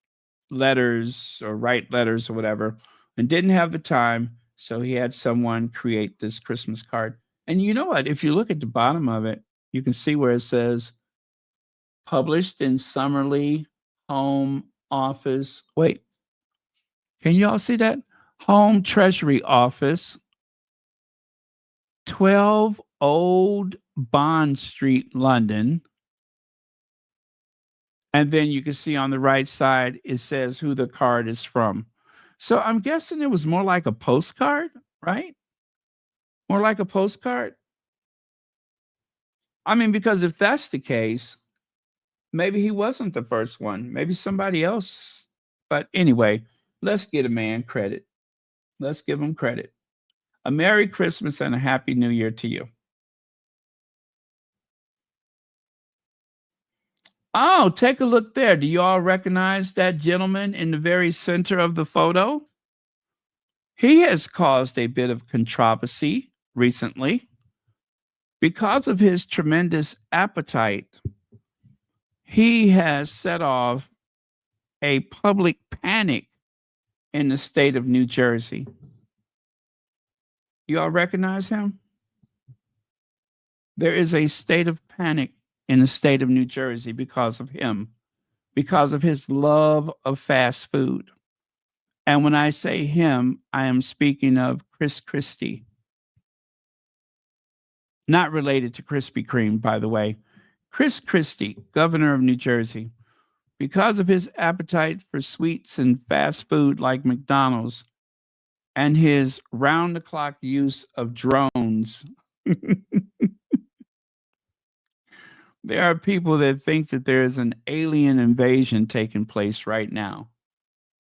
letters or write letters or whatever and didn't have the time. So he had someone create this Christmas card. And you know what? If you look at the bottom of it, you can see where it says published in Summerley Home Office. Wait, can you all see that? Home Treasury Office, 12 Old Bond Street, London. And then you can see on the right side, it says who the card is from. So I'm guessing it was more like a postcard, right? More like a postcard. I mean, because if that's the case, maybe he wasn't the first one. Maybe somebody else. But anyway, let's get a man credit. Let's give him credit. A Merry Christmas and a Happy New Year to you. Oh, take a look there. Do you all recognize that gentleman in the very center of the photo? He has caused a bit of controversy recently because of his tremendous appetite. He has set off a public panic in the state of New Jersey. You all recognize him? There is a state of panic in the state of New Jersey because of him, because of his love of fast food. And when I say him, I am speaking of Chris Christie. Not related to Krispy Kreme, by the way. Chris Christie, governor of New Jersey, because of his appetite for sweets and fast food like McDonald's and his round-the-clock use of drones. There are people that think that there is an alien invasion taking place right now,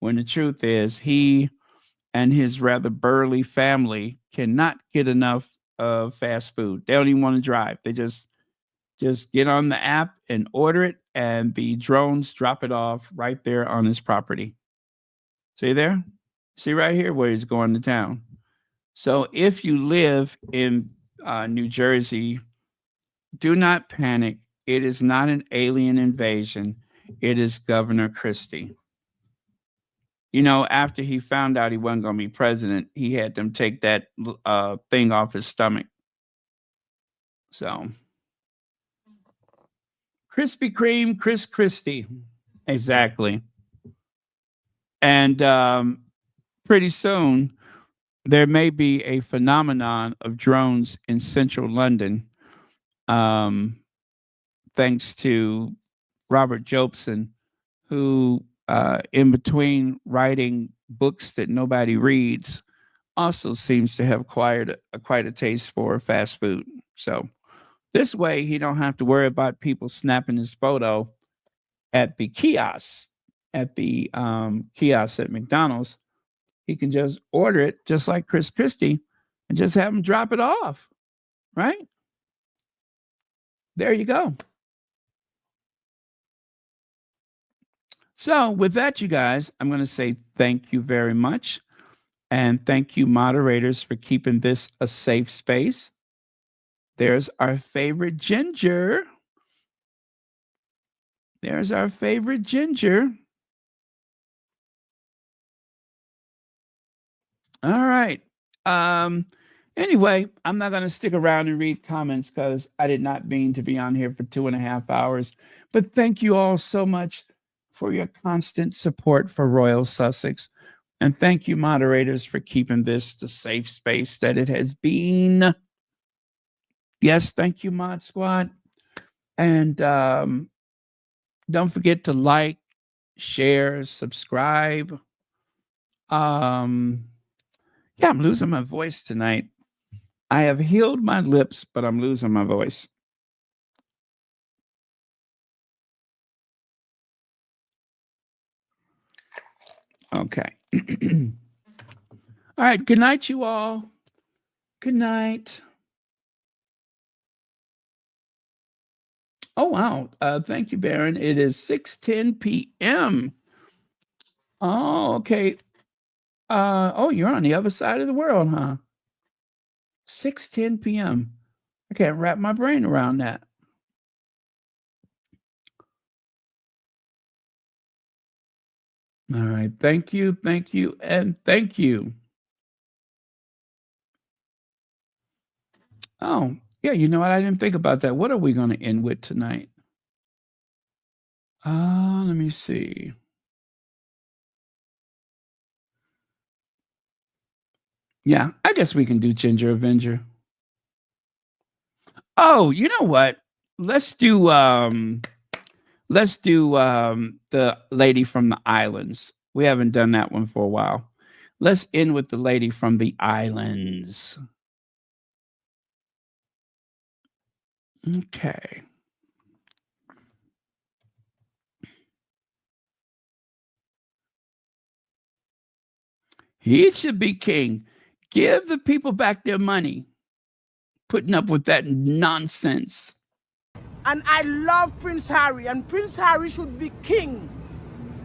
when the truth is he and his rather burly family cannot get enough of fast food. They don't even want to drive. They just get on the app and order it, and the drones drop it off right there on his property. See there? See right here where he's going to town. So if you live in New Jersey, do not panic. It is not an alien invasion. It is Governor Christie. You know, after he found out he wasn't going to be president, he had them take that thing off his stomach. So, Krispy Kreme, Chris Christie. Exactly. And pretty soon, there may be a phenomenon of drones in central London, thanks to Robert Jobson, who, in between writing books that nobody reads, also seems to have quite a taste for fast food. So this way, he don't have to worry about people snapping his photo at the kiosk, at McDonald's. He can just order it just like Chris Christie and just have him drop it off, right? There you go. So with that, you guys, I'm going to say thank you very much. And thank you, moderators, for keeping this a safe space. There's our favorite Ginger. There's our favorite Ginger. All right. Anyway, I'm not going to stick around and read comments because I did not mean to be on here for 2.5 hours. But thank you all so much for your constant support for Royal Sussex. And thank you, moderators, for keeping this the safe space that it has been. Yes, thank you, Mod Squad. And don't forget to like, share, subscribe. Yeah, I'm losing my voice tonight. I have healed my lips, but I'm losing my voice. Okay. All right. Good night, you all. Good night. Oh, wow. Thank you, Baron. It is 6:10 p.m. Oh, okay. Oh, you're on the other side of the world, huh? 6:10 p.m. I can't wrap my brain around that. All right. Thank you, and thank you. Oh, yeah, you know what? I didn't think about that. What are we going to end with tonight? Let me see. Yeah, I guess we can do Ginger Avenger. Oh, you know what? Let's do Let's do the lady from the islands. We haven't done that one for a while. Let's end with the lady from the islands. Okay. He should be king. Give the people back their money. Putting up with that nonsense. And I love Prince Harry, and Prince Harry should be king.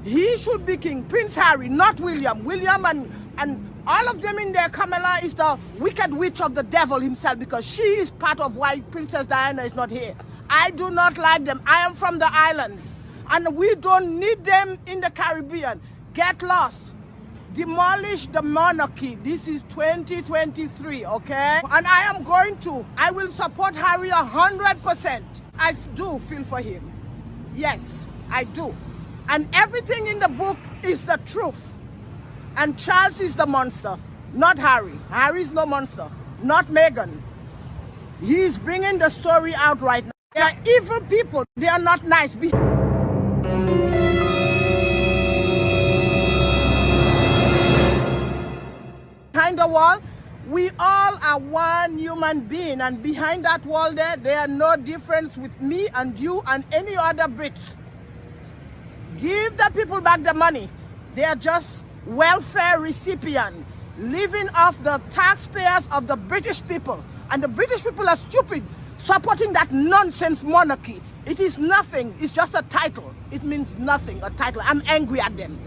He should be king. Prince Harry, not William. William and all of them in there, Camilla is the wicked witch of the devil himself, because she is part of why Princess Diana is not here. I do not like them. I am from the islands, and we don't need them in the Caribbean. Get lost. Demolish the monarchy. This is 2023, okay? And I will support Harry 100%. I do feel for him. Yes, I do. And everything in the book is the truth. And Charles is the monster, not Harry. Harry is no monster, not Meghan. He is bringing the story out right now. They are evil people. They are not nice. Behind the wall, we all are one human being, and behind that wall there are no difference with me and you and any other Brits. Give the people back the money. They are just welfare recipients living off the taxpayers of the British people, and the British people are stupid supporting that nonsense monarchy. It is nothing. It's just a title. It means nothing. A title. I'm angry at them.